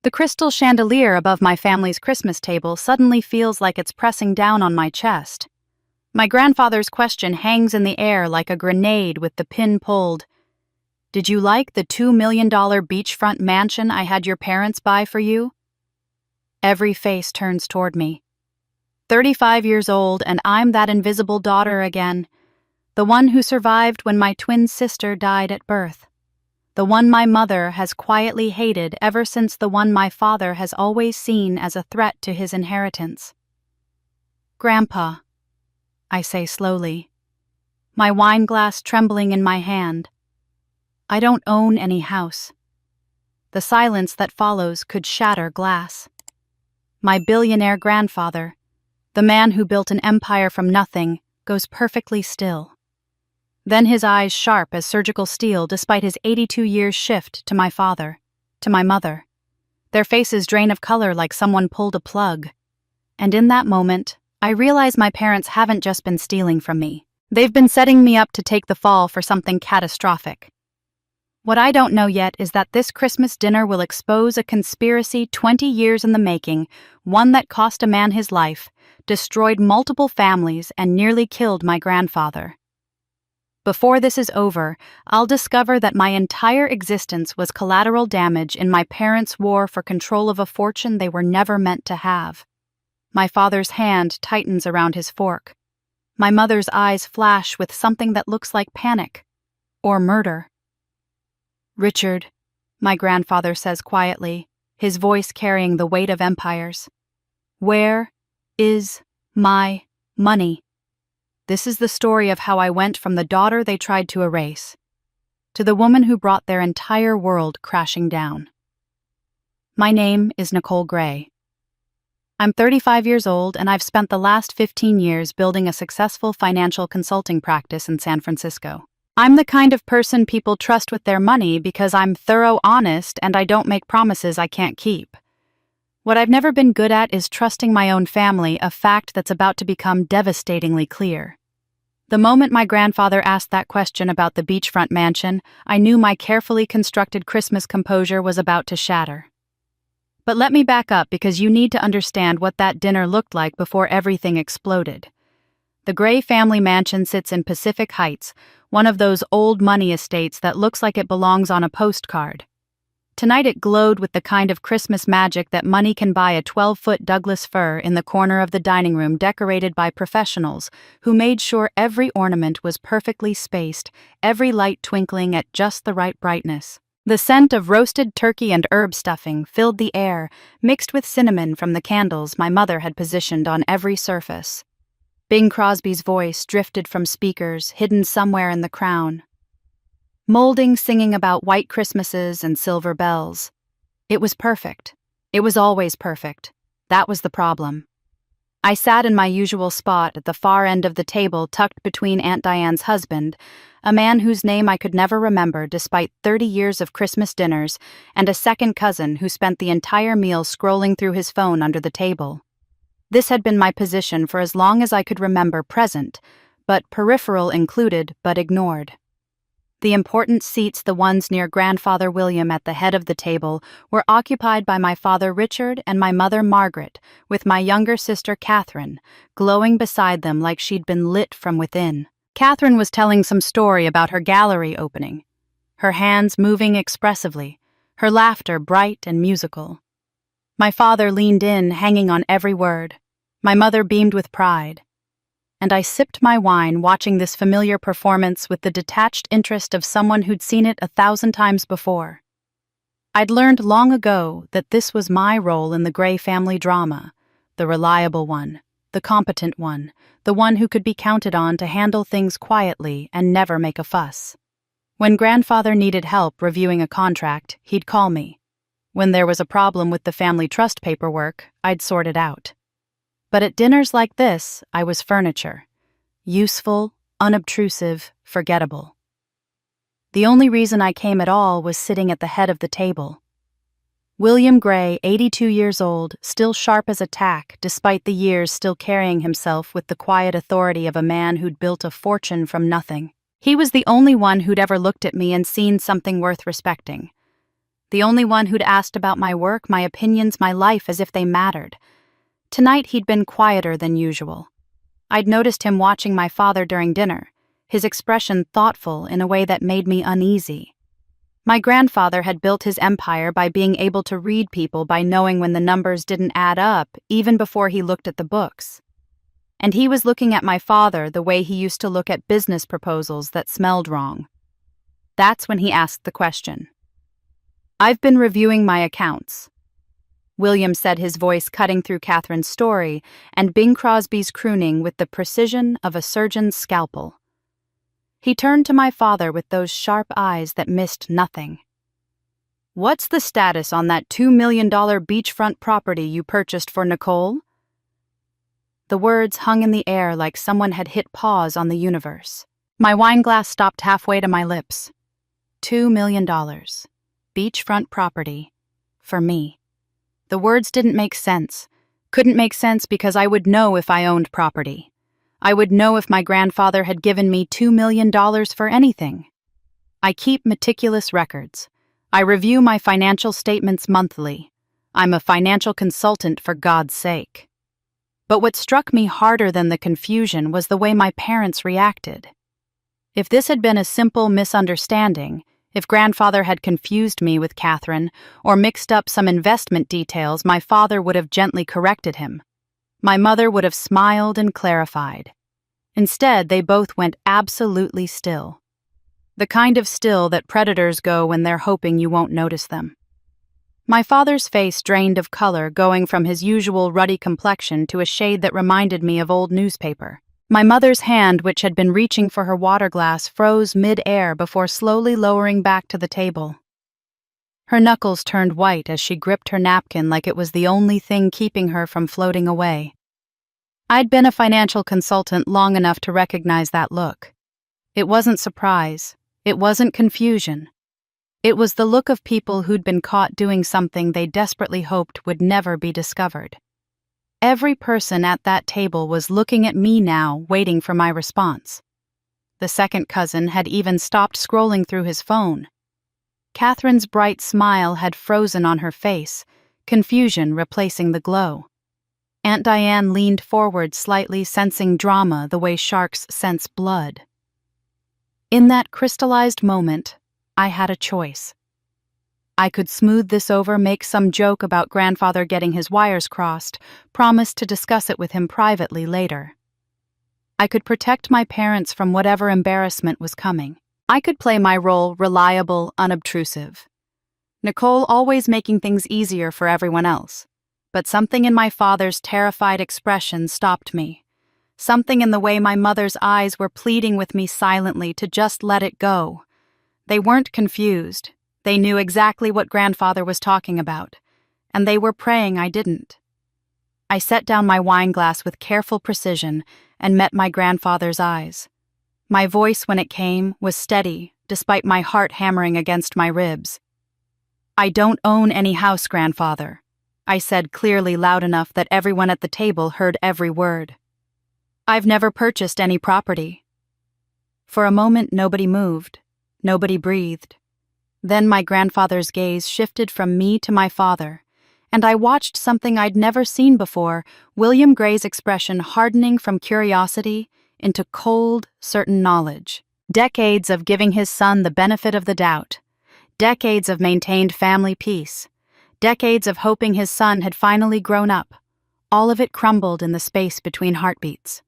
The crystal chandelier above my family's Christmas table suddenly feels like it's pressing down on my chest. My grandfather's question hangs in the air like a grenade with the pin pulled. Did you like the $2 million beachfront mansion I had your parents buy for you? Every face turns toward me. 35 years old, and I'm that invisible daughter again. The one who survived when my twin sister died at birth. The one my mother has quietly hated ever since the one my father has always seen as a threat to his inheritance. Grandpa, I say slowly, my wine glass trembling in my hand. I don't own any house. The silence that follows could shatter glass. My billionaire grandfather, the man who built an empire from nothing, goes perfectly still. Then his eyes sharp as surgical steel despite his 82 years shift to my father, to my mother. Their faces drain of color like someone pulled a plug. And in that moment, I realize my parents haven't just been stealing from me. They've been setting me up to take the fall for something catastrophic. What I don't know yet is that this Christmas dinner will expose a conspiracy 20 years in the making, one that cost a man his life, destroyed multiple families, and nearly killed my grandfather. Before this is over, I'll discover that my entire existence was collateral damage in my parents' war for control of a fortune they were never meant to have. My father's hand tightens around his fork. My mother's eyes flash with something that looks like panic or murder. Richard, my grandfather says quietly, his voice carrying the weight of empires. Where is my money? This is the story of how I went from the daughter they tried to erase to the woman who brought their entire world crashing down. My name is Nicole Gray. I'm 35 years old, and I've spent the last 15 years building a successful financial consulting practice in San Francisco. I'm the kind of person people trust with their money because I'm thorough, honest, and I don't make promises I can't keep. What I've never been good at is trusting my own family, a fact that's about to become devastatingly clear. The moment my grandfather asked that question about the beachfront mansion, I knew my carefully constructed Christmas composure was about to shatter. But let me back up because you need to understand what that dinner looked like before everything exploded. The Gray family mansion sits in Pacific Heights, one of those old money estates that looks like it belongs on a postcard. Tonight it glowed with the kind of Christmas magic that money can buy, a 12-foot Douglas fir in the corner of the dining room decorated by professionals who made sure every ornament was perfectly spaced, every light twinkling at just the right brightness. The scent of roasted turkey and herb stuffing filled the air, mixed with cinnamon from the candles my mother had positioned on every surface. Bing Crosby's voice drifted from speakers hidden somewhere in the crown. Molding singing about white Christmases and silver bells. It was perfect. It was always perfect. That was the problem. I sat in my usual spot at the far end of the table, tucked between Aunt Diane's husband, a man whose name I could never remember despite 30 years of Christmas dinners, and a second cousin who spent the entire meal scrolling through his phone under the table. This had been my position for as long as I could remember present, but peripheral included but ignored. The important seats, the ones near grandfather William at the head of the table, were occupied by my father Richard and my mother Margaret, with my younger sister Catherine, glowing beside them like she'd been lit from within. Catherine was telling some story about her gallery opening, her hands moving expressively, her laughter bright and musical. My father leaned in, hanging on every word. My mother beamed with pride. And I sipped my wine, watching this familiar performance with the detached interest of someone who'd seen it 1,000 times before. I'd learned long ago that this was my role in the Gray family drama, the reliable one, the competent one, the one who could be counted on to handle things quietly and never make a fuss. When grandfather needed help reviewing a contract, he'd call me. When there was a problem with the family trust paperwork, I'd sort it out. But at dinners like this, I was furniture. Useful, unobtrusive, forgettable. The only reason I came at all was sitting at the head of the table. William Gray, 82 years old, still sharp as a tack, despite the years still carrying himself with the quiet authority of a man who'd built a fortune from nothing. He was the only one who'd ever looked at me and seen something worth respecting. The only one who'd asked about my work, my opinions, my life as if they mattered. Tonight he'd been quieter than usual. I'd noticed him watching my father during dinner, his expression thoughtful in a way that made me uneasy. My grandfather had built his empire by being able to read people by knowing when the numbers didn't add up, even before he looked at the books. And he was looking at my father the way he used to look at business proposals that smelled wrong. That's when he asked the question. "I've been reviewing my accounts," William said, his voice cutting through Catherine's story and Bing Crosby's crooning with the precision of a surgeon's scalpel. He turned to my father with those sharp eyes that missed nothing. "What's the status on that $2 million beachfront property you purchased for Nicole?" The words hung in the air like someone had hit pause on the universe. My wine glass stopped halfway to my lips. $2 million. Beachfront property. For me. The words didn't make sense. Couldn't make sense because I would know if I owned property. I would know if my grandfather had given me $2 million for anything. I keep meticulous records. I review my financial statements monthly. I'm a financial consultant, for God's sake. But what struck me harder than the confusion was the way my parents reacted. If this had been a simple misunderstanding, if grandfather had confused me with Catherine or mixed up some investment details, my father would have gently corrected him. My mother would have smiled and clarified. Instead, they both went absolutely still. The kind of still that predators go when they're hoping you won't notice them. My father's face drained of color, going from his usual ruddy complexion to a shade that reminded me of old newspaper. My mother's hand, which had been reaching for her water glass, froze mid-air before slowly lowering back to the table. Her knuckles turned white as she gripped her napkin like it was the only thing keeping her from floating away. I'd been a financial consultant long enough to recognize that look. It wasn't surprise. It wasn't confusion. It was the look of people who'd been caught doing something they desperately hoped would never be discovered. Every person at that table was looking at me now, waiting for my response. The second cousin had even stopped scrolling through his phone. Catherine's bright smile had frozen on her face, confusion replacing the glow. Aunt Diane leaned forward slightly, sensing drama the way sharks sense blood. In that crystallized moment, I had a choice. I could smooth this over, make some joke about grandfather getting his wires crossed, promise to discuss it with him privately later. I could protect my parents from whatever embarrassment was coming. I could play my role reliable, unobtrusive. Nicole always making things easier for everyone else. But something in my father's terrified expression stopped me. Something in the way my mother's eyes were pleading with me silently to just let it go. They weren't confused. They knew exactly what grandfather was talking about, and they were praying I didn't. I set down my wine glass with careful precision and met my grandfather's eyes. My voice, when it came, was steady, despite my heart hammering against my ribs. "I don't own any house, grandfather," I said clearly, loud enough that everyone at the table heard every word. "I've never purchased any property." For a moment, nobody moved. Nobody breathed. Then my grandfather's gaze shifted from me to my father, and I watched something I'd never seen before, William Gray's expression hardening from curiosity into cold, certain knowledge. Decades of giving his son the benefit of the doubt. Decades of maintained family peace. Decades of hoping his son had finally grown up. All of it crumbled in the space between heartbeats.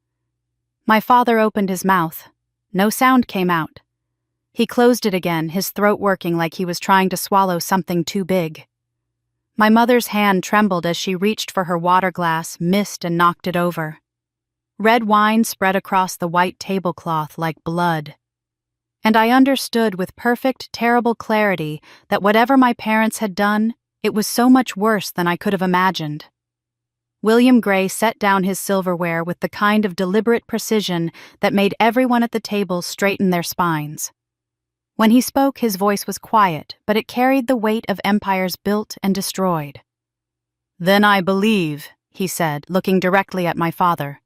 My father opened his mouth. No sound came out. He closed it again, his throat working like he was trying to swallow something too big. My mother's hand trembled as she reached for her water glass, missed, and knocked it over. Red wine spread across the white tablecloth like blood. And I understood with perfect, terrible clarity that whatever my parents had done, it was so much worse than I could have imagined. William Gray set down his silverware with the kind of deliberate precision that made everyone at the table straighten their spines. When he spoke, his voice was quiet, but it carried the weight of empires built and destroyed. "Then I believe," he said, looking directly at my father,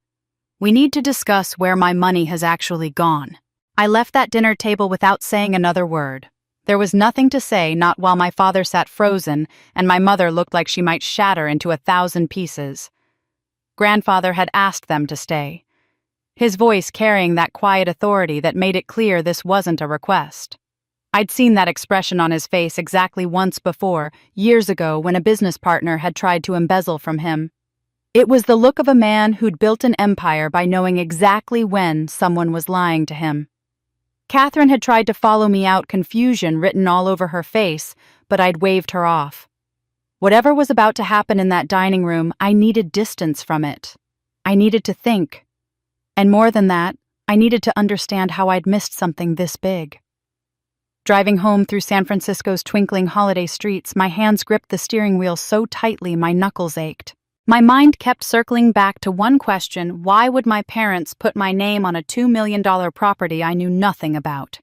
"we need to discuss where my money has actually gone." I left that dinner table without saying another word. There was nothing to say, not while my father sat frozen and my mother looked like she might shatter into 1,000 pieces. Grandfather had asked them to stay, his voice carrying that quiet authority that made it clear this wasn't a request. I'd seen that expression on his face exactly once before, years ago when a business partner had tried to embezzle from him. It was the look of a man who'd built an empire by knowing exactly when someone was lying to him. Catherine had tried to follow me out, confusion written all over her face, but I'd waved her off. Whatever was about to happen in that dining room, I needed distance from it. I needed to think. And more than that, I needed to understand how I'd missed something this big. Driving home through San Francisco's twinkling holiday streets, my hands gripped the steering wheel so tightly my knuckles ached. My mind kept circling back to one question: why would my parents put my name on a $2 million property I knew nothing about?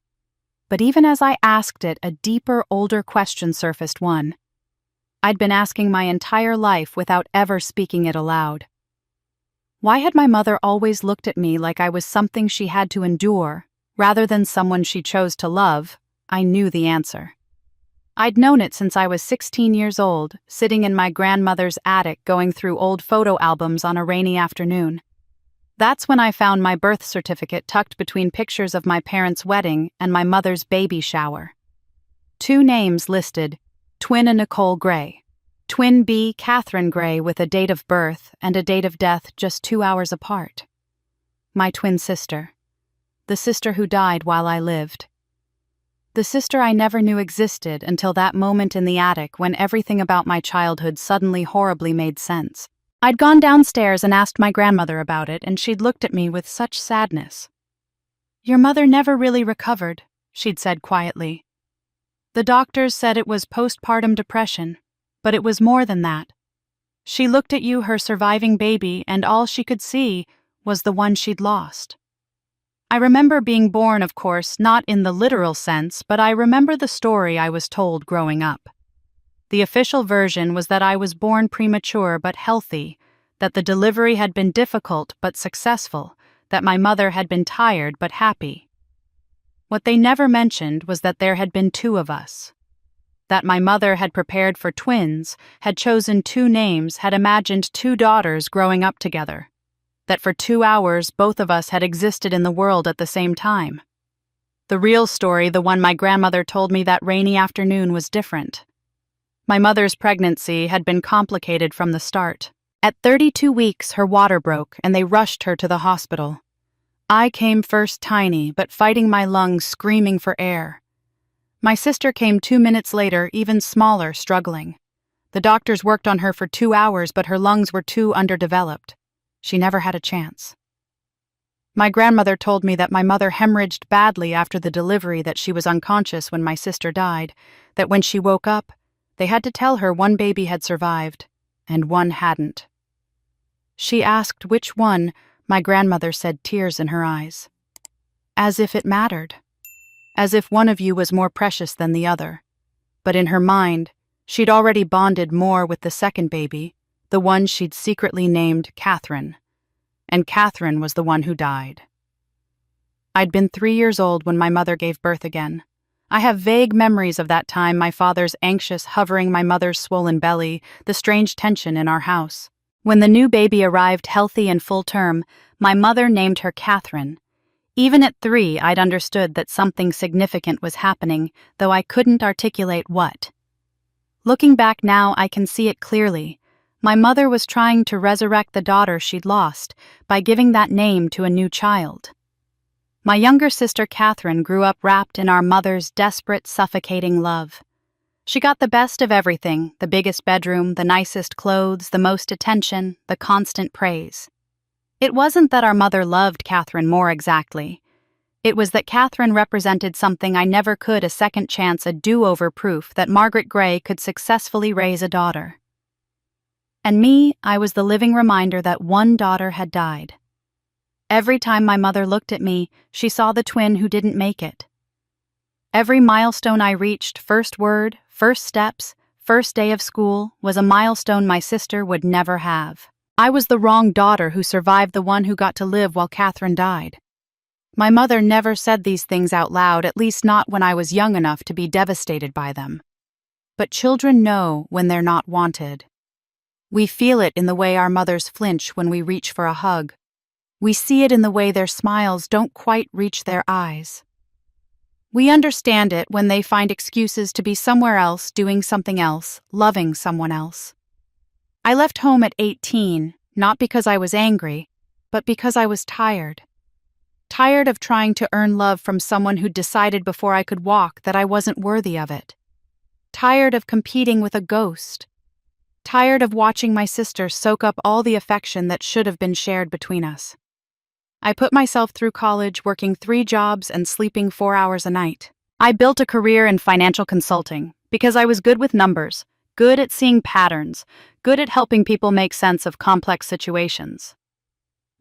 But even as I asked it, a deeper, older question surfaced. One I'd been asking my entire life without ever speaking it aloud. Why had my mother always looked at me like I was something she had to endure, rather than someone she chose to love? I knew the answer. I'd known it since I was 16 years old, sitting in my grandmother's attic going through old photo albums on a rainy afternoon. That's when I found my birth certificate tucked between pictures of my parents' wedding and my mother's baby shower. 2 names listed: Twin A. Nicole Gray, Twin B. Catherine Gray, with a date of birth and a date of death just 2 hours apart. My twin sister. The sister who died while I lived. The sister I never knew existed until that moment in the attic when everything about my childhood suddenly horribly made sense. I'd gone downstairs and asked my grandmother about it, and she'd looked at me with such sadness. "Your mother never really recovered," she'd said quietly. "The doctors said it was postpartum depression, but it was more than that. She looked at you, her surviving baby, and all she could see was the one she'd lost." I remember being born, of course, not in the literal sense, but I remember the story I was told growing up. The official version was that I was born premature but healthy, that the delivery had been difficult but successful, that my mother had been tired but happy. What they never mentioned was that there had been 2 of us. That my mother had prepared for twins, had chosen 2 names, had imagined 2 daughters growing up together. That for 2 hours both of us had existed in the world at the same time. The real story, the one my grandmother told me that rainy afternoon, was different. My mother's pregnancy had been complicated from the start. At 32 weeks, her water broke and they rushed her to the hospital. I came first, tiny, but fighting my lungs, screaming for air. My sister came 2 minutes later, even smaller, struggling. The doctors worked on her for 2 hours, but her lungs were too underdeveloped. She never had a chance. My grandmother told me that my mother hemorrhaged badly after the delivery, that she was unconscious when my sister died, that when she woke up, they had to tell her 1 baby had survived, and 1 hadn't. She asked which one. My grandmother said, tears in her eyes. As if it mattered. As if one of you was more precious than the other. But in her mind, she'd already bonded more with the second baby, the one she'd secretly named Catherine. And Catherine was the one who died. I'd been 3 years old when my mother gave birth again. I have vague memories of that time, my father's anxious hovering my mother's swollen belly, the strange tension in our house. When the new baby arrived healthy and full term, my mother named her Catherine. Even at 3, I'd understood that something significant was happening, though I couldn't articulate what. Looking back now, I can see it clearly. My mother was trying to resurrect the daughter she'd lost by giving that name to a new child. My younger sister Catherine grew up wrapped in our mother's desperate, suffocating love. She got the best of everything: the biggest bedroom, the nicest clothes, the most attention, the constant praise. It wasn't that our mother loved Catherine more exactly. It was that Catherine represented something I never could: a second chance, a do-over, proof that Margaret Gray could successfully raise a daughter. And me, I was the living reminder that 1 daughter had died. Every time my mother looked at me, she saw the twin who didn't make it. Every milestone I reached, first word, first steps, first day of school, was a milestone my sister would never have. I was the wrong daughter who survived, the one who got to live while Catherine died. My mother never said these things out loud, at least not when I was young enough to be devastated by them. But children know when they're not wanted. We feel it in the way our mothers flinch when we reach for a hug. We see it in the way their smiles don't quite reach their eyes. We understand it when they find excuses to be somewhere else, doing something else, loving someone else. I left home at 18, not because I was angry, but because I was tired. Tired of trying to earn love from someone who'd decided before I could walk that I wasn't worthy of it. Tired of competing with a ghost. Tired of watching my sister soak up all the affection that should have been shared between us. I put myself through college working 3 jobs and sleeping 4 hours a night. I built a career in financial consulting because I was good with numbers, good at seeing patterns, good at helping people make sense of complex situations.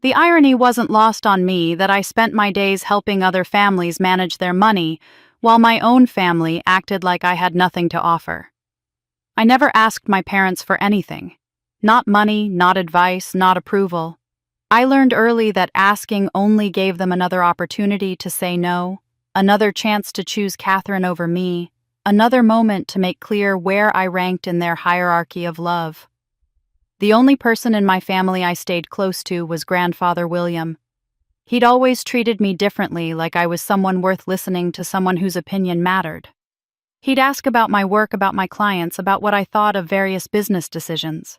The irony wasn't lost on me that I spent my days helping other families manage their money while my own family acted like I had nothing to offer. I never asked my parents for anything. Not money, not advice, not approval. I learned early that asking only gave them another opportunity to say no, another chance to choose Catherine over me, another moment to make clear where I ranked in their hierarchy of love. The only person in my family I stayed close to was Grandfather William. He'd always treated me differently, like I was someone worth listening to, someone whose opinion mattered. He'd ask about my work, about my clients, about what I thought of various business decisions.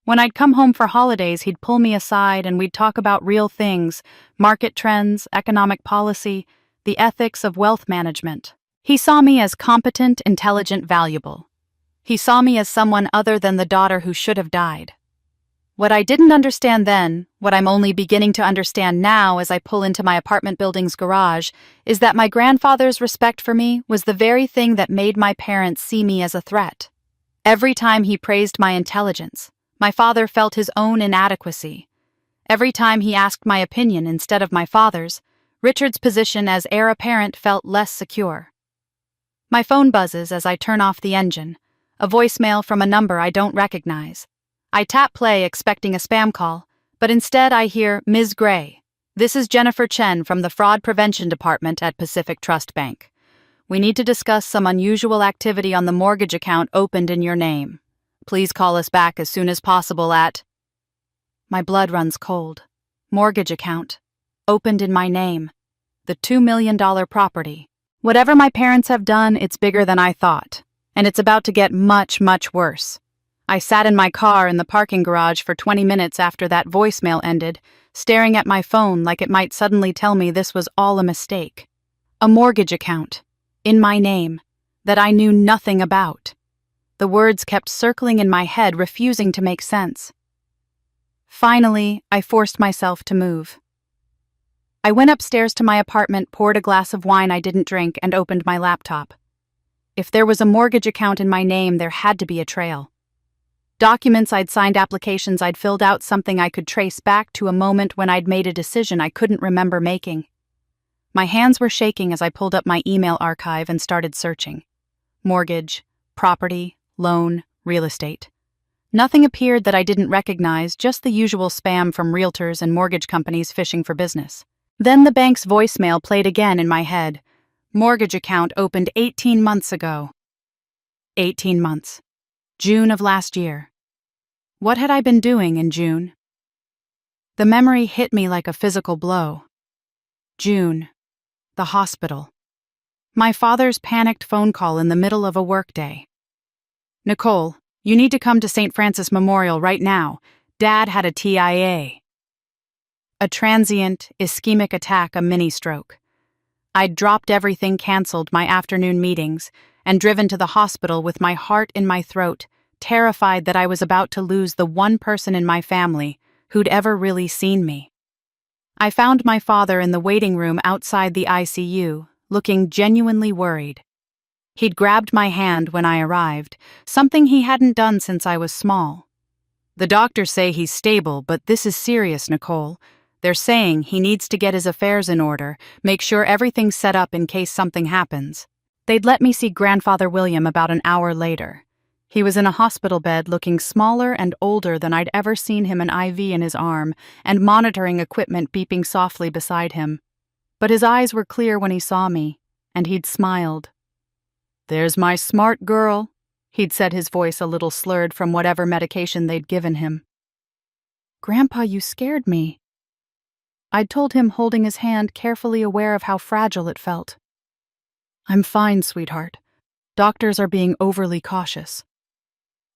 When I'd come home for holidays, he'd pull me aside and we'd talk about real things, market trends, economic policy, the ethics of wealth management. He saw me as competent, intelligent, valuable. He saw me as someone other than the daughter who should have died. What I didn't understand then, what I'm only beginning to understand now as I pull into my apartment building's garage, is that my grandfather's respect for me was the very thing that made my parents see me as a threat. Every time he praised my intelligence, my father felt his own inadequacy. Every time he asked my opinion instead of my father's, Richard's position as heir apparent felt less secure. My phone buzzes as I turn off the engine, a voicemail from a number I don't recognize. I tap play expecting a spam call, but instead I hear, "Ms. Gray, this is Jennifer Chen from the Fraud Prevention Department at Pacific Trust Bank. We need to discuss some unusual activity on the mortgage account opened in your name. Please call us back as soon as possible at..." My blood runs cold. Mortgage account. Opened in my name. The $2 million property. Whatever my parents have done, it's bigger than I thought. And it's about to get much, much worse. I sat in my car in the parking garage for 20 minutes after that voicemail ended, staring at my phone like it might suddenly tell me this was all a mistake. A mortgage account. In my name. That I knew nothing about. The words kept circling in my head, refusing to make sense. Finally, I forced myself to move. I went upstairs to my apartment, poured a glass of wine I didn't drink, and opened my laptop. If there was a mortgage account in my name, there had to be a trail. Documents I'd signed, applications I'd filled out, something I could trace back to a moment when I'd made a decision I couldn't remember making. My hands were shaking as I pulled up my email archive and started searching. Mortgage, property, loan, real estate. Nothing appeared that I didn't recognize, just the usual spam from realtors and mortgage companies fishing for business. Then the bank's voicemail played again in my head. Mortgage account opened 18 months ago. 18 months. June of last year. What had I been doing in June? The memory hit me like a physical blow. June. The hospital. My father's panicked phone call in the middle of a workday. "Nicole, you need to come to St. Francis Memorial right now. Dad had a TIA." A transient, ischemic attack, a mini-stroke. I'd dropped everything, canceled my afternoon meetings, and driven to the hospital with my heart in my throat, terrified that I was about to lose the one person in my family who'd ever really seen me. I found my father in the waiting room outside the ICU, looking genuinely worried. He'd grabbed my hand when I arrived, something he hadn't done since I was small. "The doctors say he's stable, but this is serious, Nicole. They're saying he needs to get his affairs in order, make sure everything's set up in case something happens." They'd let me see Grandfather William about an hour later. He was in a hospital bed, looking smaller and older than I'd ever seen him, an IV in his arm, and monitoring equipment beeping softly beside him. But his eyes were clear when he saw me, and he'd smiled. "There's my smart girl," he'd said, his voice a little slurred from whatever medication they'd given him. "Grandpa, you scared me." I'd told him, holding his hand, carefully aware of how fragile it felt. "I'm fine, sweetheart. Doctors are being overly cautious."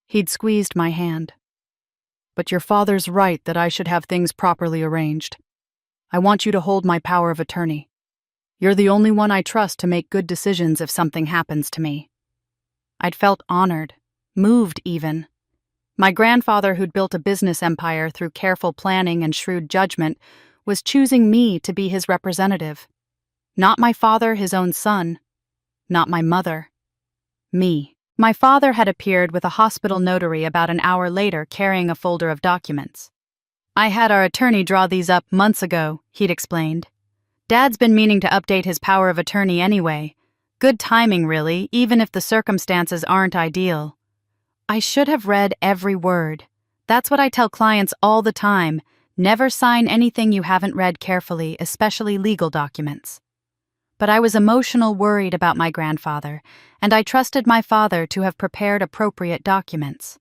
He'd squeezed my hand. "But your father's right that I should have things properly arranged. I want you to hold my power of attorney. You're the only one I trust to make good decisions if something happens to me." I'd felt honored, moved even. My grandfather, who'd built a business empire through careful planning and shrewd judgment, was choosing me to be his representative. Not my father, his own son. Not my mother. Me. My father had appeared with a hospital notary about an hour later, carrying a folder of documents. "I had our attorney draw these up months ago," he'd explained. "Dad's been meaning to update his power of attorney anyway. Good timing, really, even if the circumstances aren't ideal." I should have read every word. That's what I tell clients all the time. Never sign anything you haven't read carefully, especially legal documents. But I was emotional, worried about my grandfather, and I trusted my father to have prepared appropriate documents.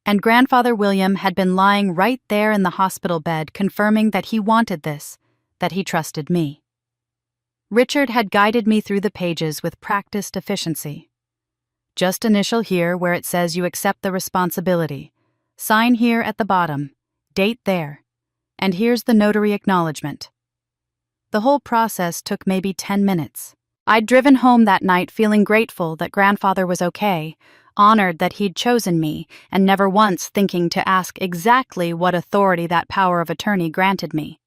And Grandfather William had been lying right there in the hospital bed, confirming that he wanted this, that he trusted me. Richard had guided me through the pages with practiced efficiency. "Just initial here where it says you accept the responsibility. Sign here at the bottom. Date there. And here's the notary acknowledgement." The whole process took maybe 10 minutes. I'd driven home that night feeling grateful that Grandfather was okay, honored that he'd chosen me, and never once thinking to ask exactly what authority that power of attorney granted me.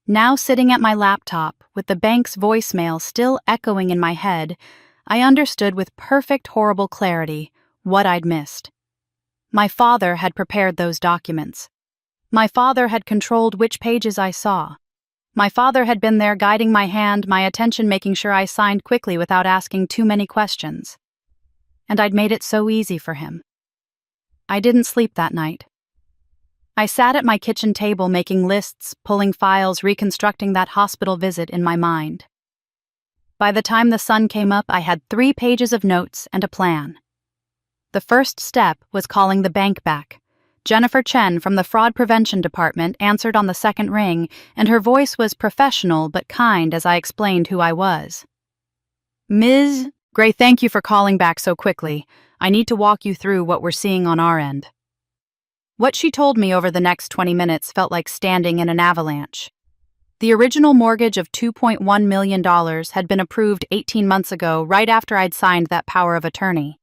Now, sitting at my laptop, with the bank's voicemail still echoing in my head, I understood with perfect, horrible clarity what I'd missed. My father had prepared those documents. My father had controlled which pages I saw. My father had been there guiding my hand, my attention making sure I signed quickly without asking too many questions. And I'd made it so easy for him. I didn't sleep that night. I sat at my kitchen table making lists, pulling files, reconstructing that hospital visit in my mind. By the time the sun came up, I had 3 pages of notes and a plan. The first step was calling the bank back. Jennifer Chen from the Fraud Prevention Department answered on the second ring, and her voice was professional but kind as I explained who I was. "Ms. Gray, thank you for calling back so quickly. I need to walk you through what we're seeing on our end." What she told me over the next 20 minutes felt like standing in an avalanche. The original mortgage of $2.1 million had been approved 18 months ago, right after I'd signed that power of attorney.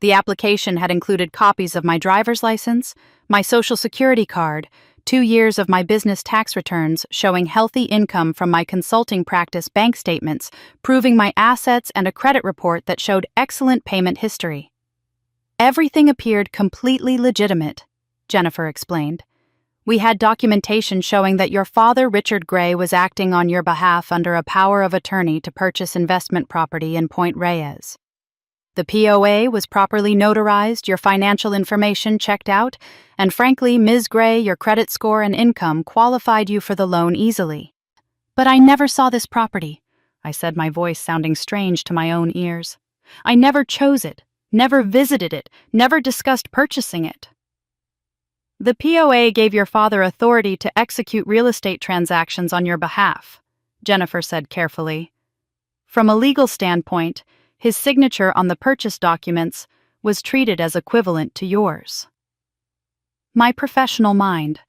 The application had included copies of my driver's license, my Social Security card, 2 years of my business tax returns showing healthy income from my consulting practice, bank statements proving my assets, and a credit report that showed excellent payment history. Everything appeared completely legitimate, Jennifer explained. "We had documentation showing that your father, Richard Gray, was acting on your behalf under a power of attorney to purchase investment property in Point Reyes. The POA was properly notarized, your financial information checked out, and frankly, Ms. Gray, your credit score and income qualified you for the loan easily." "But I never saw this property," I said, my voice sounding strange to my own ears. "I never chose it, never visited it, never discussed purchasing it." "The POA gave your father authority to execute real estate transactions on your behalf," Jennifer said carefully. "From a legal standpoint, his signature on the purchase documents was treated as equivalent to yours." My professional mind.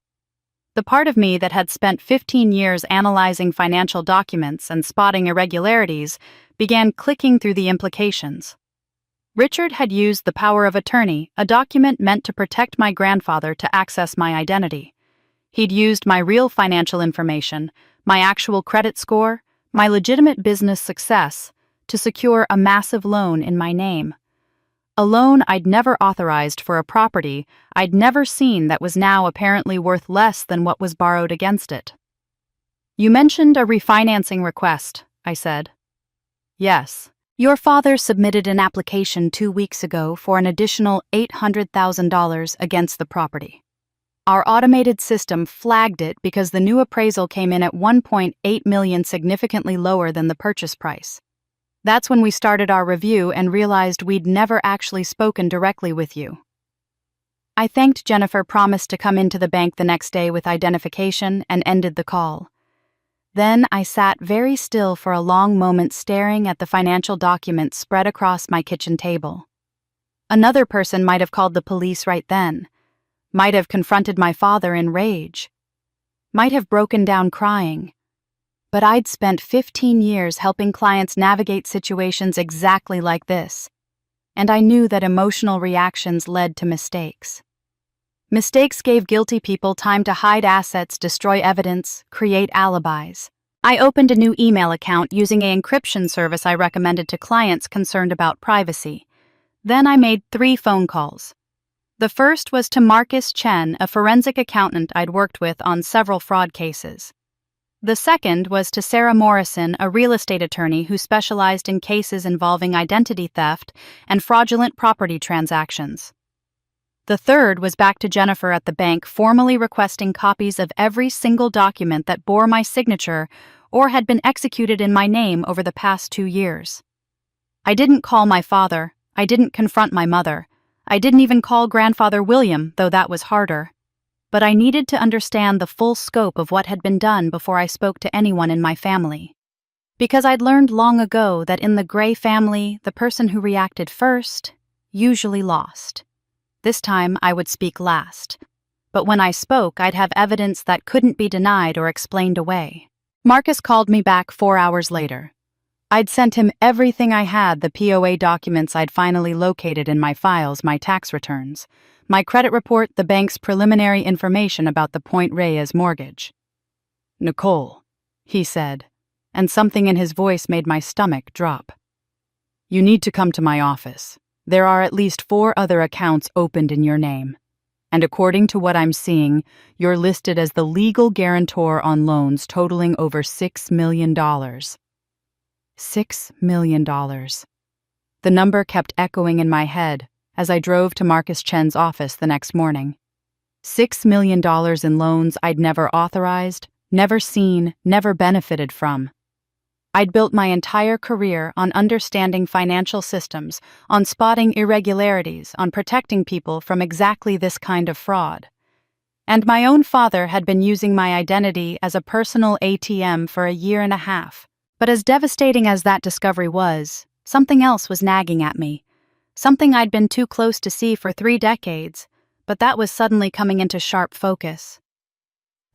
The part of me that had spent 15 years analyzing financial documents and spotting irregularities began clicking through the implications. Richard had used the power of attorney, a document meant to protect my grandfather, to access my identity. He'd used my real financial information, my actual credit score, my legitimate business success, to secure a massive loan in my name. A loan I'd never authorized for a property I'd never seen that was now apparently worth less than what was borrowed against it. "You mentioned a refinancing request," I said. "Yes. Your father submitted an application 2 weeks ago for an additional $800,000 against the property. Our automated system flagged it because the new appraisal came in at 1.8 million, significantly lower than the purchase price. That's when we started our review and realized we'd never actually spoken directly with you. I thanked Jennifer, promised to come into the bank the next day with identification, and ended the call. Then I sat very still for a long moment, staring at the financial documents spread across my kitchen table. Another person might have called the police right then, might have confronted my father in rage, might have broken down crying. But I'd spent 15 years helping clients navigate situations exactly like this, and I knew that emotional reactions led to mistakes. Mistakes gave guilty people time to hide assets, destroy evidence, create alibis. I opened a new email account using an encryption service I recommended to clients concerned about privacy. Then I made 3 phone calls. The first was to Marcus Chen, a forensic accountant I'd worked with on several fraud cases. The second was to Sarah Morrison, a real estate attorney who specialized in cases involving identity theft and fraudulent property transactions. The third was back to Jennifer at the bank, formally requesting copies of every single document that bore my signature or had been executed in my name over the past 2 years. I didn't call my father. I didn't confront my mother. I didn't even call grandfather William, though that was harder. But I needed to understand the full scope of what had been done before I spoke to anyone in my family. Because I'd learned long ago that in the Gray family, the person who reacted first usually lost. This time I would speak last. But when I spoke, I'd have evidence that couldn't be denied or explained away. Marcus called me back 4 hours later. I'd sent him everything I had, the POA documents I'd finally located in my files, my tax returns, my credit report, the bank's preliminary information about the Point Reyes mortgage. "Nicole," he said, and something in his voice made my stomach drop. "You need to come to my office. There are at least 4 other accounts opened in your name. And according to what I'm seeing, you're listed as the legal guarantor on loans totaling over $6 million. $6 million. The number kept echoing in my head as I drove to Marcus Chen's office the next morning. $6 million in loans I'd never authorized, never seen, never benefited from. I'd built my entire career on understanding financial systems, on spotting irregularities, on protecting people from exactly this kind of fraud. And my own father had been using my identity as a personal ATM for a 1.5 years. But as devastating as that discovery was, something else was nagging at me. Something I'd been too close to see for 3 decades, but that was suddenly coming into sharp focus.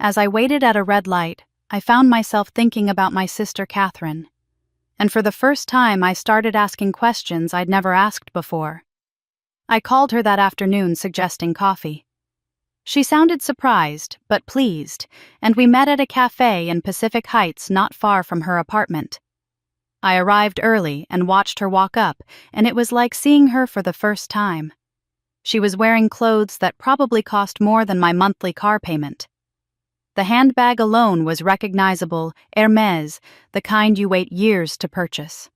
As I waited at a red light, I found myself thinking about my sister Catherine. And for the first time, I started asking questions I'd never asked before. I called her that afternoon, suggesting coffee. She sounded surprised, but pleased, and we met at a cafe in Pacific Heights not far from her apartment. I arrived early and watched her walk up, and it was like seeing her for the first time. She was wearing clothes that probably cost more than my monthly car payment. The handbag alone was recognizable, Hermès, the kind you wait years to purchase.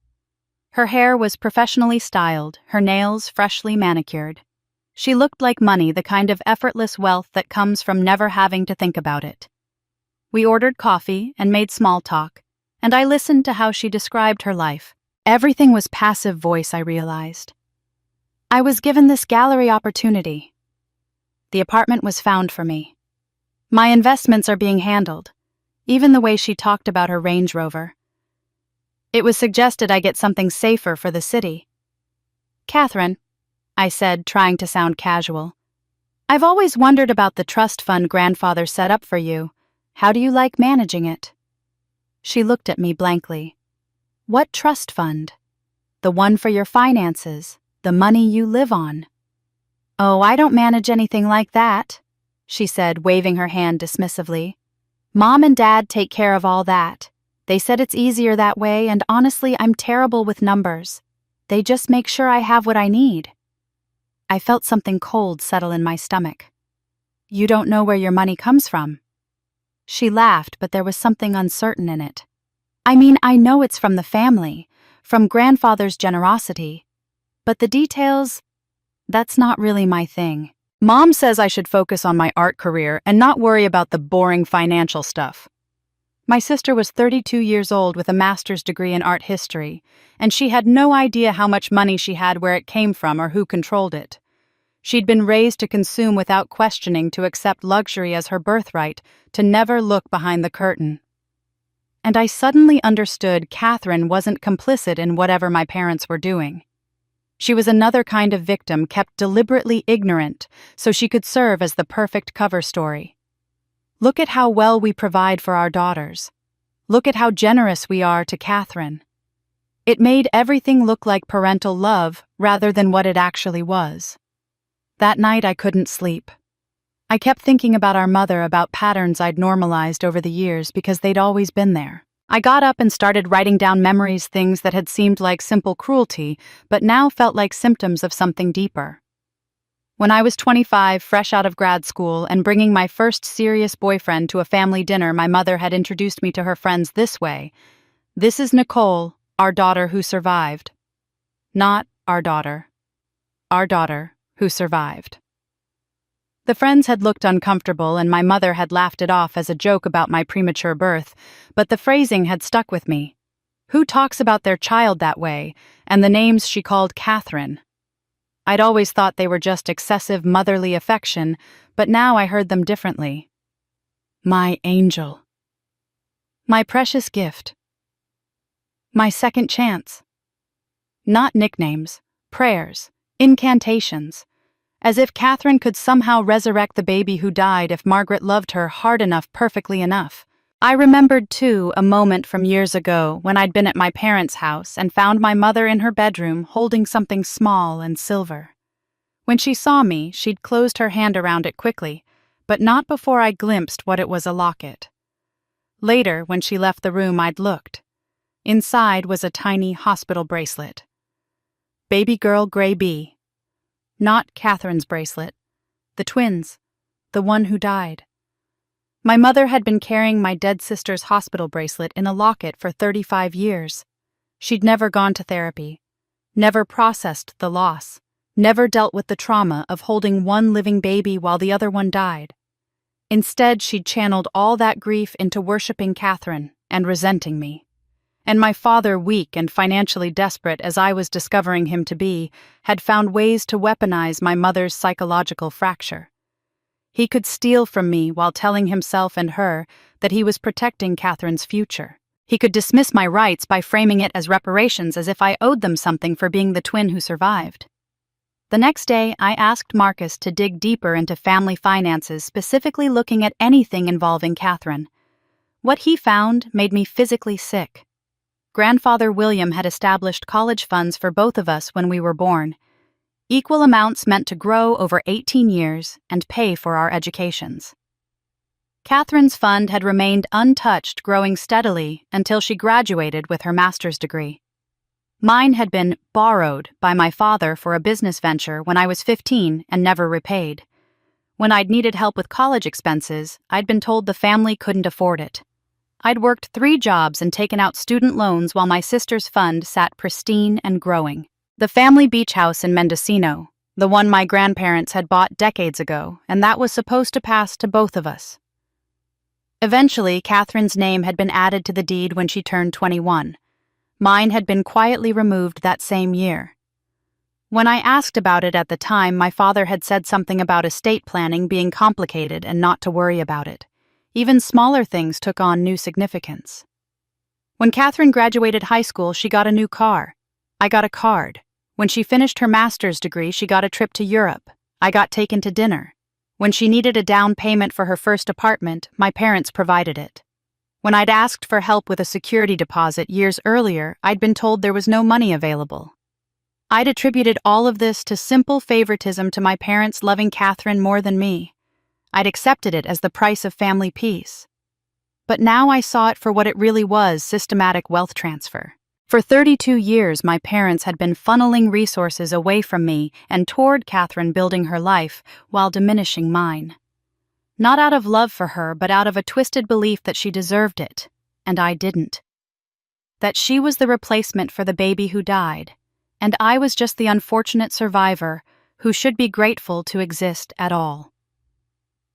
Her hair was professionally styled, her nails freshly manicured. She looked like money, the kind of effortless wealth that comes from never having to think about it. We ordered coffee and made small talk, and I listened to how she described her life. Everything was passive voice, I realized. I was given this gallery opportunity. The apartment was found for me. My investments are being handled, even the way she talked about her Range Rover. It was suggested I get something safer for the city. "Catherine," I said, trying to sound casual, "I've always wondered about the trust fund grandfather set up for you. How do you like managing it?" She looked at me blankly. "What trust fund?" "The one for your finances, the money you live on." "Oh, I don't manage anything like that," she said, waving her hand dismissively. "Mom and Dad take care of all that. They said it's easier that way, and honestly, I'm terrible with numbers. They just make sure I have what I need." I felt something cold settle in my stomach. "You don't know where your money comes from?" She laughed, but there was something uncertain in it. "I mean, I know it's from the family, from grandfather's generosity. But the details, that's not really my thing." Mom says I should focus on my art career and not worry about the boring financial stuff. My sister was 32 years old with a master's degree in art history, and she had no idea how much money she had, where it came from, or who controlled it. She'd been raised to consume without questioning, to accept luxury as her birthright, to never look behind the curtain. And I suddenly understood Catherine wasn't complicit in whatever my parents were doing. She was another kind of victim, kept deliberately ignorant so she could serve as the perfect cover story. Look at how well we provide for our daughters. Look at how generous we are to Catherine. It made everything look like parental love rather than what it actually was. That night I couldn't sleep. I kept thinking about our mother, about patterns I'd normalized over the years because they'd always been there. I got up and started writing down memories, things that had seemed like simple cruelty, but now felt like symptoms of something deeper. When I was 25, fresh out of grad school, and bringing my first serious boyfriend to a family dinner, my mother had introduced me to her friends this way: "This is Nicole, our daughter who survived." Not our daughter who survived. The friends had looked uncomfortable, and my mother had laughed it off as a joke about my premature birth, but the phrasing had stuck with me. Who talks about their child that way? And the names she called Catherine. I'd always thought they were just excessive motherly affection, but now I heard them differently. My angel. My precious gift. My second chance. Not nicknames, prayers, incantations. As if Catherine could somehow resurrect the baby who died if Margaret loved her hard enough, perfectly enough. I remembered, too, a moment from years ago when I'd been at my parents' house and found my mother in her bedroom holding something small and silver. When she saw me, she'd closed her hand around it quickly, but not before I glimpsed what it was: a locket. Later, when she left the room, I'd looked. Inside was a tiny hospital bracelet. Baby girl Gray B. Not Catherine's bracelet. The twins. The one who died. My mother had been carrying my dead sister's hospital bracelet in a locket for 35 years. She'd never gone to therapy, never processed the loss, never dealt with the trauma of holding one living baby while the other one died. Instead, she'd channeled all that grief into worshiping Catherine and resenting me. And my father, weak and financially desperate as I was discovering him to be, had found ways to weaponize my mother's psychological fracture. He could steal from me while telling himself and her that he was protecting Catherine's future. He could dismiss my rights by framing it as reparations, as if I owed them something for being the twin who survived. The next day, I asked Marcus to dig deeper into family finances, specifically looking at anything involving Catherine. What he found made me physically sick. Grandfather William had established college funds for both of us when we were born. Equal amounts meant to grow over 18 years and pay for our educations. Catherine's fund had remained untouched, growing steadily until she graduated with her master's degree. Mine had been borrowed by my father for a business venture when I was 15 and never repaid. When I'd needed help with college expenses, I'd been told the family couldn't afford it. I'd worked 3 jobs and taken out student loans while my sister's fund sat pristine and growing. The family beach house in Mendocino, the one my grandparents had bought decades ago, and that was supposed to pass to both of us. Eventually, Catherine's name had been added to the deed when she turned 21. Mine had been quietly removed that same year. When I asked about it at the time, my father had said something about estate planning being complicated and not to worry about it. Even smaller things took on new significance. When Catherine graduated high school, she got a new car. I got a card. When she finished her master's degree, she got a trip to Europe. I got taken to dinner. When she needed a down payment for her first apartment, my parents provided it. When I'd asked for help with a security deposit years earlier, I'd been told there was no money available. I'd attributed all of this to simple favoritism to my parents loving Catherine more than me. I'd accepted it as the price of family peace. But now I saw it for what it really was: systematic wealth transfer. For 32 years, my parents had been funneling resources away from me and toward Catherine building her life while diminishing mine. Not out of love for her, but out of a twisted belief that she deserved it, and I didn't. That she was the replacement for the baby who died, and I was just the unfortunate survivor, who should be grateful to exist at all.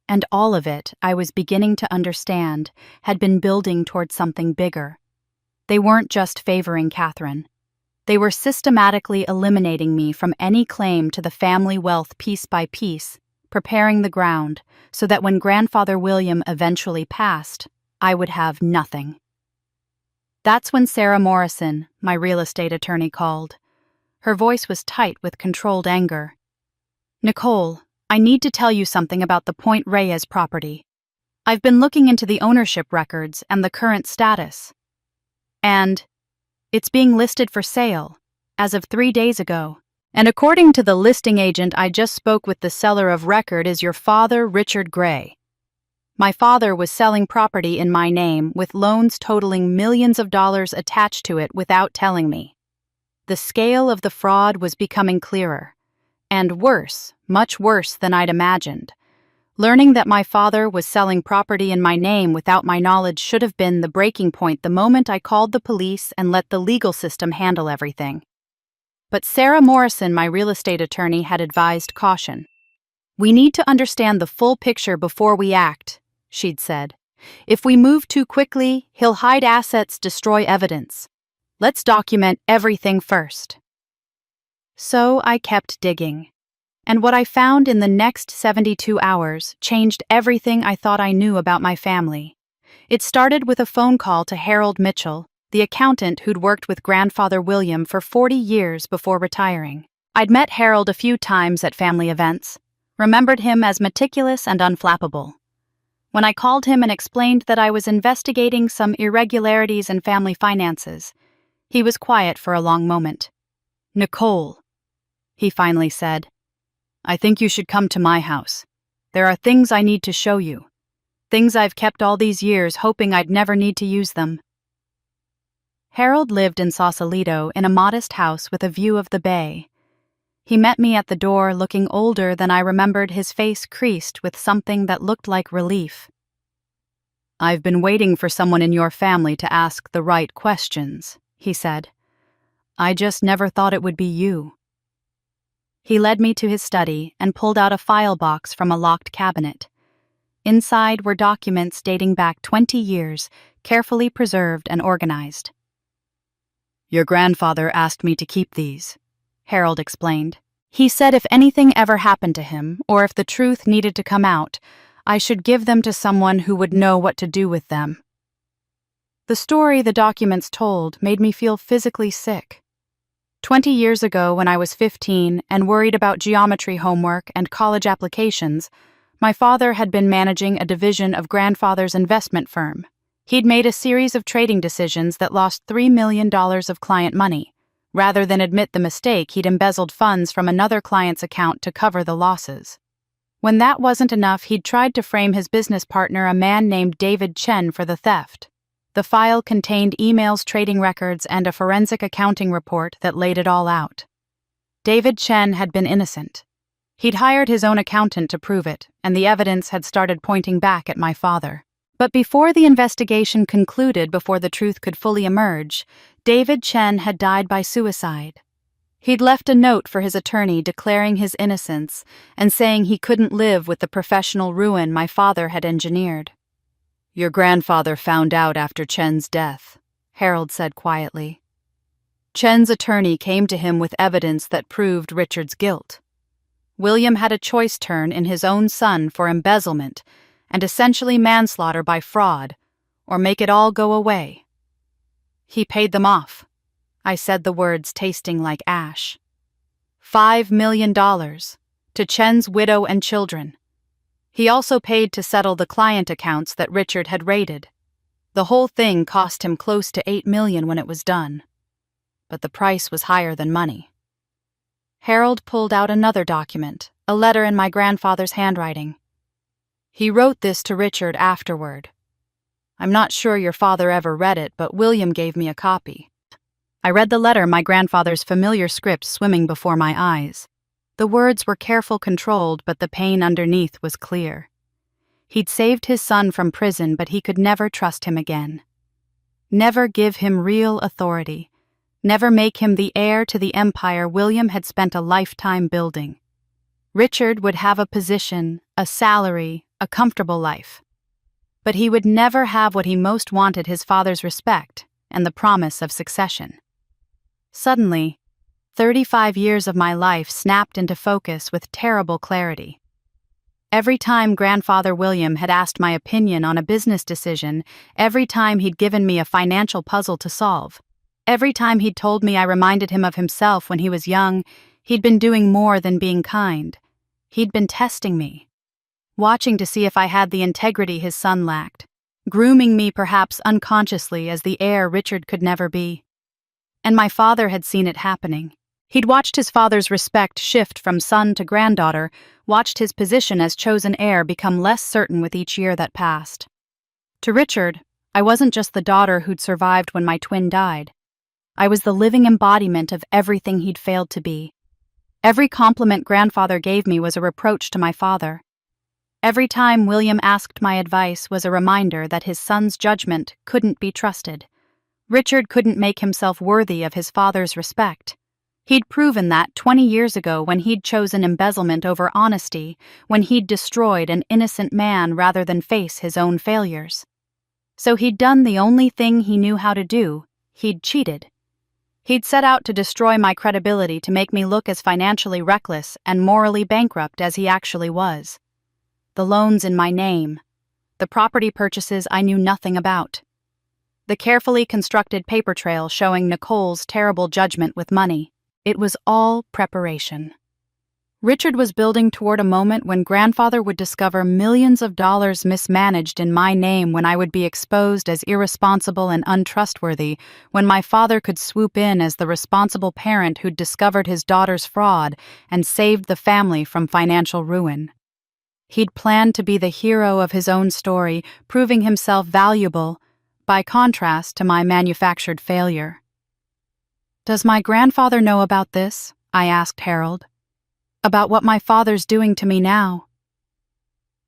And all of it, I was beginning to understand, had been building towards something bigger. They weren't just favoring Catherine. They were systematically eliminating me from any claim to the family wealth piece by piece, preparing the ground so that when Grandfather William eventually passed, I would have nothing. That's when Sarah Morrison, my real estate attorney, called. Her voice was tight with controlled anger. "Nicole, I need to tell you something about the Point Reyes property. I've been looking into the ownership records and the current status. And it's being listed for sale, as of 3 days ago. And according to the listing agent I just spoke with, the seller of record is your father, Richard Gray. My father was selling property in my name with loans totaling millions of dollars attached to it without telling me. The scale of the fraud was becoming clearer. And worse, much worse than I'd imagined. Learning that my father was selling property in my name without my knowledge should have been the breaking point the moment I called the police and let the legal system handle everything. But Sarah Morrison, my real estate attorney, had advised caution. "We need to understand the full picture before we act," she'd said. "If we move too quickly, he'll hide assets, destroy evidence. Let's document everything first." So I kept digging. And what I found in the next 72 hours changed everything I thought I knew about my family. It started with a phone call to Harold Mitchell, the accountant who'd worked with Grandfather William for 40 years before retiring. I'd met Harold a few times at family events, remembered him as meticulous and unflappable. When I called him and explained that I was investigating some irregularities in family finances, he was quiet for a long moment. "Nicole," he finally said, "I think you should come to my house. There are things I need to show you. Things I've kept all these years hoping I'd never need to use them." Harold lived in Sausalito in a modest house with a view of the bay. He met me at the door looking older than I remembered, his face creased with something that looked like relief. "I've been waiting for someone in your family to ask the right questions," he said. "I just never thought it would be you." He led me to his study and pulled out a file box from a locked cabinet. Inside were documents dating back 20 years, carefully preserved and organized. "Your grandfather asked me to keep these," Harold explained. "He said if anything ever happened to him, or if the truth needed to come out, I should give them to someone who would know what to do with them." The story the documents told made me feel physically sick. 20 years ago, when I was 15 and worried about geometry homework and college applications, my father had been managing a division of Grandfather's investment firm. He'd made a series of trading decisions that lost $3 million of client money. Rather than admit the mistake, he'd embezzled funds from another client's account to cover the losses. When that wasn't enough, he'd tried to frame his business partner, a man named David Chen, for the theft. The file contained emails, trading records, and a forensic accounting report that laid it all out. David Chen had been innocent. He'd hired his own accountant to prove it, and the evidence had started pointing back at my father. But before the investigation concluded, before the truth could fully emerge, David Chen had died by suicide. He'd left a note for his attorney declaring his innocence and saying he couldn't live with the professional ruin my father had engineered. "Your grandfather found out after Chen's death," Harold said quietly. "Chen's attorney came to him with evidence that proved Richard's guilt. William had a choice turn in his own son for embezzlement and essentially manslaughter by fraud, or make it all go away. He paid them off." I said the words tasting like ash. $5 million to Chen's widow and children. He also paid to settle the client accounts that Richard had raided. The whole thing cost him close to $8 million when it was done. But the price was higher than money. Harold pulled out another document, a letter in my grandfather's handwriting. He wrote this to Richard afterward. I'm not sure your father ever read it, but William gave me a copy. I read the letter, my grandfather's familiar script swimming before my eyes. The words were careful, controlled, but the pain underneath was clear. He'd saved his son from prison, but he could never trust him again. Never give him real authority. Never make him the heir to the empire William had spent a lifetime building. Richard would have a position, a salary, a comfortable life. But he would never have what he most wanted: his father's respect and the promise of succession. Suddenly, 35 years of my life snapped into focus with terrible clarity. Every time Grandfather William had asked my opinion on a business decision, every time he'd given me a financial puzzle to solve, every time he'd told me I reminded him of himself when he was young, he'd been doing more than being kind. He'd been testing me, watching to see if I had the integrity his son lacked, grooming me perhaps unconsciously as the heir Richard could never be. And my father had seen it happening. He'd watched his father's respect shift from son to granddaughter, watched his position as chosen heir become less certain with each year that passed. To Richard, I wasn't just the daughter who'd survived when my twin died. I was the living embodiment of everything he'd failed to be. Every compliment Grandfather gave me was a reproach to my father. Every time William asked my advice was a reminder that his son's judgment couldn't be trusted. Richard couldn't make himself worthy of his father's respect. He'd proven that 20 years ago when he'd chosen embezzlement over honesty, when he'd destroyed an innocent man rather than face his own failures. So he'd done the only thing he knew how to do: he'd cheated. He'd set out to destroy my credibility, to make me look as financially reckless and morally bankrupt as he actually was. The loans in my name, the property purchases I knew nothing about, the carefully constructed paper trail showing Nicole's terrible judgment with money. It was all preparation. Richard was building toward a moment when Grandfather would discover millions of dollars mismanaged in my name, when I would be exposed as irresponsible and untrustworthy, when my father could swoop in as the responsible parent who'd discovered his daughter's fraud and saved the family from financial ruin. He'd planned to be the hero of his own story, proving himself valuable, by contrast to my manufactured failure. "Does my grandfather know about this?" I asked Harold. "About what my father's doing to me now?"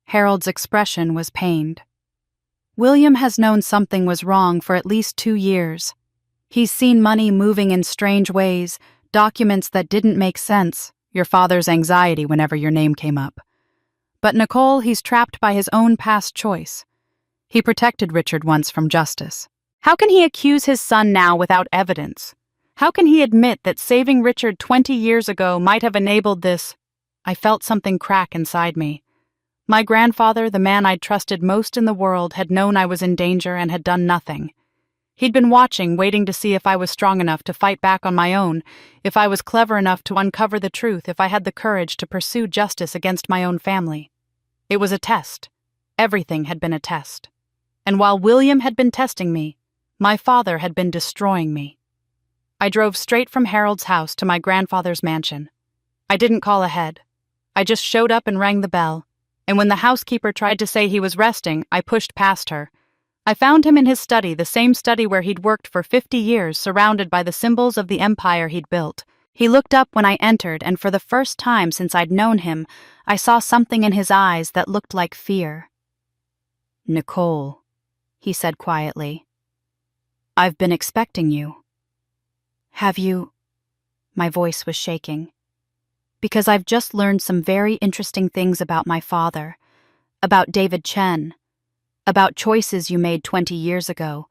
Harold's expression was pained. "William has known something was wrong for at least 2 years. He's seen money moving in strange ways, documents that didn't make sense, your father's anxiety whenever your name came up. But Nicole, he's trapped by his own past choice. He protected Richard once from justice. How can he accuse his son now without evidence? How can he admit that saving Richard 20 years ago might have enabled this?" I felt something crack inside me. My grandfather, the man I'd trusted most in the world, had known I was in danger and had done nothing. He'd been watching, waiting to see if I was strong enough to fight back on my own, if I was clever enough to uncover the truth, if I had the courage to pursue justice against my own family. It was a test. Everything had been a test. And while William had been testing me, my father had been destroying me. I drove straight from Harold's house to my grandfather's mansion. I didn't call ahead. I just showed up and rang the bell, and when the housekeeper tried to say he was resting, I pushed past her. I found him in his study, the same study where he'd worked for 50 years, surrounded by the symbols of the empire he'd built. He looked up when I entered, and for the first time since I'd known him, I saw something in his eyes that looked like fear. "Nicole," he said quietly, "I've been expecting you." "Have you?" My voice was shaking. "Because I've just learned some very interesting things about my father, about David Chen, about choices you made 20 years ago,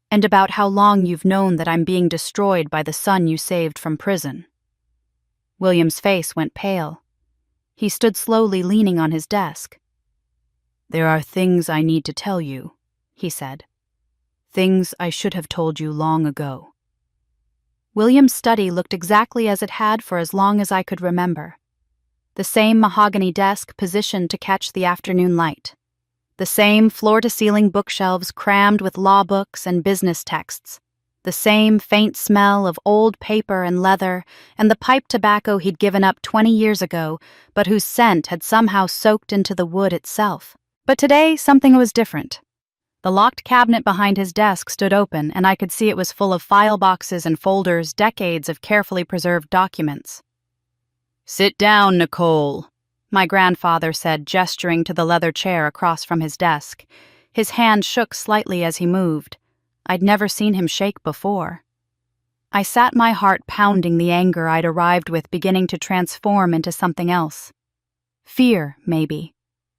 and about how long you've known that I'm being destroyed by the son you saved from prison." William's face went pale. He stood slowly, leaning on his desk. "There are things I need to tell you," he said. "Things I should have told you long ago." William's study looked exactly as it had for as long as I could remember. The same mahogany desk positioned to catch the afternoon light. The same floor-to-ceiling bookshelves crammed with law books and business texts. The same faint smell of old paper and leather, and the pipe tobacco he'd given up 20 years ago, but whose scent had somehow soaked into the wood itself. But today, something was different. The locked cabinet behind his desk stood open, and I could see it was full of file boxes and folders, decades of carefully preserved documents. "Sit down, Nicole," my grandfather said, gesturing to the leather chair across from his desk. His hand shook slightly as he moved. I'd never seen him shake before. I sat, my heart pounding, the anger I'd arrived with beginning to transform into something else. Fear, maybe.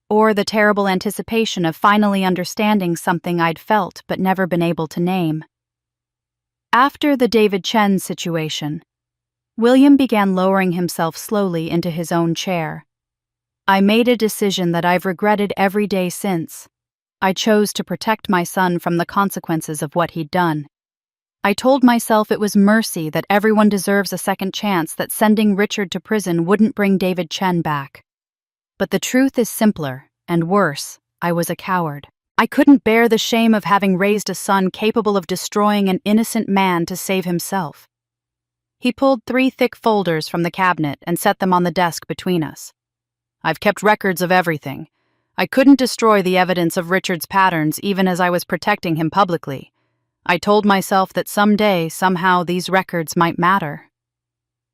Or the terrible anticipation of finally understanding something I'd felt but never been able to name. After the David Chen situation, William began lowering himself slowly into his own chair. I made a decision that I've regretted every day since. I chose to protect my son from the consequences of what he'd done. I told myself it was mercy, that everyone deserves a second chance, that sending Richard to prison wouldn't bring David Chen back. But the truth is simpler, and worse. I was a coward. I couldn't bear the shame of having raised a son capable of destroying an innocent man to save himself. He pulled 3 thick folders from the cabinet and set them on the desk between us. I've kept records of everything. I couldn't destroy the evidence of Richard's patterns even as I was protecting him publicly. I told myself that someday, somehow, these records might matter.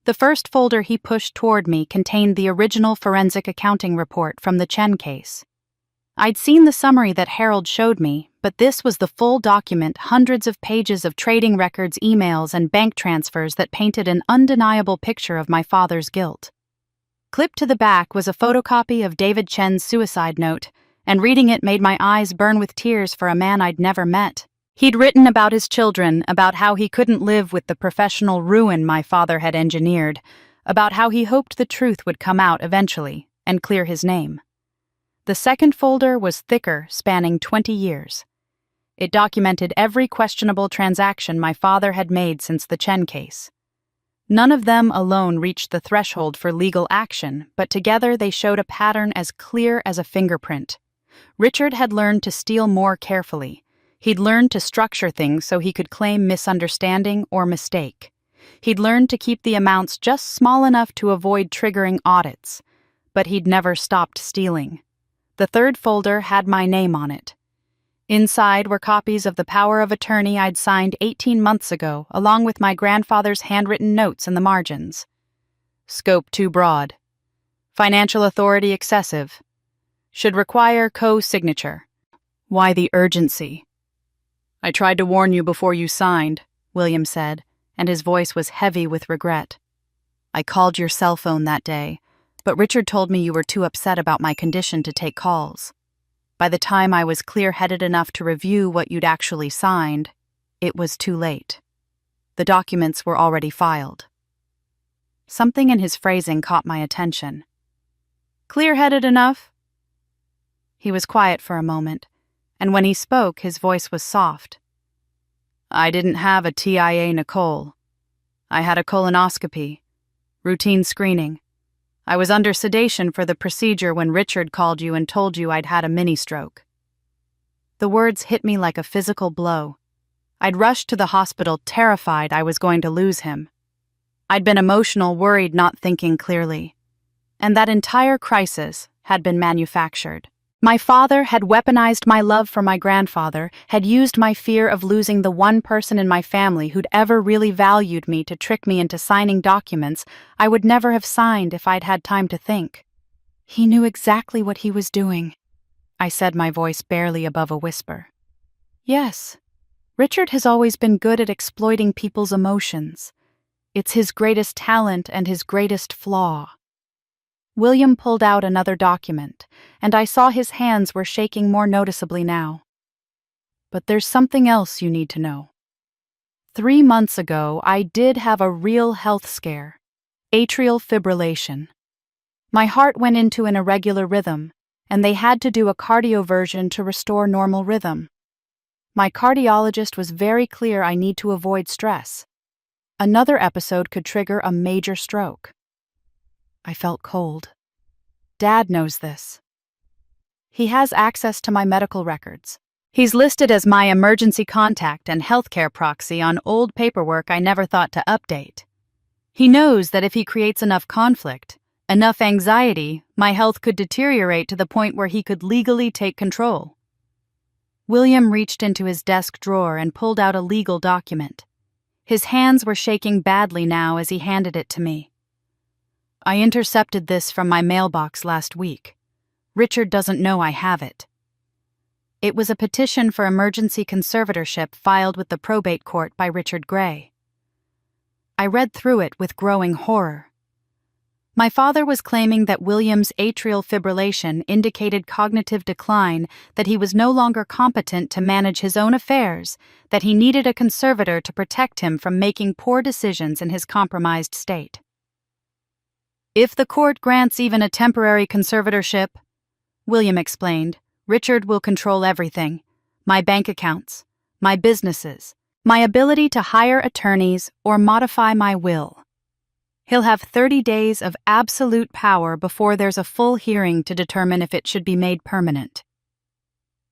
The first folder he pushed toward me contained the original forensic accounting report from the Chen case. I'd seen the summary that Harold showed me, but this was the full document, hundreds of pages of trading records, emails, and bank transfers that painted an undeniable picture of my father's guilt. Clipped to the back was a photocopy of David Chen's suicide note, and reading it made my eyes burn with tears for a man I'd never met. He'd written about his children, about how he couldn't live with the professional ruin my father had engineered, about how he hoped the truth would come out eventually and clear his name. The second folder was thicker, spanning 20 years. It documented every questionable transaction my father had made since the Chen case. None of them alone reached the threshold for legal action, but together they showed a pattern as clear as a fingerprint. Richard had learned to steal more carefully. He'd learned to structure things so he could claim misunderstanding or mistake. He'd learned to keep the amounts just small enough to avoid triggering audits. But he'd never stopped stealing. The third folder had my name on it. Inside were copies of the power of attorney I'd signed 18 months ago, along with my grandfather's handwritten notes in the margins. Scope too broad. Financial authority excessive. Should require co-signature. Why the urgency? I tried to warn you before you signed, William said, and his voice was heavy with regret. I called your cell phone that day, but Richard told me you were too upset about my condition to take calls. By the time I was clear-headed enough to review what you'd actually signed, it was too late. The documents were already filed. Something in his phrasing caught my attention. Clear-headed enough? He was quiet for a moment, and when he spoke, his voice was soft. I didn't have a TIA, Nicole. I had a colonoscopy. Routine screening. I was under sedation for the procedure when Richard called you and told you I'd had a mini-stroke. The words hit me like a physical blow. I'd rushed to the hospital, terrified I was going to lose him. I'd been emotional, worried, not thinking clearly. And that entire crisis had been manufactured. My father had weaponized my love for my grandfather, had used my fear of losing the one person in my family who'd ever really valued me to trick me into signing documents I would never have signed if I'd had time to think. He knew exactly what he was doing, I said, my voice barely above a whisper. Yes, Richard has always been good at exploiting people's emotions. It's his greatest talent and his greatest flaw. William pulled out another document, and I saw his hands were shaking more noticeably now. But there's something else you need to know. 3 months ago, I did have a real health scare. Atrial fibrillation. My heart went into an irregular rhythm, and they had to do a cardioversion to restore normal rhythm. My cardiologist was very clear I need to avoid stress. Another episode could trigger a major stroke. I felt cold. Dad knows this. He has access to my medical records. He's listed as my emergency contact and healthcare proxy on old paperwork I never thought to update. He knows that if he creates enough conflict, enough anxiety, my health could deteriorate to the point where he could legally take control. William reached into his desk drawer and pulled out a legal document. His hands were shaking badly now as he handed it to me. I intercepted this from my mailbox last week. Richard doesn't know I have it. It was a petition for emergency conservatorship filed with the probate court by Richard Gray. I read through it with growing horror. My father was claiming that William's atrial fibrillation indicated cognitive decline, that he was no longer competent to manage his own affairs, that he needed a conservator to protect him from making poor decisions in his compromised state. "If the court grants even a temporary conservatorship," William explained, "Richard will control everything: my bank accounts, my businesses, my ability to hire attorneys or modify my will. He'll have 30 days of absolute power before there's a full hearing to determine if it should be made permanent."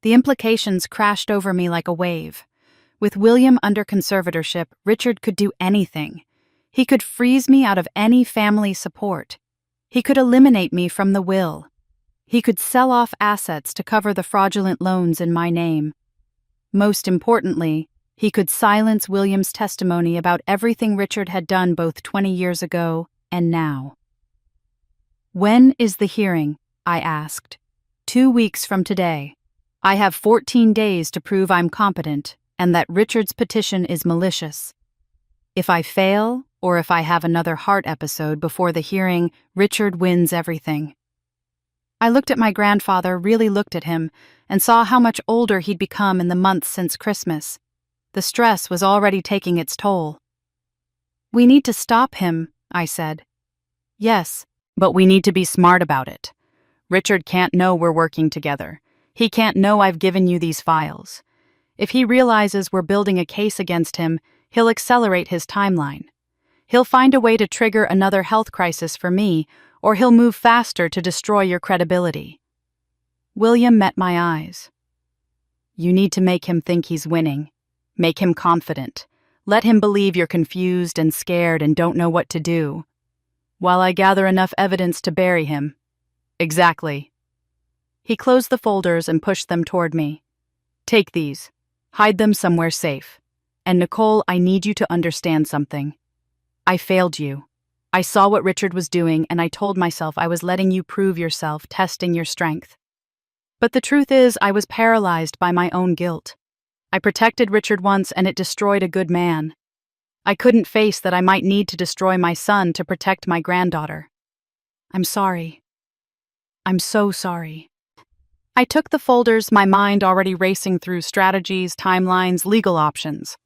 The implications crashed over me like a wave. With William under conservatorship, Richard could do anything. He could freeze me out of any family support. He could eliminate me from the will. He could sell off assets to cover the fraudulent loans in my name. Most importantly, he could silence William's testimony about everything Richard had done both 20 years ago and now. "When is the hearing?" I asked. "2 weeks from today. I have 14 days to prove I'm competent and that Richard's petition is malicious. If I fail, or if I have another heart episode before the hearing, Richard wins everything." I looked at my grandfather, really looked at him, and saw how much older he'd become in the months since Christmas. The stress was already taking its toll. "We need to stop him," I said. "Yes, but we need to be smart about it. Richard can't know we're working together. He can't know I've given you these files. If he realizes we're building a case against him, he'll accelerate his timeline. He'll find a way to trigger another health crisis for me, or he'll move faster to destroy your credibility." William met my eyes. "You need to make him think he's winning. Make him confident. Let him believe you're confused and scared and don't know what to do. While I gather enough evidence to bury him." "Exactly." He closed the folders and pushed them toward me. "Take these. Hide them somewhere safe. And Nicole, I need you to understand something. I failed you. I saw what Richard was doing, and I told myself I was letting you prove yourself, testing your strength. But the truth is, I was paralyzed by my own guilt. I protected Richard once, and it destroyed a good man. I couldn't face that I might need to destroy my son to protect my granddaughter. I'm sorry. I'm so sorry." I took the folders, my mind already racing through strategies, timelines, legal options.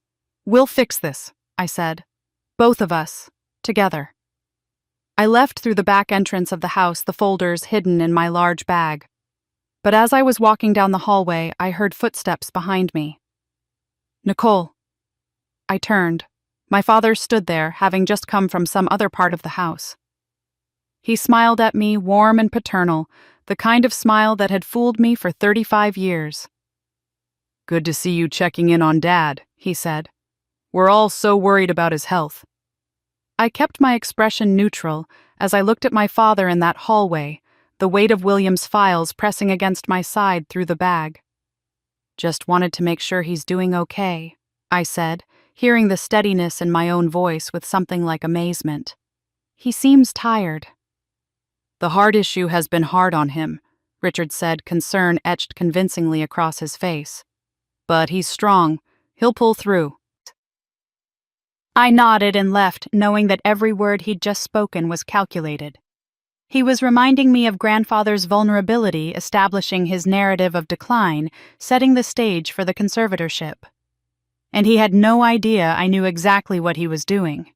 "We'll fix this," I said. "Both of us. Together." I left through the back entrance of the house, the folders hidden in my large bag. But as I was walking down the hallway, I heard footsteps behind me. "Nicole." I turned. My father stood there, having just come from some other part of the house. He smiled at me, warm and paternal, the kind of smile that had fooled me for 35 years. "Good to see you checking in on Dad," he said. "We're all so worried about his health." I kept my expression neutral as I looked at my father in that hallway, the weight of William's files pressing against my side through the bag. "Just wanted to make sure he's doing okay," I said, hearing the steadiness in my own voice with something like amazement. "He seems tired." "The heart issue has been hard on him," Richard said, concern etched convincingly across his face. "But he's strong. He'll pull through." I nodded and left, knowing that every word he'd just spoken was calculated. He was reminding me of grandfather's vulnerability, establishing his narrative of decline, setting the stage for the conservatorship. And he had no idea I knew exactly what he was doing.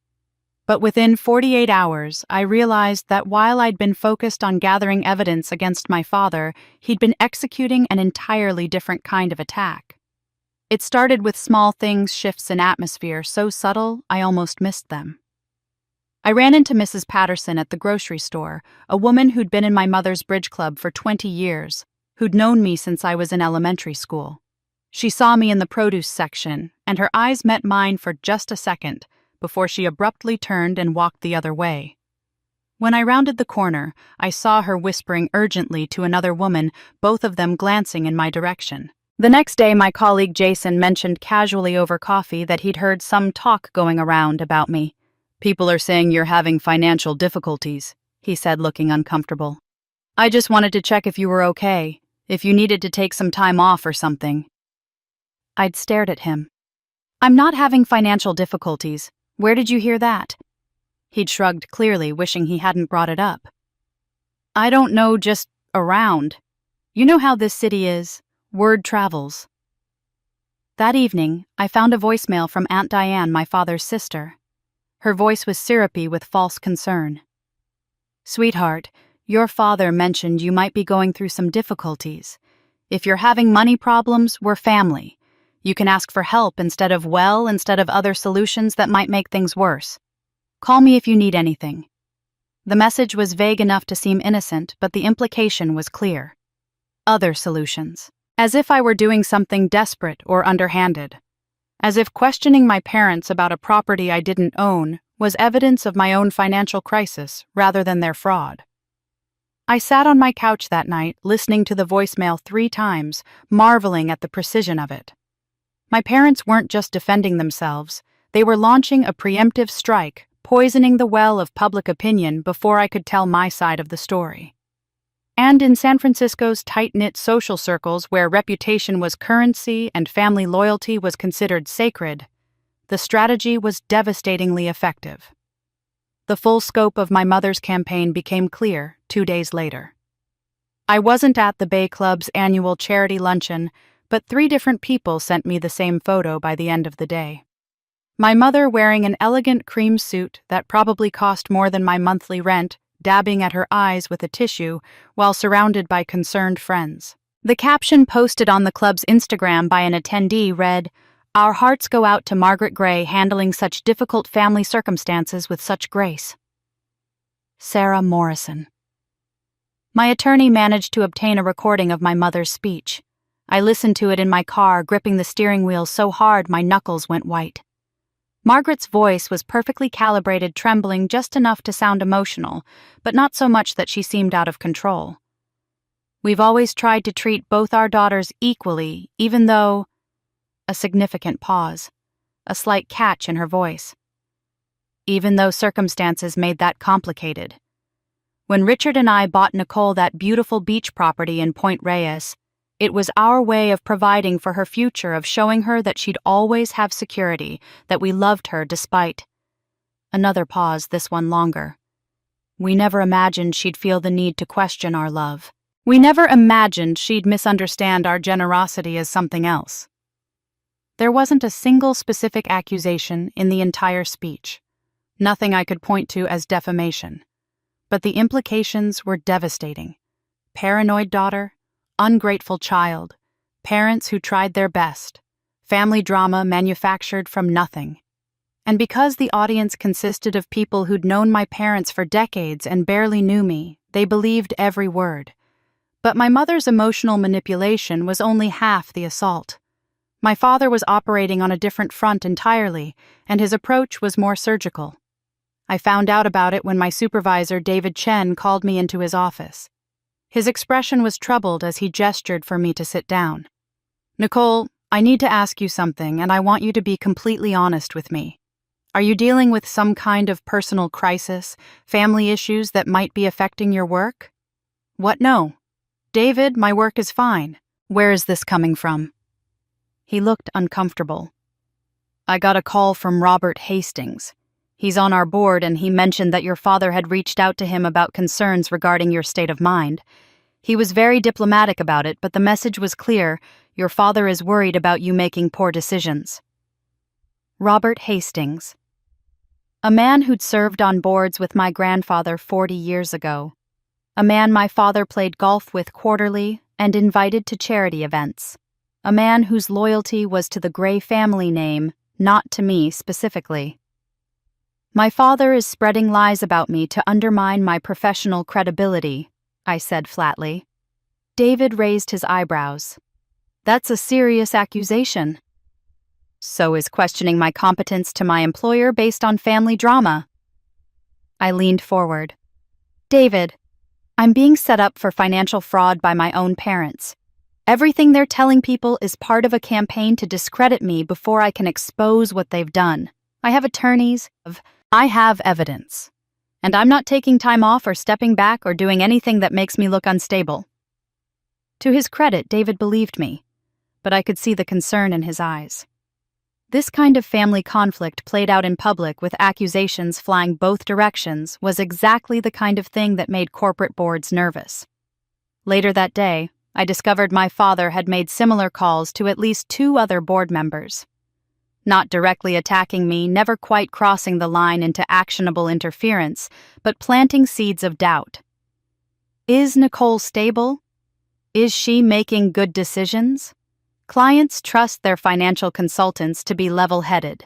But within 48 hours, I realized that while I'd been focused on gathering evidence against my father, he'd been executing an entirely different kind of attack. It started with small things, shifts in atmosphere, so subtle I almost missed them. I ran into Mrs. Patterson at the grocery store, a woman who'd been in my mother's bridge club for 20 years, who'd known me since I was in elementary school. She saw me in the produce section, and her eyes met mine for just a second, before she abruptly turned and walked the other way. When I rounded the corner, I saw her whispering urgently to another woman, both of them glancing in my direction. The next day, my colleague Jason mentioned casually over coffee that he'd heard some talk going around about me. "People are saying you're having financial difficulties," he said, looking uncomfortable. "I just wanted to check if you were okay, if you needed to take some time off or something." I'd stared at him. "I'm not having financial difficulties. Where did you hear that?" He'd shrugged clearly, wishing he hadn't brought it up. I don't know, just around. You know how this city is. Word travels. That evening, I found a voicemail from Aunt Diane, my father's sister. Her voice was syrupy with false concern. Sweetheart, your father mentioned you might be going through some difficulties. If you're having money problems, we're family. You can ask for help instead of other solutions that might make things worse. Call me if you need anything. The message was vague enough to seem innocent, but the implication was clear. Other solutions. As if I were doing something desperate or underhanded. As if questioning my parents about a property I didn't own was evidence of my own financial crisis rather than their fraud. I sat on my couch that night, listening to the voicemail 3 times, marveling at the precision of it. My parents weren't just defending themselves, they were launching a preemptive strike, poisoning the well of public opinion before I could tell my side of the story. And in San Francisco's tight-knit social circles where reputation was currency and family loyalty was considered sacred, the strategy was devastatingly effective. The full scope of my mother's campaign became clear 2 days later. I wasn't at the Bay Club's annual charity luncheon, but 3 different people sent me the same photo by the end of the day. My mother wearing an elegant cream suit that probably cost more than my monthly rent, dabbing at her eyes with a tissue while surrounded by concerned friends. The caption posted on the club's Instagram by an attendee read, "Our hearts go out to Margaret Gray handling such difficult family circumstances with such grace." Sarah Morrison. My attorney managed to obtain a recording of my mother's speech. I listened to it in my car, gripping the steering wheel so hard my knuckles went white. Margaret's voice was perfectly calibrated, trembling just enough to sound emotional, but not so much that she seemed out of control. We've always tried to treat both our daughters equally, even though... A significant pause, a slight catch in her voice. Even though circumstances made that complicated. When Richard and I bought Nicole that beautiful beach property in Point Reyes, it was our way of providing for her future, of showing her that she'd always have security, that we loved her despite. Another pause, this one longer. We never imagined she'd feel the need to question our love. We never imagined she'd misunderstand our generosity as something else. There wasn't a single specific accusation in the entire speech. Nothing I could point to as defamation. But the implications were devastating. Paranoid daughter, ungrateful child, parents who tried their best, family drama manufactured from nothing. And because the audience consisted of people who'd known my parents for decades and barely knew me, they believed every word. But my mother's emotional manipulation was only half the assault. My father was operating on a different front entirely, and his approach was more surgical. I found out about it when my supervisor, David Chen, called me into his office. His expression was troubled as he gestured for me to sit down. "Nicole, I need to ask you something, and I want you to be completely honest with me. Are you dealing with some kind of personal crisis, family issues that might be affecting your work?" "What, no?" "David, my work is fine. Where is this coming from?" He looked uncomfortable. "I got a call from Robert Hastings. He's on our board, and he mentioned that your father had reached out to him about concerns regarding your state of mind. He was very diplomatic about it, but the message was clear: your father is worried about you making poor decisions." Robert Hastings. A man who'd served on boards with my grandfather 40 years ago. A man my father played golf with quarterly and invited to charity events. A man whose loyalty was to the Gray family name, not to me specifically. "My father is spreading lies about me to undermine my professional credibility," I said flatly. David raised his eyebrows. "That's a serious accusation." "So is questioning my competence to my employer based on family drama." I leaned forward. "David, I'm being set up for financial fraud by my own parents. Everything they're telling people is part of a campaign to discredit me before I can expose what they've done. I have attorneys. I have evidence. And I'm not taking time off or stepping back or doing anything that makes me look unstable." To his credit, David believed me, but I could see the concern in his eyes. This kind of family conflict played out in public with accusations flying both directions was exactly the kind of thing that made corporate boards nervous. Later that day, I discovered my father had made similar calls to at least 2 other board members. Not directly attacking me, never quite crossing the line into actionable interference, but planting seeds of doubt. Is Nicole stable? Is she making good decisions? Clients trust their financial consultants to be level-headed.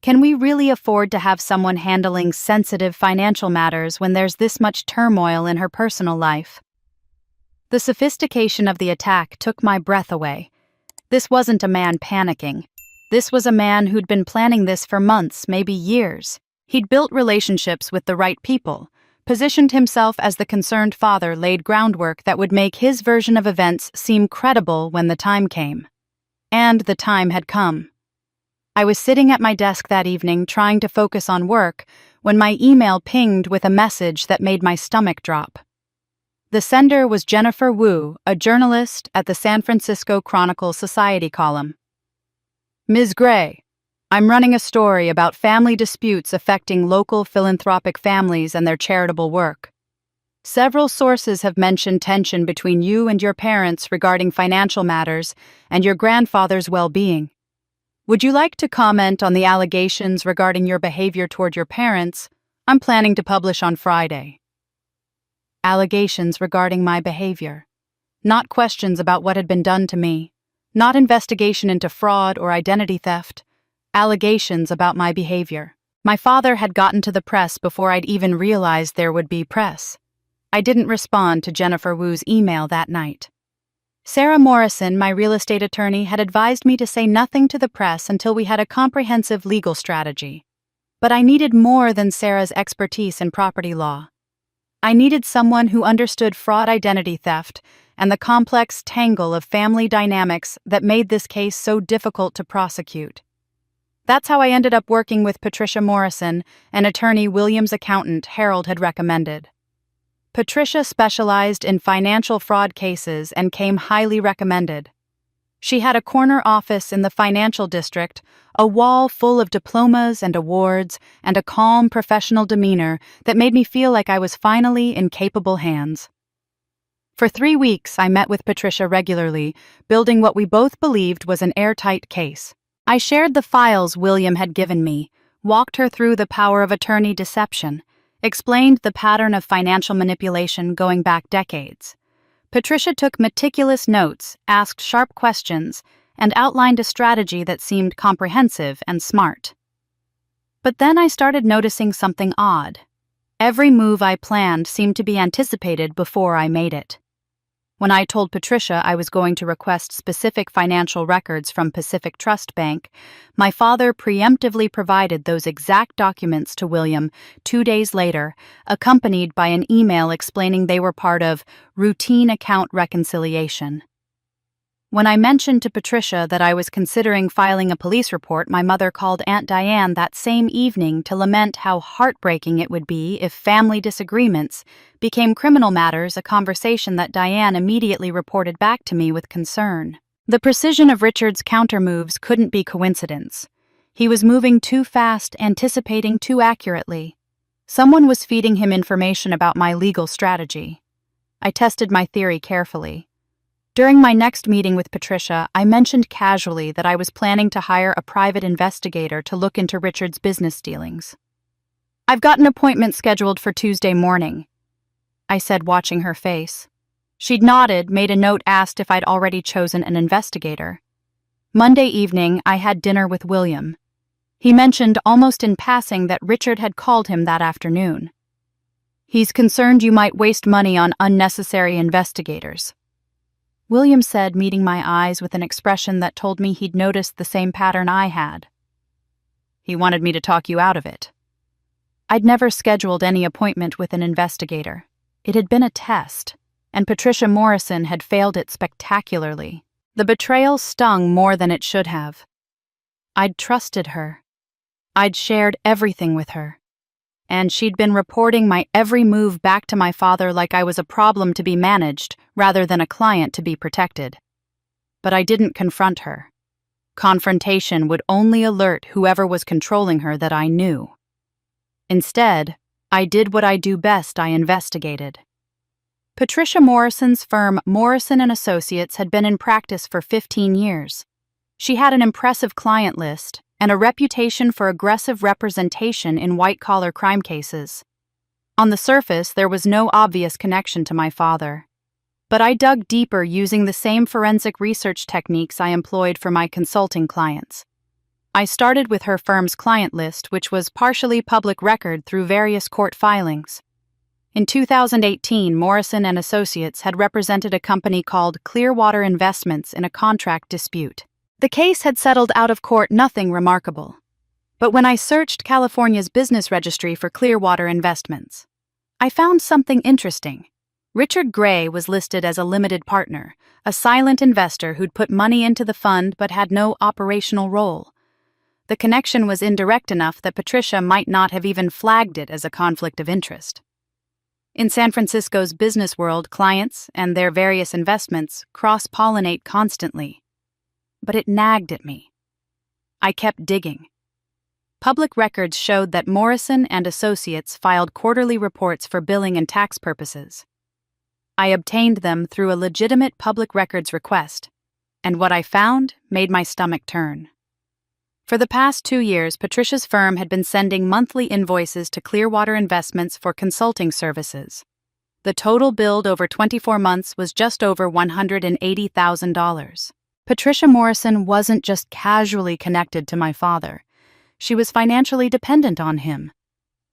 Can we really afford to have someone handling sensitive financial matters when there's this much turmoil in her personal life? The sophistication of the attack took my breath away. This wasn't a man panicking. This was a man who'd been planning this for months, maybe years. He'd built relationships with the right people, positioned himself as the concerned father, laid groundwork that would make his version of events seem credible when the time came. And the time had come. I was sitting at my desk that evening trying to focus on work when my email pinged with a message that made my stomach drop. The sender was Jennifer Wu, a journalist at the San Francisco Chronicle Society column. Ms. Gray, I'm running a story about family disputes affecting local philanthropic families and their charitable work. Several sources have mentioned tension between you and your parents regarding financial matters and your grandfather's well-being. Would you like to comment on the allegations regarding your behavior toward your parents? I'm planning to publish on Friday. Allegations regarding my behavior. Not questions about what had been done to me. Not investigation into fraud or identity theft. Allegations about my behavior. My father had gotten to the press before I'd even realized there would be press. I didn't respond to Jennifer Wu's email that night. Sarah Morrison, my real estate attorney, had advised me to say nothing to the press until we had a comprehensive legal strategy. But I needed more than Sarah's expertise in property law. I needed someone who understood fraud, identity theft, and the complex tangle of family dynamics that made this case so difficult to prosecute. That's how I ended up working with Patricia Morrison, an attorney William's accountant Harold had recommended. Patricia specialized in financial fraud cases and came highly recommended. She had a corner office in the financial district, a wall full of diplomas and awards, and a calm professional demeanor that made me feel like I was finally in capable hands. For 3 weeks, I met with Patricia regularly, building what we both believed was an airtight case. I shared the files William had given me, walked her through the power of attorney deception, explained the pattern of financial manipulation going back decades. Patricia took meticulous notes, asked sharp questions, and outlined a strategy that seemed comprehensive and smart. But then I started noticing something odd. Every move I planned seemed to be anticipated before I made it. When I told Patricia I was going to request specific financial records from Pacific Trust Bank, my father preemptively provided those exact documents to William 2 days later, accompanied by an email explaining they were part of routine account reconciliation. When I mentioned to Patricia that I was considering filing a police report, my mother called Aunt Diane that same evening to lament how heartbreaking it would be if family disagreements became criminal matters, a conversation that Diane immediately reported back to me with concern. The precision of Richard's countermoves couldn't be coincidence. He was moving too fast, anticipating too accurately. Someone was feeding him information about my legal strategy. I tested my theory carefully. During my next meeting with Patricia, I mentioned casually that I was planning to hire a private investigator to look into Richard's business dealings. "I've got an appointment scheduled for Tuesday morning," I said, watching her face. She'd nodded, made a note, asked if I'd already chosen an investigator. Monday evening, I had dinner with William. He mentioned almost in passing that Richard had called him that afternoon. "He's concerned you might waste money on unnecessary investigators," William said, meeting my eyes with an expression that told me he'd noticed the same pattern I had. "He wanted me to talk you out of it." I'd never scheduled any appointment with an investigator. It had been a test, and Patricia Morrison had failed it spectacularly. The betrayal stung more than it should have. I'd trusted her. I'd shared everything with her. And she'd been reporting my every move back to my father like I was a problem to be managed rather than a client to be protected. But I didn't confront her. Confrontation would only alert whoever was controlling her that I knew. Instead, I did what I do best. I investigated. Patricia Morrison's firm, Morrison & Associates, had been in practice for 15 years. She had an impressive client list and a reputation for aggressive representation in white-collar crime cases. On the surface, there was no obvious connection to my father. But I dug deeper using the same forensic research techniques I employed for my consulting clients. I started with her firm's client list, which was partially public record through various court filings. In 2018, Morrison & Associates had represented a company called Clearwater Investments in a contract dispute. The case had settled out of court, nothing remarkable. But when I searched California's business registry for Clearwater Investments, I found something interesting. Richard Gray was listed as a limited partner, a silent investor who'd put money into the fund but had no operational role. The connection was indirect enough that Patricia might not have even flagged it as a conflict of interest. In San Francisco's business world, clients and their various investments cross-pollinate constantly. But it nagged at me. I kept digging. Public records showed that Morrison & Associates filed quarterly reports for billing and tax purposes. I obtained them through a legitimate public records request, and what I found made my stomach turn. For the past 2 years, Patricia's firm had been sending monthly invoices to Clearwater Investments for consulting services. The total billed over 24 months was just over $180,000. Patricia Morrison wasn't just casually connected to my father. She was financially dependent on him.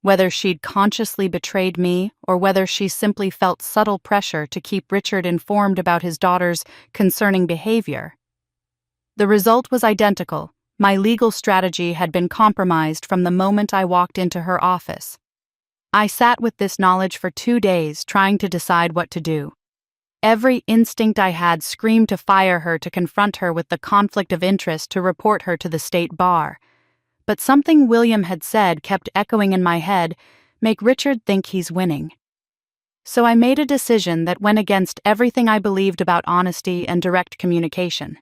Whether she'd consciously betrayed me or whether she simply felt subtle pressure to keep Richard informed about his daughter's concerning behavior. The result was identical. My legal strategy had been compromised from the moment I walked into her office. I sat with this knowledge for 2 days, trying to decide what to do. Every instinct I had screamed to fire her, to confront her with the conflict of interest, to report her to the state bar. But something William had said kept echoing in my head: make Richard think he's winning. So I made a decision that went against everything I believed about honesty and direct communication.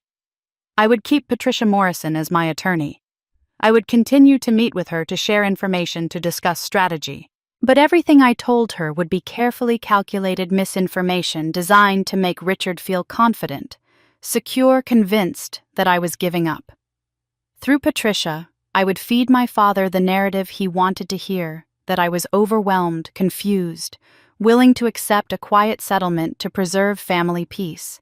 I would keep Patricia Morrison as my attorney. I would continue to meet with her to share information, to discuss strategy. But everything I told her would be carefully calculated misinformation designed to make Richard feel confident, secure, convinced that I was giving up. Through Patricia, I would feed my father the narrative he wanted to hear, that I was overwhelmed, confused, willing to accept a quiet settlement to preserve family peace.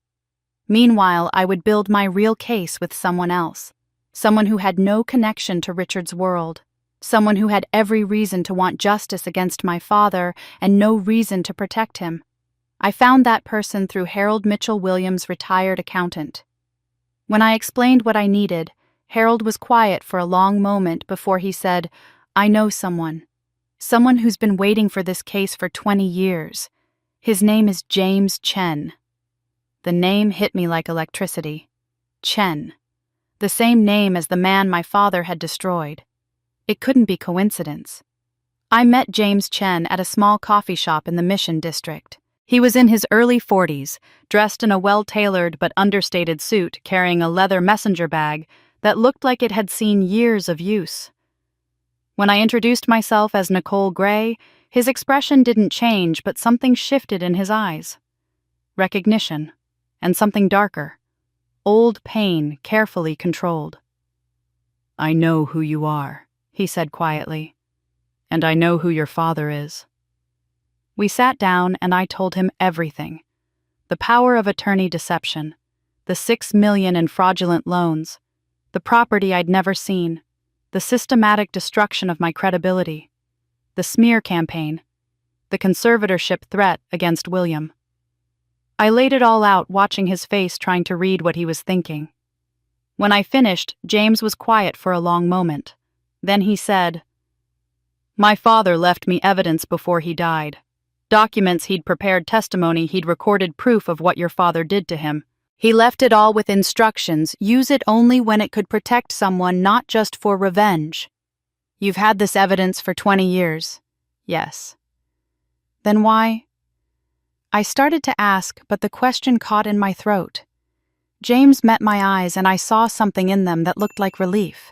Meanwhile, I would build my real case with someone else, someone who had no connection to Richard's world, someone who had every reason to want justice against my father and no reason to protect him. I found that person through Harold Mitchell Williams, retired accountant. When I explained what I needed, Harold was quiet for a long moment before he said, "I know someone who's been waiting for this case for 20 years. His name is James Chen." The name hit me like electricity. Chen. The same name as the man my father had destroyed. It couldn't be coincidence. I met James Chen at a small coffee shop in the Mission District. He was in his early 40s, dressed in a well-tailored but understated suit, carrying a leather messenger bag that looked like it had seen years of use. When I introduced myself as Nicole Gray, his expression didn't change, but something shifted in his eyes. Recognition, and something darker. Old pain, carefully controlled. "I know who you are," he said quietly. "And I know who your father is." We sat down and I told him everything. The power of attorney deception, the $6 million in fraudulent loans, the property I'd never seen, the systematic destruction of my credibility, the smear campaign, the conservatorship threat against William. I laid it all out, watching his face, trying to read what he was thinking. When I finished, James was quiet for a long moment. Then he said, "My father left me evidence before he died. Documents he'd prepared, testimony he'd recorded, proof of what your father did to him. He left it all with instructions: use it only when it could protect someone, not just for revenge. You've had this evidence for 20 years. Yes. Then why?" I started to ask, but the question caught in my throat. James met my eyes and I saw something in them that looked like relief.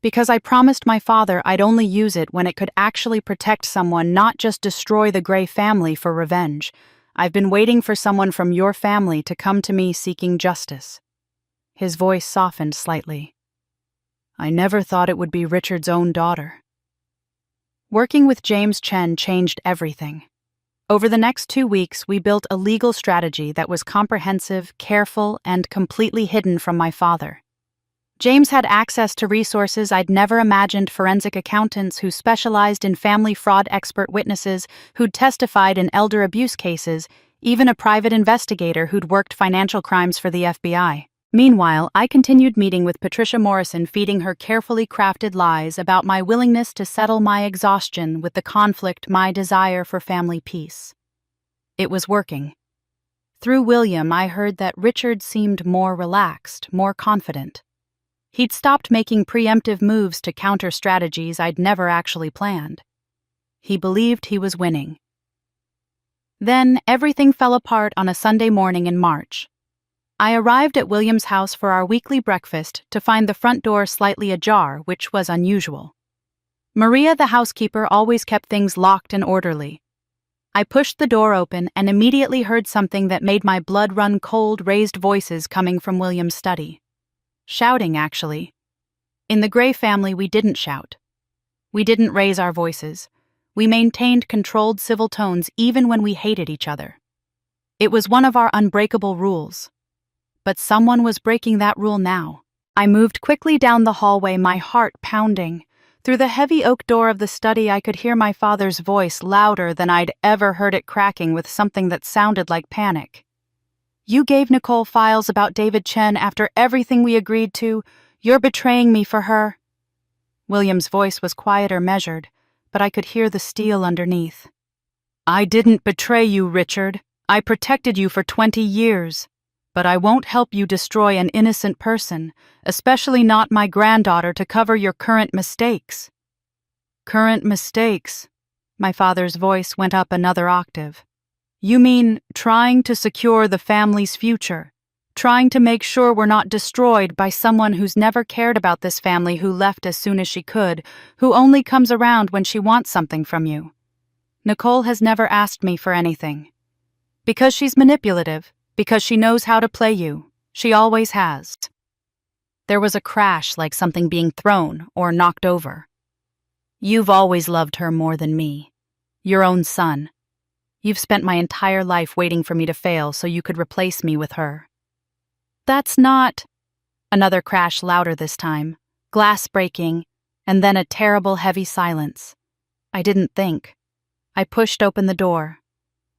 Because I promised my father I'd only use it when it could actually protect someone, not just destroy the Gray family for revenge. I've been waiting for someone from your family to come to me seeking justice. His voice softened slightly. I never thought it would be Richard's own daughter. Working with James Chen changed everything. Over the next 2 weeks, we built a legal strategy that was comprehensive, careful, and completely hidden from my father. James had access to resources I'd never imagined: forensic accountants who specialized in family fraud, expert witnesses who'd testified in elder abuse cases, even a private investigator who'd worked financial crimes for the FBI. Meanwhile, I continued meeting with Patricia Morrison, feeding her carefully crafted lies about my willingness to settle my exhaustion with the conflict, my desire for family peace. It was working. Through William, I heard that Richard seemed more relaxed, more confident. He'd stopped making preemptive moves to counter strategies I'd never actually planned. He believed he was winning. Then, everything fell apart on a Sunday morning in March. I arrived at William's house for our weekly breakfast to find the front door slightly ajar, which was unusual. Maria, the housekeeper, always kept things locked and orderly. I pushed the door open and immediately heard something that made my blood run cold: raised voices coming from William's study. Shouting, actually. In the Gray family, we didn't shout. We didn't raise our voices. We maintained controlled civil tones even when we hated each other. It was one of our unbreakable rules. But someone was breaking that rule now. I moved quickly down the hallway, my heart pounding. Through the heavy oak door of the study, I could hear my father's voice, louder than I'd ever heard it, cracking with something that sounded like panic. You gave Nicole files about David Chen after everything we agreed to. You're betraying me for her. William's voice was quieter, measured, but I could hear the steel underneath. I didn't betray you, Richard. I protected you for 20 years. But I won't help you destroy an innocent person, especially not my granddaughter, to cover your current mistakes. Current mistakes? My father's voice went up another octave. You mean trying to secure the family's future, trying to make sure we're not destroyed by someone who's never cared about this family, who left as soon as she could, who only comes around when she wants something from you. Nicole has never asked me for anything. Because she's manipulative, because she knows how to play you. She always has. There was a crash, like something being thrown or knocked over. You've always loved her more than me. Your own son. You've spent my entire life waiting for me to fail so you could replace me with her. That's not... Another crash, louder this time. Glass breaking, and then a terrible, heavy silence. I didn't think. I pushed open the door.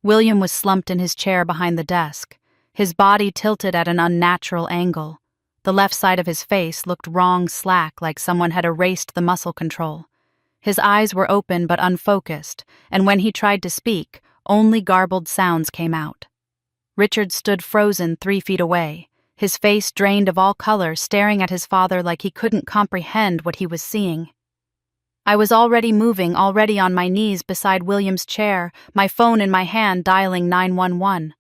William was slumped in his chair behind the desk, his body tilted at an unnatural angle. The left side of his face looked wrong, slack, like someone had erased the muscle control. His eyes were open but unfocused, and when he tried to speak, only garbled sounds came out. Richard stood frozen 3 feet away, his face drained of all color, staring at his father like he couldn't comprehend what he was seeing. I was already moving, already on my knees beside William's chair, my phone in my hand, dialing 911.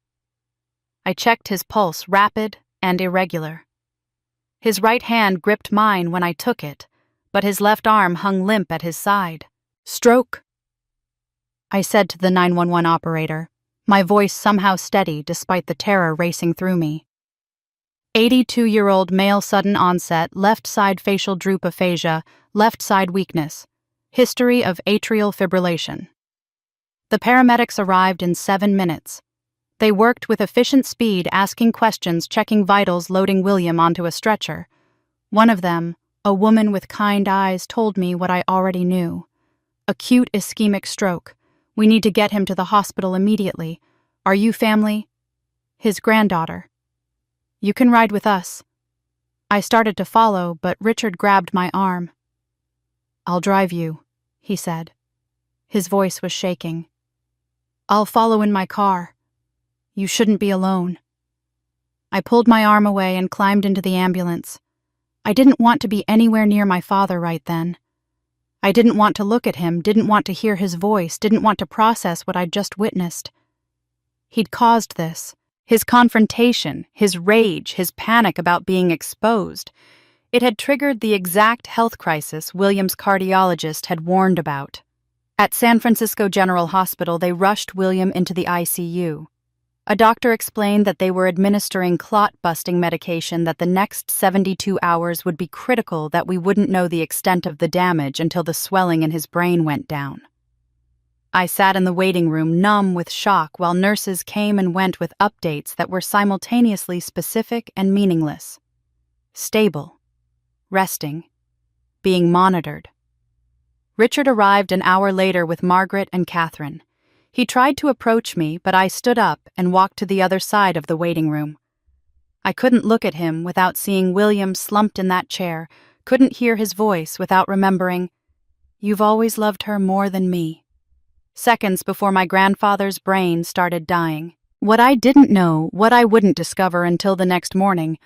I checked his pulse, rapid and irregular. His right hand gripped mine when I took it, but his left arm hung limp at his side. Stroke, I said to the 911 operator, my voice somehow steady despite the terror racing through me. 82-year-old male, sudden onset, left side facial droop, aphasia, left side weakness. History of atrial fibrillation. The paramedics arrived in 7 minutes. They worked with efficient speed, asking questions, checking vitals, loading William onto a stretcher. One of them, a woman with kind eyes, told me what I already knew. Acute ischemic stroke. We need to get him to the hospital immediately. Are you family? His granddaughter. You can ride with us. I started to follow, but Richard grabbed my arm. I'll drive you, he said. His voice was shaking. I'll follow in my car. You shouldn't be alone. I pulled my arm away and climbed into the ambulance. I didn't want to be anywhere near my father right then. I didn't want to look at him, didn't want to hear his voice, didn't want to process what I'd just witnessed. He'd caused this. His confrontation, his rage, his panic about being exposed. It had triggered the exact health crisis William's cardiologist had warned about. At San Francisco General Hospital, they rushed William into the ICU. A doctor explained that they were administering clot-busting medication, that the next 72 hours would be critical, that we wouldn't know the extent of the damage until the swelling in his brain went down. I sat in the waiting room, numb with shock, while nurses came and went with updates that were simultaneously specific and meaningless. Stable. Resting. Being monitored. Richard arrived an hour later with Margaret and Catherine. He tried to approach me, but I stood up and walked to the other side of the waiting room. I couldn't look at him without seeing William slumped in that chair, couldn't hear his voice without remembering, "You've always loved her more than me." Seconds before my grandfather's brain started dying. What I didn't know, what I wouldn't discover until the next morning,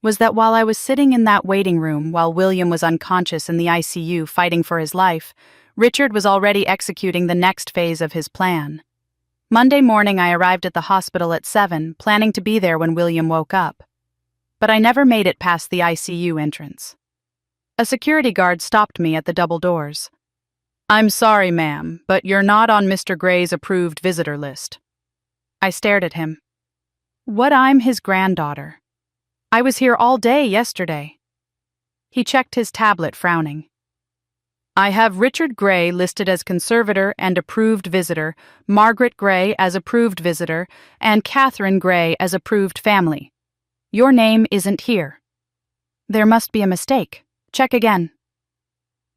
was that while I was sitting in that waiting room while William was unconscious in the ICU fighting for his life, Richard was already executing the next phase of his plan. Monday morning, I arrived at the hospital at 7, planning to be there when William woke up. But I never made it past the ICU entrance. A security guard stopped me at the double doors. "I'm sorry, ma'am, but you're not on Mr. Gray's approved visitor list." I stared at him. What? I'm his granddaughter. I was here all day yesterday. He checked his tablet, frowning. "I have Richard Gray listed as conservator and approved visitor, Margaret Gray as approved visitor, and Catherine Gray as approved family. Your name isn't here." "There must be a mistake. Check again."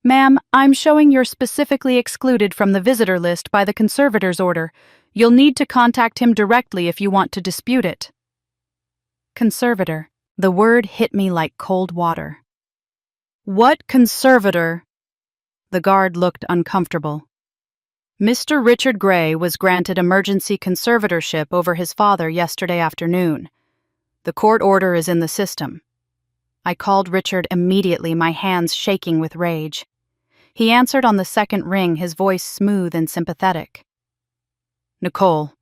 "Ma'am, I'm showing you're specifically excluded from the visitor list by the conservator's order. You'll need to contact him directly if you want to dispute it." Conservator. The word hit me like cold water. "What conservator?" The guard looked uncomfortable. "Mr. Richard Gray was granted emergency conservatorship over his father yesterday afternoon. The court order is in the system." I called Richard immediately, my hands shaking with rage. He answered on the second ring, his voice smooth and sympathetic. "Nicole,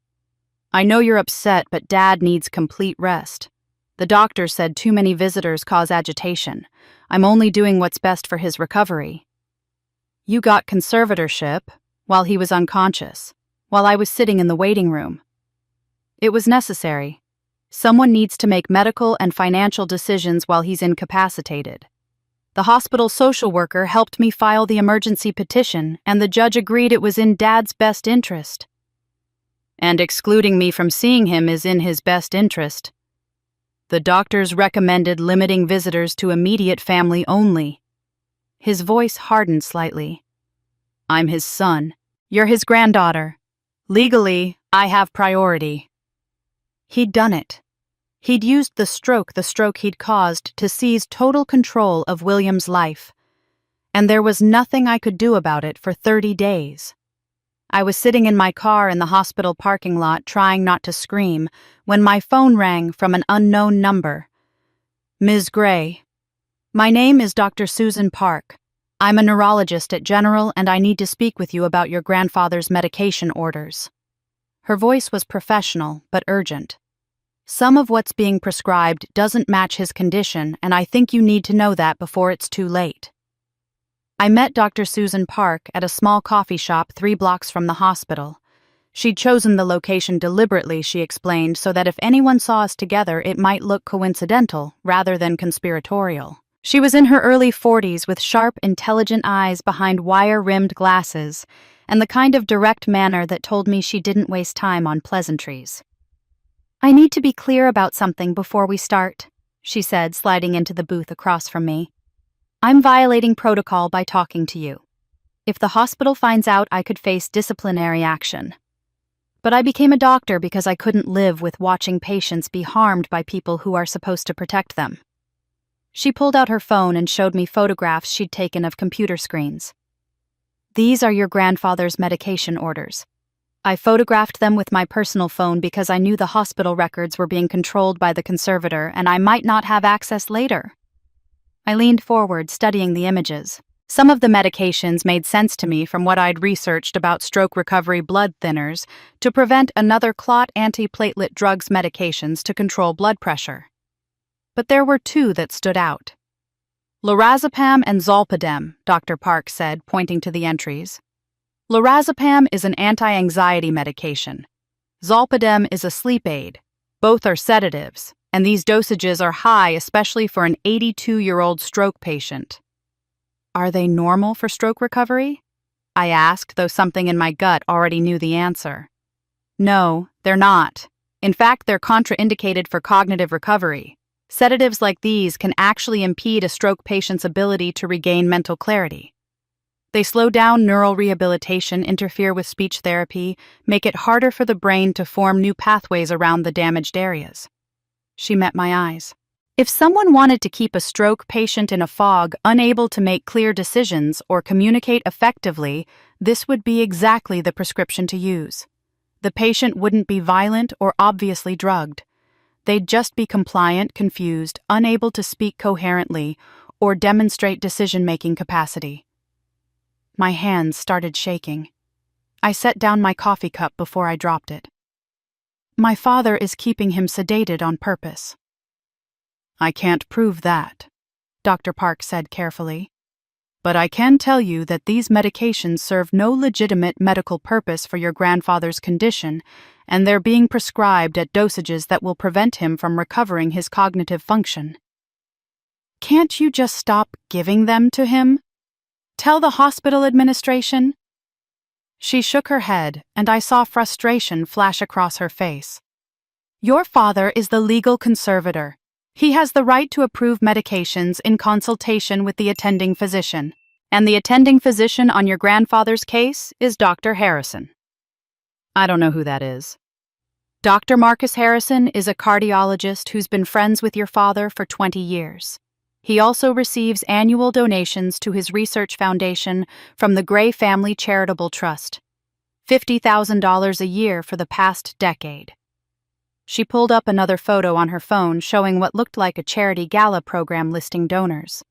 I know you're upset, but Dad needs complete rest. The doctor said too many visitors cause agitation. I'm only doing what's best for his recovery." "You got conservatorship while he was unconscious, while I was sitting in the waiting room." "It was necessary. Someone needs to make medical and financial decisions while he's incapacitated. The hospital social worker helped me file the emergency petition, and the judge agreed it was in Dad's best interest." "And excluding me from seeing him is in his best interest. The doctors recommended limiting visitors to immediate family only." His voice hardened slightly. "I'm his son. You're his granddaughter. Legally, I have priority." He'd done it. He'd used the stroke he'd caused to seize total control of William's life. And there was nothing I could do about it for 30 days. I was sitting in my car in the hospital parking lot trying not to scream when my phone rang from an unknown number. "Ms. Gray, my name is Dr. Susan Park. I'm a neurologist at General, and I need to speak with you about your grandfather's medication orders." Her voice was professional but urgent. "Some of what's being prescribed doesn't match his condition, and I think you need to know that before it's too late." I met Dr. Susan Park at a small coffee shop 3 blocks from the hospital. She'd chosen the location deliberately, she explained, so that if anyone saw us together, it might look coincidental rather than conspiratorial. She was in her early 40s with sharp, intelligent eyes behind wire-rimmed glasses, and the kind of direct manner that told me she didn't waste time on pleasantries. "I need to be clear about something before we start," she said, sliding into the booth across from me. "I'm violating protocol by talking to you. If the hospital finds out, I could face disciplinary action. But I became a doctor because I couldn't live with watching patients be harmed by people who are supposed to protect them." She pulled out her phone and showed me photographs she'd taken of computer screens. "These are your grandfather's medication orders. I photographed them with my personal phone because I knew the hospital records were being controlled by the conservator and I might not have access later." I leaned forward, studying the images. Some of the medications made sense to me from what I'd researched about stroke recovery blood thinners to prevent another clot antiplatelet drugs medications to control blood pressure. But there were two that stood out. Lorazepam and zolpidem, Dr. Park said, pointing to the entries. Lorazepam is an anti-anxiety medication. Zolpidem is a sleep aid. Both are sedatives, and these dosages are high, especially for an 82-year-old stroke patient. Are they normal for stroke recovery? I asked, though something in my gut already knew the answer. No, they're not. In fact, they're contraindicated for cognitive recovery. Sedatives like these can actually impede a stroke patient's ability to regain mental clarity. They slow down neural rehabilitation, interfere with speech therapy, make it harder for the brain to form new pathways around the damaged areas. She met my eyes. If someone wanted to keep a stroke patient in a fog, unable to make clear decisions or communicate effectively, this would be exactly the prescription to use. The patient wouldn't be violent or obviously drugged. They'd just be compliant, confused, unable to speak coherently, or demonstrate decision-making capacity. My hands started shaking. I set down my coffee cup before I dropped it. My father is keeping him sedated on purpose. I can't prove that, Dr. Park said carefully. But I can tell you that these medications serve no legitimate medical purpose for your grandfather's condition, and they're being prescribed at dosages that will prevent him from recovering his cognitive function. Can't you just stop giving them to him? Tell the hospital administration? She shook her head, and I saw frustration flash across her face. Your father is the legal conservator. He has the right to approve medications in consultation with the attending physician, and the attending physician on your grandfather's case is Dr. Harrison. I don't know who that is. Dr. Marcus Harrison is a cardiologist who's been friends with your father for 20 years. He also receives annual donations to his research foundation from the Gray Family Charitable Trust, $50,000 a year for the past decade. She pulled up another photo on her phone showing what looked like a charity gala program listing donors.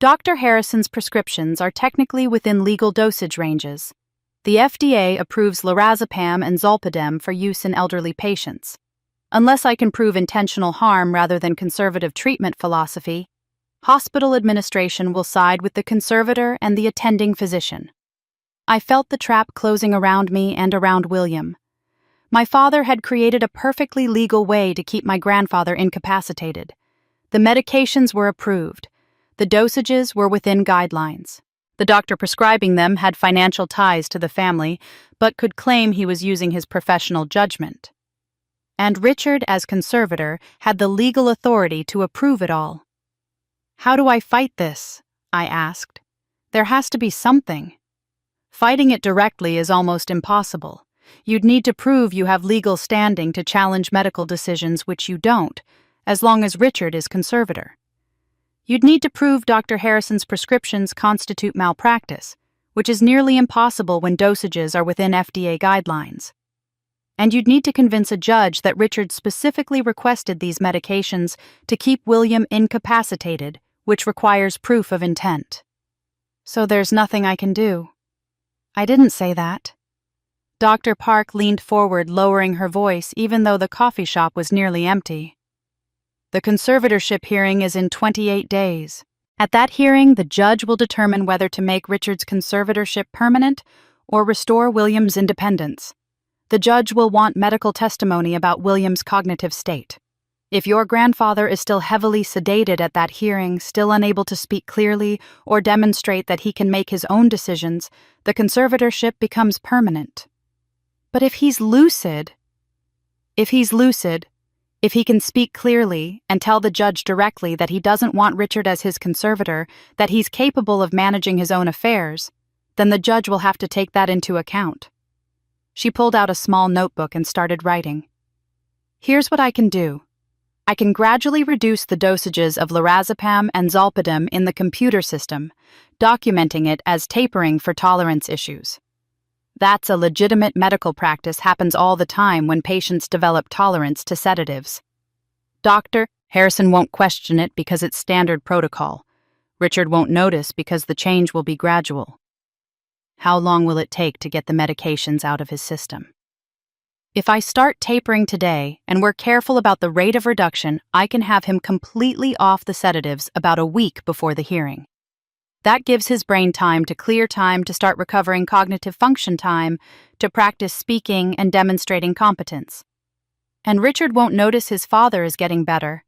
Dr. Harrison's prescriptions are technically within legal dosage ranges. The FDA approves lorazepam and zolpidem for use in elderly patients. Unless I can prove intentional harm rather than conservative treatment philosophy, hospital administration will side with the conservator and the attending physician. I felt the trap closing around me and around William. My father had created a perfectly legal way to keep my grandfather incapacitated. The medications were approved. The dosages were within guidelines. The doctor prescribing them had financial ties to the family, but could claim he was using his professional judgment. And Richard, as conservator, had the legal authority to approve it all. How do I fight this? I asked. There has to be something. Fighting it directly is almost impossible. You'd need to prove you have legal standing to challenge medical decisions, which you don't, as long as Richard is conservator. You'd need to prove Dr. Harrison's prescriptions constitute malpractice, which is nearly impossible when dosages are within FDA guidelines. And you'd need to convince a judge that Richard specifically requested these medications to keep William incapacitated, which requires proof of intent. So there's nothing I can do. I didn't say that. Dr. Park leaned forward, lowering her voice, even though the coffee shop was nearly empty. The conservatorship hearing is in 28 days. At that hearing, the judge will determine whether to make Richard's conservatorship permanent or restore William's independence. The judge will want medical testimony about William's cognitive state. If your grandfather is still heavily sedated at that hearing, still unable to speak clearly or demonstrate that he can make his own decisions, the conservatorship becomes permanent. But if he's lucid, if he can speak clearly and tell the judge directly that he doesn't want Richard as his conservator, that he's capable of managing his own affairs, then the judge will have to take that into account. She pulled out a small notebook and started writing. Here's what I can do. I can gradually reduce the dosages of lorazepam and zolpidem in the computer system, documenting it as tapering for tolerance issues. That's a legitimate medical practice, happens all the time when patients develop tolerance to sedatives. Dr. Harrison won't question it because it's standard protocol. Richard won't notice because the change will be gradual. How long will it take to get the medications out of his system? If I start tapering today and we're careful about the rate of reduction, I can have him completely off the sedatives about a week before the hearing. That gives his brain time to clear, time to start recovering cognitive function, time to practice speaking and demonstrating competence. And Richard won't notice his father is getting better.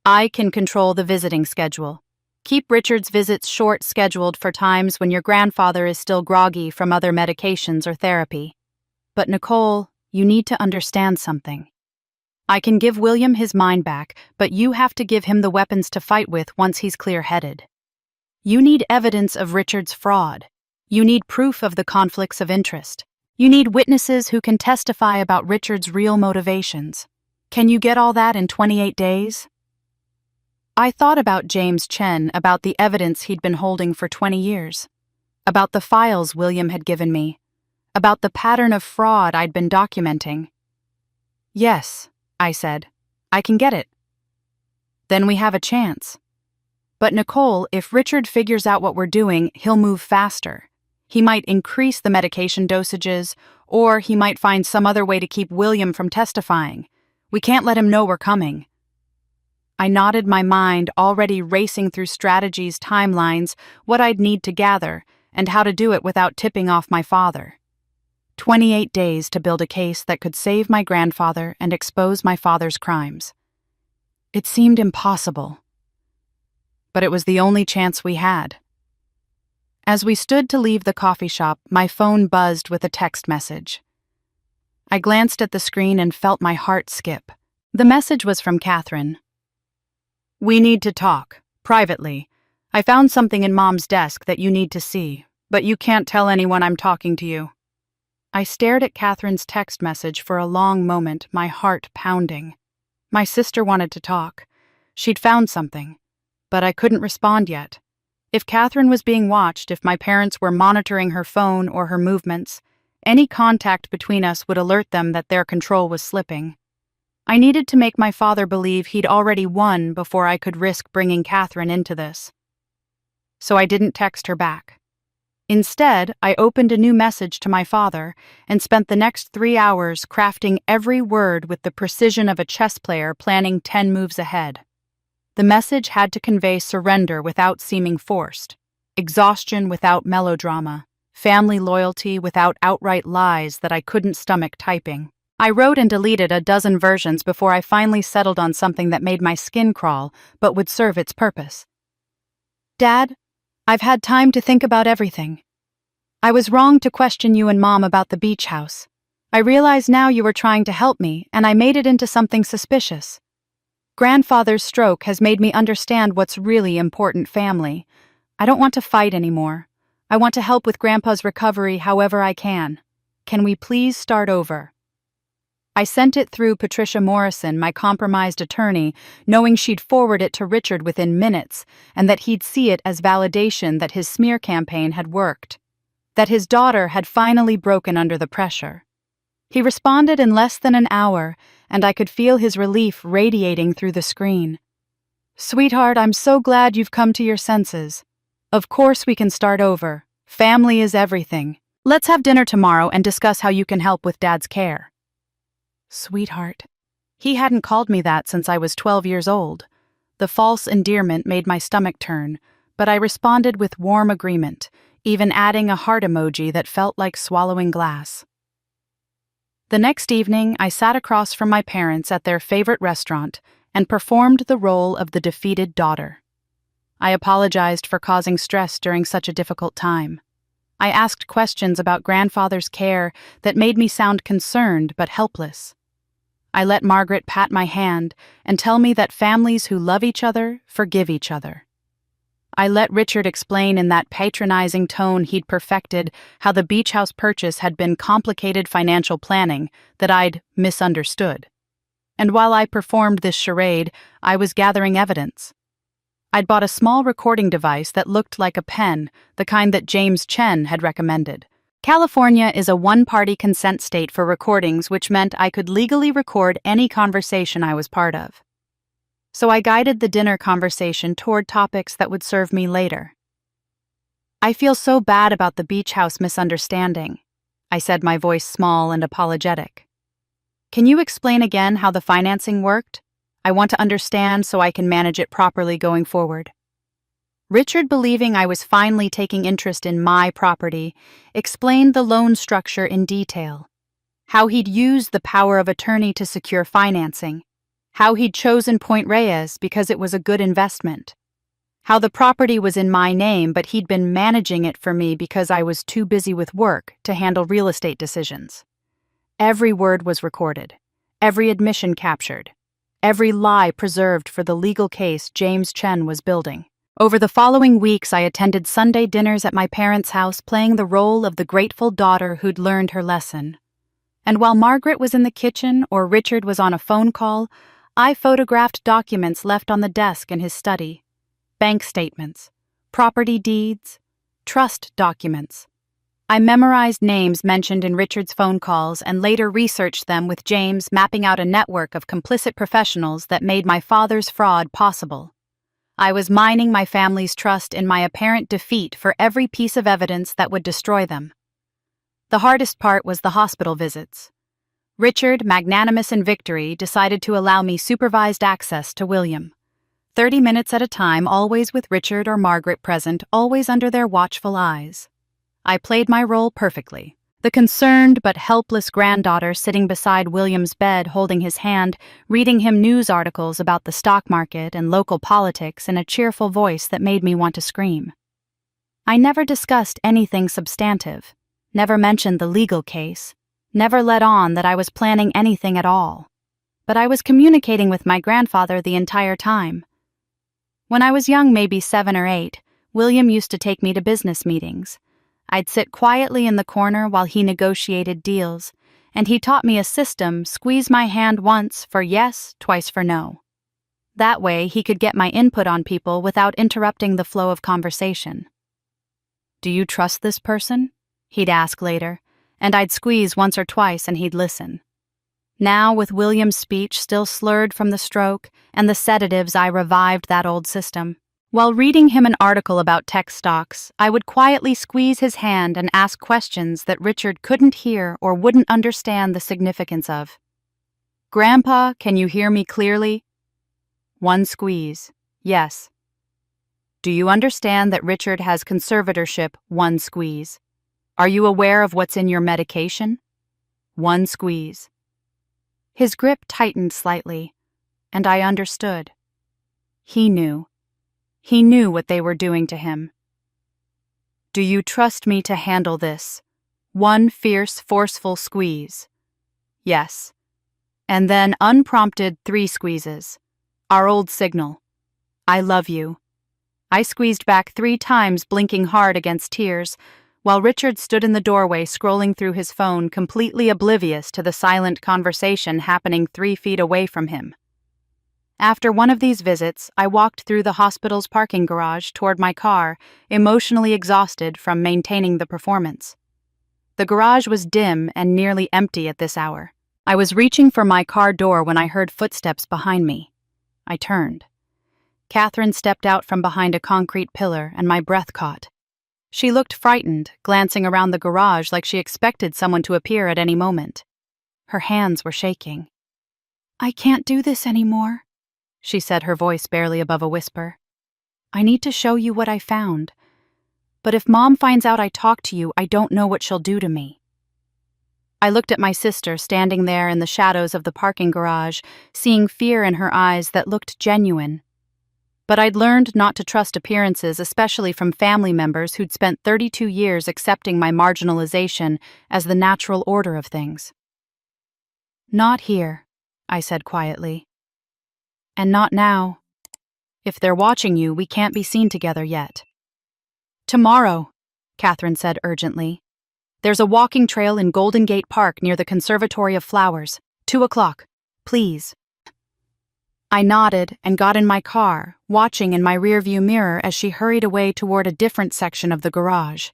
I can control the visiting schedule. Keep Richard's visits short, scheduled for times when your grandfather is still groggy from other medications or therapy. But Nicole, you need to understand something. I can give William his mind back, but you have to give him the weapons to fight with once he's clear-headed. You need evidence of Richard's fraud. You need proof of the conflicts of interest. You need witnesses who can testify about Richard's real motivations. Can you get all that in 28 days? I thought about James Chen, about the evidence he'd been holding for 20 years, about the files William had given me, about the pattern of fraud I'd been documenting. Yes, I said, I can get it. Then we have a chance. But Nicole, if Richard figures out what we're doing, he'll move faster. He might increase the medication dosages, or he might find some other way to keep William from testifying. We can't let him know we're coming. I nodded, my mind already racing through strategies, timelines, what I'd need to gather, and how to do it without tipping off my father. 28 days to build a case that could save my grandfather and expose my father's crimes. It seemed impossible. But it was the only chance we had. As we stood to leave the coffee shop, my phone buzzed with a text message. I glanced at the screen and felt my heart skip. The message was from Catherine. We need to talk, privately. I found something in Mom's desk that you need to see, but you can't tell anyone I'm talking to you. I stared at Catherine's text message for a long moment, my heart pounding. My sister wanted to talk. She'd found something, but I couldn't respond yet. If Catherine was being watched, if my parents were monitoring her phone or her movements, any contact between us would alert them that their control was slipping. I needed to make my father believe he'd already won before I could risk bringing Catherine into this. So I didn't text her back. Instead, I opened a new message to my father and spent the next 3 hours crafting every word with the precision of a chess player planning 10 moves ahead. The message had to convey surrender without seeming forced, exhaustion without melodrama, family loyalty without outright lies that I couldn't stomach typing. I wrote and deleted a dozen versions before I finally settled on something that made my skin crawl but would serve its purpose. Dad, I've had time to think about everything. I was wrong to question you and Mom about the beach house. I realize now you were trying to help me, and I made it into something suspicious. Grandfather's stroke has made me understand what's really important: family. I don't want to fight anymore. I want to help with Grandpa's recovery however I can. Can we please start over? I sent it through Patricia Morrison, my compromised attorney, knowing she'd forward it to Richard within minutes and that he'd see it as validation that his smear campaign had worked, that his daughter had finally broken under the pressure. He responded in less than an hour, and I could feel his relief radiating through the screen. Sweetheart, I'm so glad you've come to your senses. Of course we can start over. Family is everything. Let's have dinner tomorrow and discuss how you can help with Dad's care. Sweetheart. He hadn't called me that since I was 12 years old. The false endearment made my stomach turn, but I responded with warm agreement, even adding a heart emoji that felt like swallowing glass. The next evening, I sat across from my parents at their favorite restaurant and performed the role of the defeated daughter. I apologized for causing stress during such a difficult time. I asked questions about grandfather's care that made me sound concerned but helpless. I let Margaret pat my hand and tell me that families who love each other forgive each other. I let Richard explain in that patronizing tone he'd perfected how the beach house purchase had been complicated financial planning that I'd misunderstood. And while I performed this charade, I was gathering evidence. I'd bought a small recording device that looked like a pen, the kind that James Chen had recommended. California is a one-party consent state for recordings, which meant I could legally record any conversation I was part of. so I guided the dinner conversation toward topics that would serve me later. "I feel so bad about the beach house misunderstanding," I said, my voice small and apologetic. "Can you explain again how the financing worked? I want to understand so I can manage it properly going forward." Richard, believing I was finally taking interest in my property, explained the loan structure in detail. How he'd used the power of attorney to secure financing. How he'd chosen Point Reyes because it was a good investment. How the property was in my name, but he'd been managing it for me because I was too busy with work to handle real estate decisions. Every word was recorded, every admission captured, every lie preserved for the legal case James Chen was building. Over the following weeks, I attended Sunday dinners at my parents' house, playing the role of the grateful daughter who'd learned her lesson. And while Margaret was in the kitchen or Richard was on a phone call, I photographed documents left on the desk in his study. Bank statements, property deeds, trust documents. I memorized names mentioned in Richard's phone calls and later researched them with James, mapping out a network of complicit professionals that made my father's fraud possible. I was mining my family's trust in my apparent defeat for every piece of evidence that would destroy them. The hardest part was the hospital visits. Richard, magnanimous in victory, decided to allow me supervised access to William. 30 minutes at a time, always with Richard or Margaret present, always under their watchful eyes. I played my role perfectly. The concerned but helpless granddaughter sitting beside William's bed holding his hand, reading him news articles about the stock market and local politics in a cheerful voice that made me want to scream. I never discussed anything substantive, never mentioned the legal case, never let on that I was planning anything at all. But I was communicating with my grandfather the entire time. When I was young, maybe 7 or 8, William used to take me to business meetings. I'd sit quietly in the corner while he negotiated deals, and he taught me a system: squeeze my hand once for yes, twice for no. That way, he could get my input on people without interrupting the flow of conversation. "Do you trust this person?" he'd ask later, and I'd squeeze once or twice and he'd listen. Now, with William's speech still slurred from the stroke and the sedatives, I revived that old system. While reading him an article about tech stocks, I would quietly squeeze his hand and ask questions that Richard couldn't hear or wouldn't understand the significance of. "Grandpa, can you hear me clearly?" One squeeze. "Yes." "Do you understand that Richard has conservatorship?" One squeeze. "Are you aware of what's in your medication?" One squeeze. His grip tightened slightly, and I understood. He knew. He knew what they were doing to him. "Do you trust me to handle this?" One fierce, forceful squeeze. "Yes." And then unprompted 3 squeezes. Our old signal. "I love you." I squeezed back 3 times, blinking hard against tears, while Richard stood in the doorway scrolling through his phone, completely oblivious to the silent conversation happening 3 feet away from him. After one of these visits, I walked through the hospital's parking garage toward my car, emotionally exhausted from maintaining the performance. The garage was dim and nearly empty at this hour. I was reaching for my car door when I heard footsteps behind me. I turned. Catherine stepped out from behind a concrete pillar, and my breath caught. She looked frightened, glancing around the garage like she expected someone to appear at any moment. Her hands were shaking. "I can't do this anymore," she said, her voice barely above a whisper. "I need to show you what I found. But if Mom finds out I talked to you, I don't know what she'll do to me." I looked at my sister standing there in the shadows of the parking garage, seeing fear in her eyes that looked genuine. But I'd learned not to trust appearances, especially from family members who'd spent 32 years accepting my marginalization as the natural order of things. "Not here," I said quietly. "And not now. If they're watching you, we can't be seen together yet." "Tomorrow," Catherine said urgently. "There's a walking trail in Golden Gate Park near the Conservatory of Flowers. 2 o'clock. Please." I nodded and got in my car, watching in my rearview mirror as she hurried away toward a different section of the garage.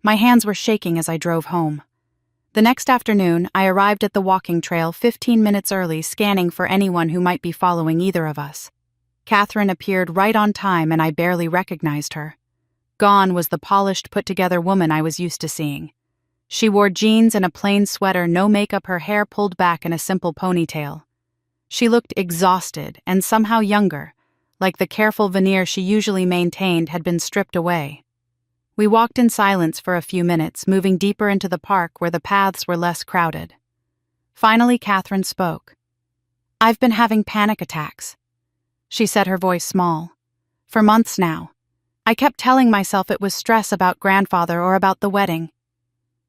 My hands were shaking as I drove home. The next afternoon, I arrived at the walking trail 15 minutes early, scanning for anyone who might be following either of us. Catherine appeared right on time and I barely recognized her. Gone was the polished, put-together woman I was used to seeing. She wore jeans and a plain sweater, no makeup, her hair pulled back in a simple ponytail. She looked exhausted and somehow younger, like the careful veneer she usually maintained had been stripped away. We walked in silence for a few minutes, moving deeper into the park where the paths were less crowded. Finally, Catherine spoke. "I've been having panic attacks," she said, her voice small. "For months now. I kept telling myself it was stress about grandfather or about the wedding."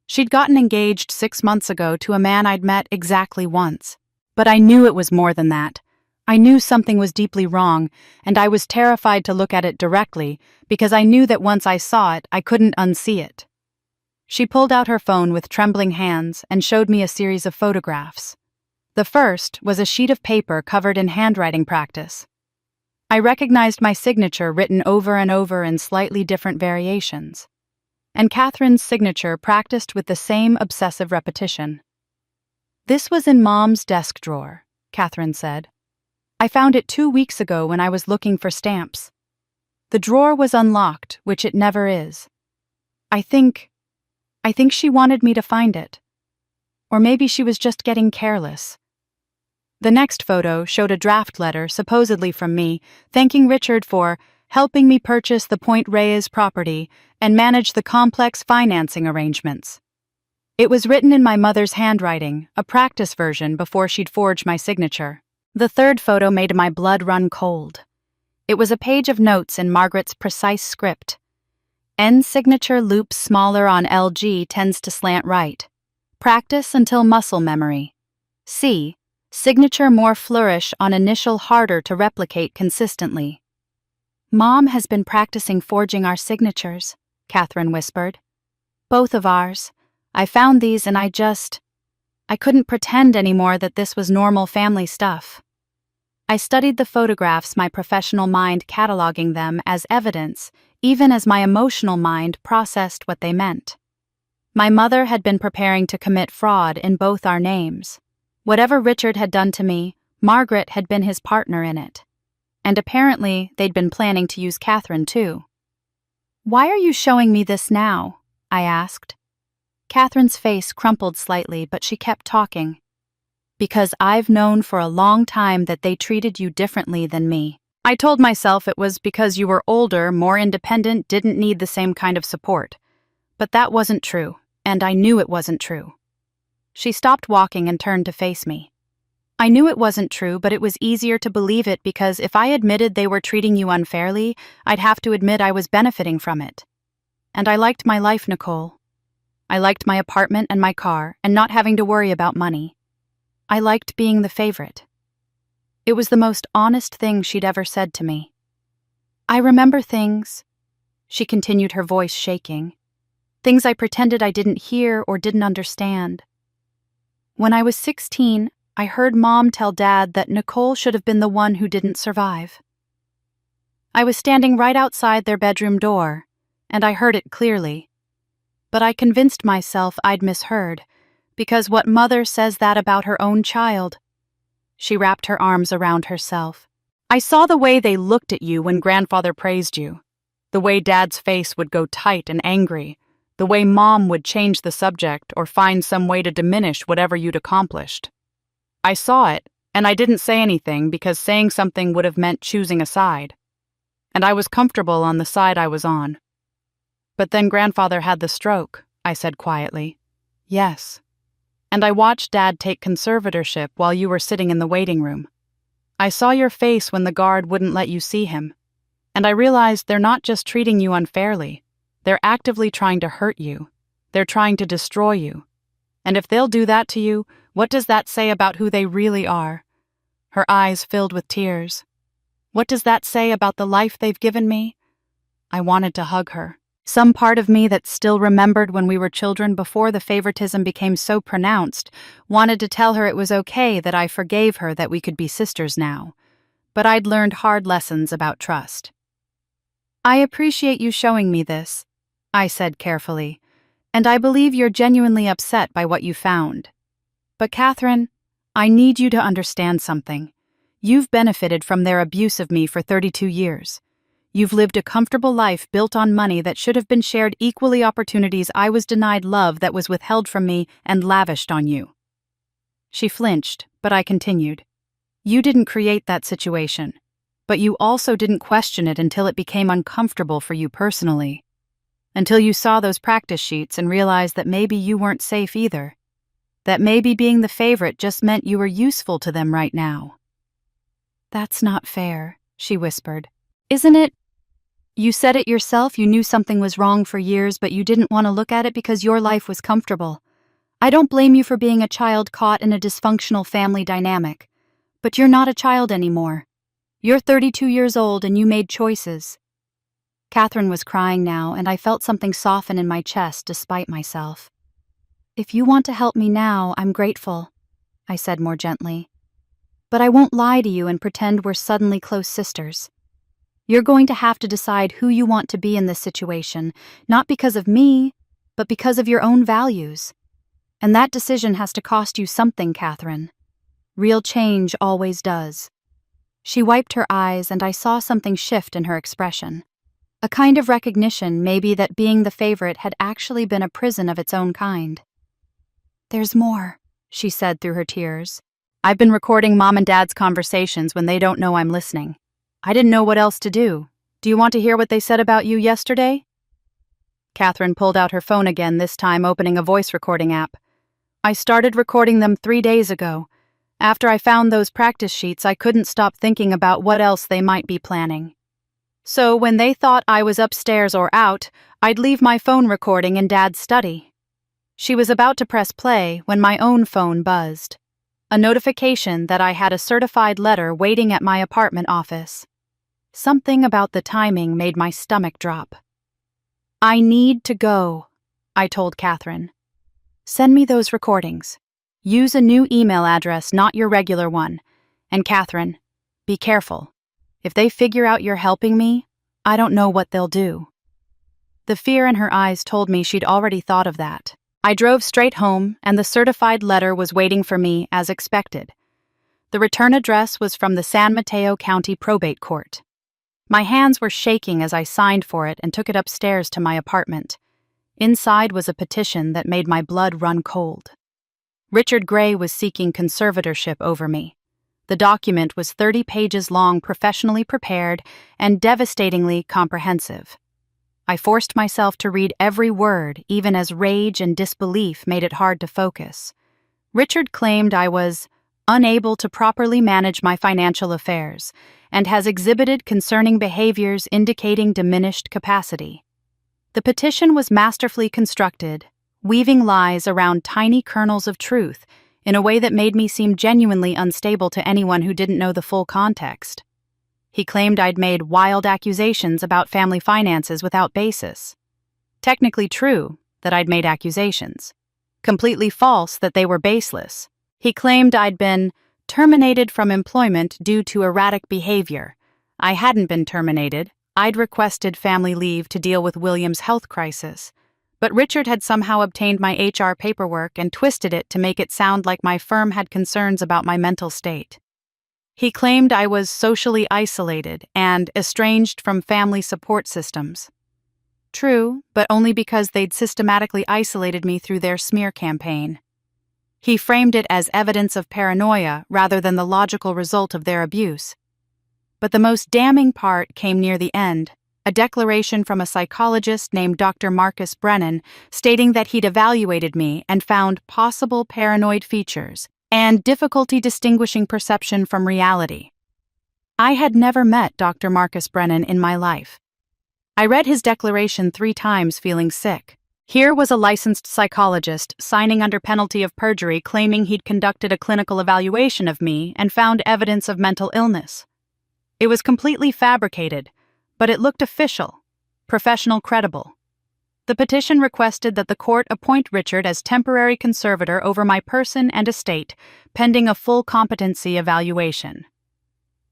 She'd gotten engaged 6 months ago to a man I'd met exactly once. But I knew it was more than that. I knew something was deeply wrong, and I was terrified to look at it directly because I knew that once I saw it, I couldn't unsee it. She pulled out her phone with trembling hands and showed me a series of photographs. The first was a sheet of paper covered in handwriting practice. I recognized my signature written over and over in slightly different variations. And Catherine's signature practiced with the same obsessive repetition. "This was in Mom's desk drawer," Catherine said. "I found it 2 weeks ago when I was looking for stamps. The drawer was unlocked, which it never is. I think she wanted me to find it. Or maybe she was just getting careless." The next photo showed a draft letter, supposedly from me, thanking Richard for helping me purchase the Point Reyes property and manage the complex financing arrangements. It was written in my mother's handwriting, a practice version before she'd forged my signature. The third photo made my blood run cold. It was a page of notes in Margaret's precise script. N signature loops smaller on LG tends to slant right. Practice until muscle memory. C, signature more flourish on initial harder to replicate consistently. "Mom has been practicing forging our signatures," Catherine whispered. "Both of ours. I found these and I couldn't pretend anymore that this was normal family stuff." I studied the photographs, my professional mind cataloging them as evidence, even as my emotional mind processed what they meant. My mother had been preparing to commit fraud in both our names. Whatever Richard had done to me, Margaret had been his partner in it. And apparently, they'd been planning to use Catherine too. "Why are you showing me this now?" I asked. Catherine's face crumpled slightly, but she kept talking. "Because I've known for a long time that they treated you differently than me. I told myself it was because you were older, more independent, didn't need the same kind of support. But that wasn't true, and I knew it wasn't true." She stopped walking and turned to face me. "I knew it wasn't true, but it was easier to believe it because if I admitted they were treating you unfairly, I'd have to admit I was benefiting from it. And I liked my life, Nicole. I liked my apartment and my car and not having to worry about money. I liked being the favorite." It was the most honest thing she'd ever said to me. "I remember things," she continued, her voice shaking. "Things I pretended I didn't hear or didn't understand. When I was 16, I heard Mom tell Dad that Nicole should have been the one who didn't survive. I was standing right outside their bedroom door, and I heard it clearly. But I convinced myself I'd misheard, because what mother says that about her own child?" She wrapped her arms around herself. "I saw the way they looked at you when grandfather praised you. The way Dad's face would go tight and angry. The way Mom would change the subject or find some way to diminish whatever you'd accomplished. I saw it, and I didn't say anything because saying something would have meant choosing a side. And I was comfortable on the side I was on. But then grandfather had the stroke," I said quietly. "Yes. And I watched Dad take conservatorship while you were sitting in the waiting room. I saw your face when the guard wouldn't let you see him. And I realized they're not just treating you unfairly. They're actively trying to hurt you. They're trying to destroy you. And if they'll do that to you, what does that say about who they really are?" Her eyes filled with tears. "What does that say about the life they've given me?" I wanted to hug her. Some part of me that still remembered when we were children before the favoritism became so pronounced wanted to tell her it was okay that I forgave her, that we could be sisters now. But I'd learned hard lessons about trust. "I appreciate you showing me this," I said carefully, "and I believe you're genuinely upset by what you found. But Catherine, I need you to understand something. You've benefited from their abuse of me for 32 years. You've lived a comfortable life built on money that should have been shared equally opportunities I was denied, love that was withheld from me and lavished on you." She flinched, but I continued. "You didn't create that situation, but you also didn't question it until it became uncomfortable for you personally. Until you saw those practice sheets and realized that maybe you weren't safe either. That maybe being the favorite just meant you were useful to them right now." "That's not fair," she whispered. "Isn't it? You said it yourself, you knew something was wrong for years, but you didn't want to look at it because your life was comfortable. I don't blame you for being a child caught in a dysfunctional family dynamic. But you're not a child anymore. You're 32 years old and you made choices." Catherine was crying now, and I felt something soften in my chest despite myself. "If you want to help me now, I'm grateful," I said more gently. "But I won't lie to you and pretend we're suddenly close sisters. You're going to have to decide who you want to be in this situation, not because of me, but because of your own values. And that decision has to cost you something, Catherine. Real change always does." She wiped her eyes, and I saw something shift in her expression. A kind of recognition, maybe, that being the favorite had actually been a prison of its own kind. "There's more," she said through her tears. "I've been recording Mom and Dad's conversations when they don't know I'm listening. I didn't know what else to do. Do you want to hear what they said about you yesterday?" Catherine pulled out her phone again, this time opening a voice recording app. "I started recording them 3 days ago. After I found those practice sheets, I couldn't stop thinking about what else they might be planning. So when they thought I was upstairs or out, I'd leave my phone recording in Dad's study." She was about to press play when my own phone buzzed. A notification that I had a certified letter waiting at my apartment office. Something about the timing made my stomach drop. "I need to go," I told Catherine. "Send me those recordings. Use a new email address, not your regular one. And Catherine, be careful. If they figure out you're helping me, I don't know what they'll do." The fear in her eyes told me she'd already thought of that. I drove straight home, and the certified letter was waiting for me as expected. The return address was from the San Mateo County Probate Court. My hands were shaking as I signed for it and took it upstairs to my apartment. Inside was a petition that made my blood run cold. Richard Gray was seeking conservatorship over me. The document was 30 pages long, professionally prepared, and devastatingly comprehensive. I forced myself to read every word, even as rage and disbelief made it hard to focus. Richard claimed I was unable to properly manage my financial affairs and has exhibited concerning behaviors indicating diminished capacity. The petition was masterfully constructed, weaving lies around tiny kernels of truth in a way that made me seem genuinely unstable to anyone who didn't know the full context. He claimed I'd made wild accusations about family finances without basis. Technically true that I'd made accusations. Completely false that they were baseless. He claimed I'd been terminated from employment due to erratic behavior. I hadn't been terminated. I'd requested family leave to deal with William's health crisis. But Richard had somehow obtained my HR paperwork and twisted it to make it sound like my firm had concerns about my mental state. He claimed I was socially isolated and estranged from family support systems. True, but only because they'd systematically isolated me through their smear campaign. He framed it as evidence of paranoia rather than the logical result of their abuse. But the most damning part came near the end, a declaration from a psychologist named Dr. Marcus Brennan stating that he'd evaluated me and found possible paranoid features and difficulty distinguishing perception from reality. I had never met Dr. Marcus Brennan in my life. I read his declaration 3 times feeling sick. Here was a licensed psychologist signing under penalty of perjury claiming he'd conducted a clinical evaluation of me and found evidence of mental illness. It was completely fabricated, but it looked official, professional, credible. The petition requested that the court appoint Richard as temporary conservator over my person and estate, pending a full competency evaluation.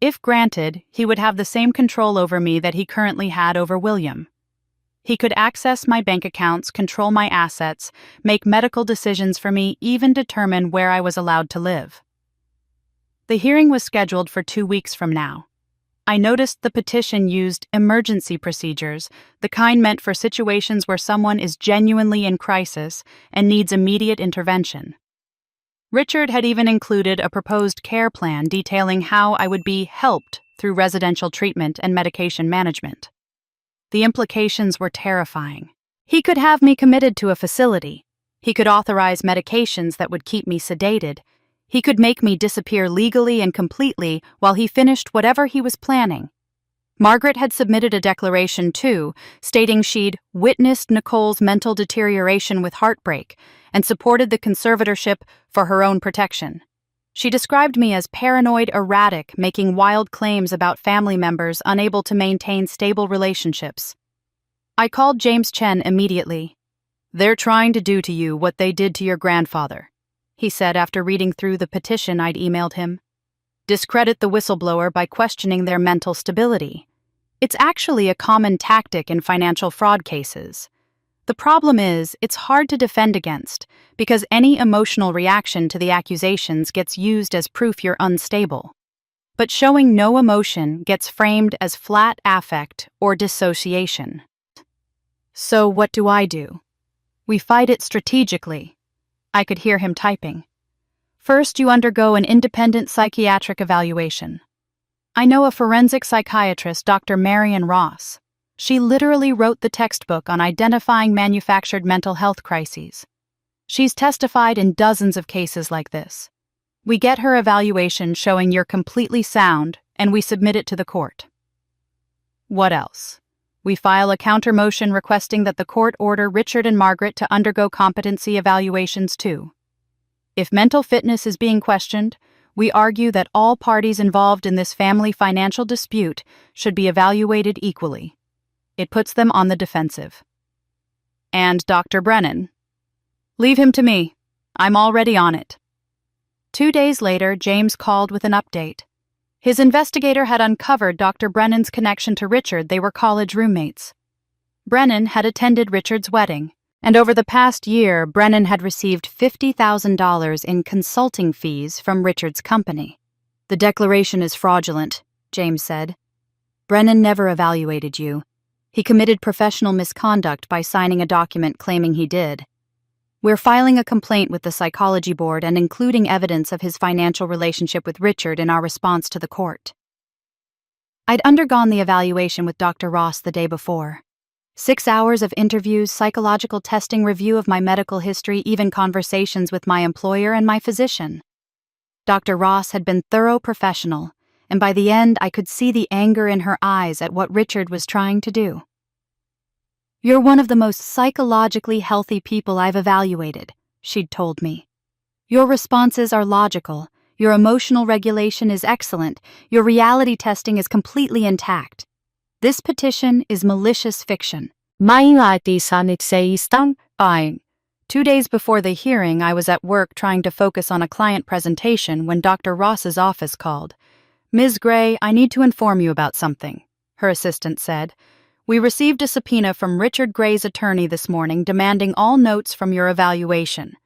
If granted, he would have the same control over me that he currently had over William. He could access my bank accounts, control my assets, make medical decisions for me, even determine where I was allowed to live. The hearing was scheduled for 2 weeks from now. I noticed the petition used emergency procedures, the kind meant for situations where someone is genuinely in crisis and needs immediate intervention. Richard had even included a proposed care plan detailing how I would be helped through residential treatment and medication management. The implications were terrifying. He could have me committed to a facility. He could authorize medications that would keep me sedated. He could make me disappear legally and completely while he finished whatever he was planning. Margaret had submitted a declaration, too, stating she'd witnessed Nicole's mental deterioration with heartbreak and supported the conservatorship for her own protection. She described me as paranoid, erratic, making wild claims about family members unable to maintain stable relationships. I called James Chen immediately. "They're trying to do to you what they did to your grandfather," he said after reading through the petition I'd emailed him. "Discredit the whistleblower by questioning their mental stability. It's actually a common tactic in financial fraud cases. The problem is, it's hard to defend against, because any emotional reaction to the accusations gets used as proof you're unstable. But showing no emotion gets framed as flat affect or dissociation. So what do? We fight it strategically." I could hear him typing. "First, you undergo an independent psychiatric evaluation. I know a forensic psychiatrist, Dr. Marion Ross. She literally wrote the textbook on identifying manufactured mental health crises. She's testified in dozens of cases like this. We get her evaluation showing you're completely sound, and we submit it to the court. What else? We file a counter motion requesting that the court order Richard and Margaret to undergo competency evaluations too. If mental fitness is being questioned, we argue that all parties involved in this family financial dispute should be evaluated equally. It puts them on the defensive. And Dr. Brennan? Leave him to me. I'm already on it." 2 days later, James called with an update. His investigator had uncovered Dr. Brennan's connection to Richard. They were college roommates. Brennan had attended Richard's wedding, and over the past year, Brennan had received $50,000 in consulting fees from Richard's company. "The declaration is fraudulent," James said. "Brennan never evaluated you. He committed professional misconduct by signing a document claiming he did. We're filing a complaint with the psychology board and including evidence of his financial relationship with Richard in our response to the court." I'd undergone the evaluation with Dr. Ross the day before. 6 hours of interviews, psychological testing, review of my medical history, even conversations with my employer and my physician. Dr. Ross had been thorough professional, and by the end I could see the anger in her eyes at what Richard was trying to do. "You're one of the most psychologically healthy people I've evaluated," she'd told me. "Your responses are logical, your emotional regulation is excellent, your reality testing is completely intact. This petition is malicious fiction." Fine. 2 days before the hearing, I was at work trying to focus on a client presentation when Dr. Ross's office called. "Ms. Gray, I need to inform you about something," her assistant said. "We received a subpoena from Richard Gray's attorney this morning demanding all notes from your evaluation.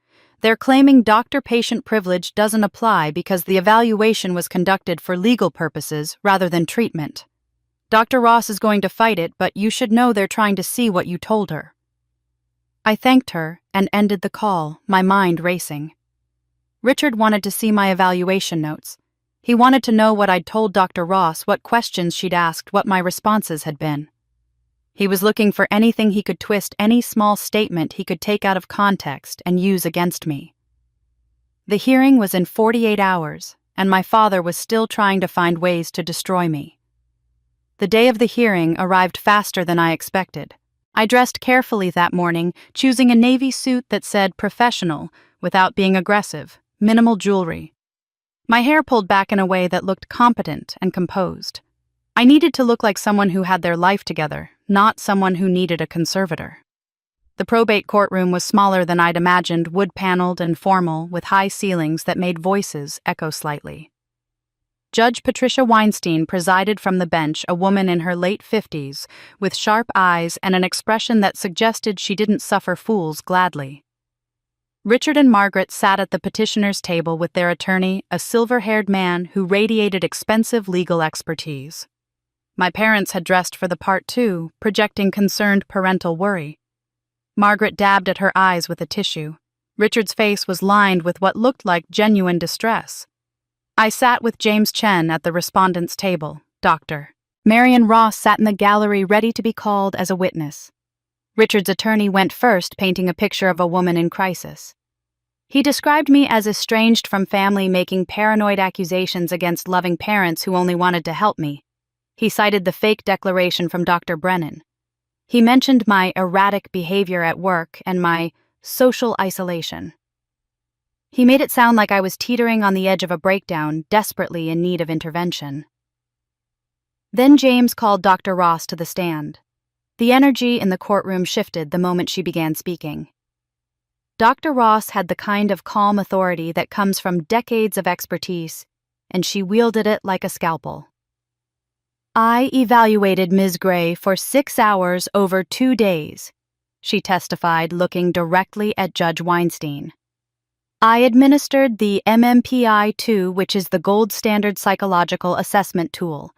They're claiming doctor-patient privilege doesn't apply because the evaluation was conducted for legal purposes rather than treatment. Dr. Ross is going to fight it, but you should know they're trying to see what you told her." I thanked her and ended the call, my mind racing. Richard wanted to see my evaluation notes. He wanted to know what I'd told Dr. Ross, what questions she'd asked, what my responses had been. He was looking for anything he could twist, any small statement he could take out of context and use against me. The hearing was in 48 hours, and my father was still trying to find ways to destroy me. The day of the hearing arrived faster than I expected. I dressed carefully that morning, choosing a navy suit that said professional without being aggressive, minimal jewelry. My hair pulled back in a way that looked competent and composed. I needed to look like someone who had their life together, not someone who needed a conservator. The probate courtroom was smaller than I'd imagined, wood-paneled and formal, with high ceilings that made voices echo slightly. Judge Patricia Weinstein presided from the bench, a woman in her late 50s, with sharp eyes and an expression that suggested she didn't suffer fools gladly. Richard and Margaret sat at the petitioner's table with their attorney, a silver-haired man who radiated expensive legal expertise. My parents had dressed for the part too, projecting concerned parental worry. Margaret dabbed at her eyes with a tissue. Richard's face was lined with what looked like genuine distress. I sat with James Chen at the respondent's table, Dr. Marion Ross sat in the gallery ready to be called as a witness. Richard's attorney went first, painting a picture of a woman in crisis. He described me as estranged from family, making paranoid accusations against loving parents who only wanted to help me. He cited the fake declaration from Dr. Brennan. He mentioned my erratic behavior at work and my social isolation. He made it sound like I was teetering on the edge of a breakdown, desperately in need of intervention. Then James called Dr. Ross to the stand. The energy in the courtroom shifted the moment she began speaking. Dr. Ross had the kind of calm authority that comes from decades of expertise, and she wielded it like a scalpel. I evaluated Ms. Gray for 6 hours over 2 days, she testified, looking directly at Judge Weinstein. I administered the MMPI-2, which is the gold standard psychological assessment tool.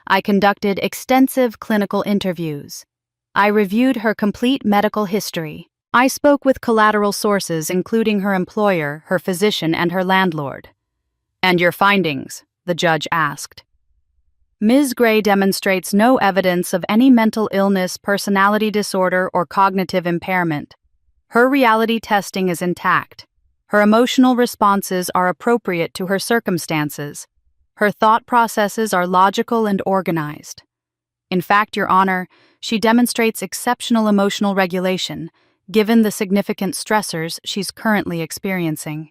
I conducted extensive clinical interviews. I reviewed her complete medical history. I spoke with collateral sources, including her employer, her physician, and her landlord. And your findings? The judge asked. Ms. Gray demonstrates no evidence of any mental illness, personality disorder, or cognitive impairment. Her reality testing is intact. Her emotional responses are appropriate to her circumstances. Her thought processes are logical and organized. In fact, Your Honor, she demonstrates exceptional emotional regulation, given the significant stressors she's currently experiencing.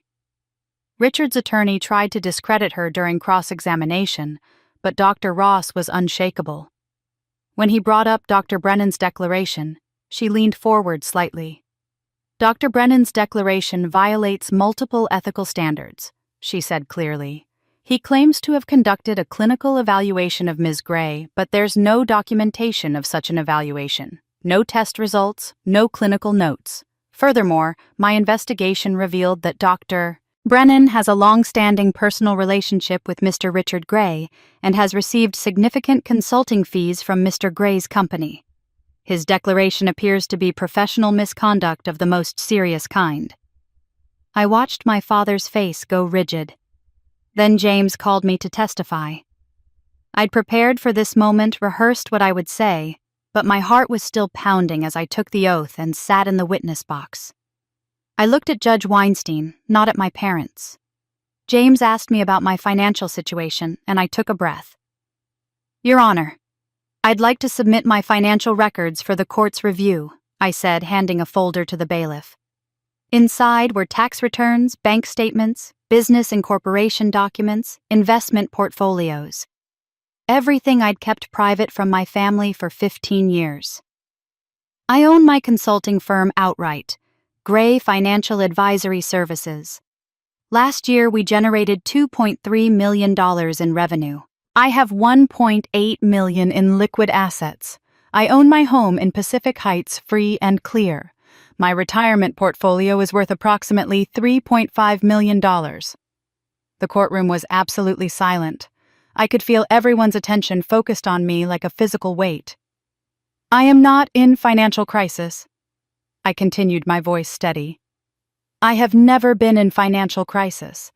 Richard's attorney tried to discredit her during cross-examination, but Dr. Ross was unshakable. When he brought up Dr. Brennan's declaration, she leaned forward slightly. Dr. Brennan's declaration violates multiple ethical standards, she said clearly. He claims to have conducted a clinical evaluation of Ms. Gray, but there's no documentation of such an evaluation. No test results, no clinical notes. Furthermore, my investigation revealed that Dr. Brennan has a long-standing personal relationship with Mr. Richard Gray and has received significant consulting fees from Mr. Gray's company. His declaration appears to be professional misconduct of the most serious kind. I watched my father's face go rigid. Then James called me to testify. I'd prepared for this moment, rehearsed what I would say, but my heart was still pounding as I took the oath and sat in the witness box. I looked at Judge Weinstein, not at my parents. James asked me about my financial situation, and I took a breath. Your Honor, I'd like to submit my financial records for the court's review, I said, handing a folder to the bailiff. Inside were tax returns, bank statements, business incorporation documents, investment portfolios. Everything I'd kept private from my family for 15 years. I own my consulting firm outright, Gray Financial Advisory Services. Last year, we generated $2.3 million in revenue. I have $1.8 million in liquid assets. I own my home in Pacific Heights free and clear. My retirement portfolio is worth approximately $3.5 million. The courtroom was absolutely silent. I could feel everyone's attention focused on me like a physical weight. I am not in financial crisis. I continued, my voice steady. I have never been in financial crisis.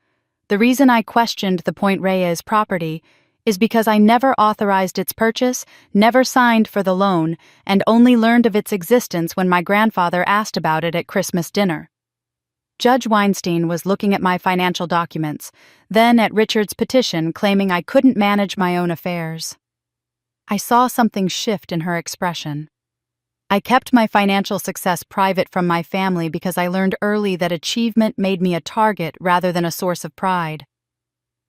The reason I questioned the Point Reyes property is because I never authorized its purchase, never signed for the loan, and only learned of its existence when my grandfather asked about it at Christmas dinner. Judge Weinstein was looking at my financial documents, then at Richard's petition claiming I couldn't manage my own affairs. I saw something shift in her expression. I kept my financial success private from my family because I learned early that achievement made me a target rather than a source of pride.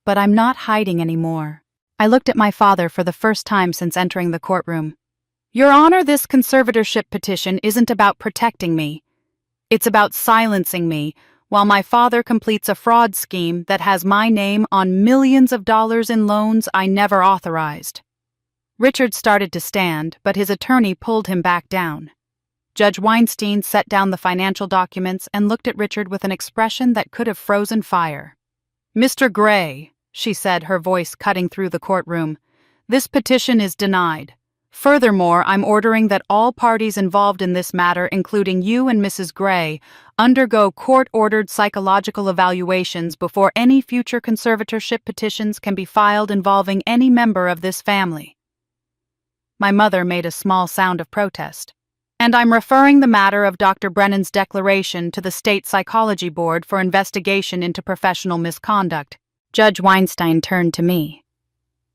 But I'm not hiding anymore. I looked at my father for the first time since entering the courtroom. Your Honor, this conservatorship petition isn't about protecting me. It's about silencing me while my father completes a fraud scheme that has my name on millions of dollars in loans I never authorized. Richard started to stand, but his attorney pulled him back down. Judge Weinstein set down the financial documents and looked at Richard with an expression that could have frozen fire. "Mr. Gray," she said, her voice cutting through the courtroom, "this petition is denied. Furthermore, I'm ordering that all parties involved in this matter, including you and Mrs. Gray, undergo court-ordered psychological evaluations before any future conservatorship petitions can be filed involving any member of this family." My mother made a small sound of protest. "And I'm referring the matter of Dr. Brennan's declaration to the State Psychology Board for investigation into professional misconduct." Judge Weinstein turned to me.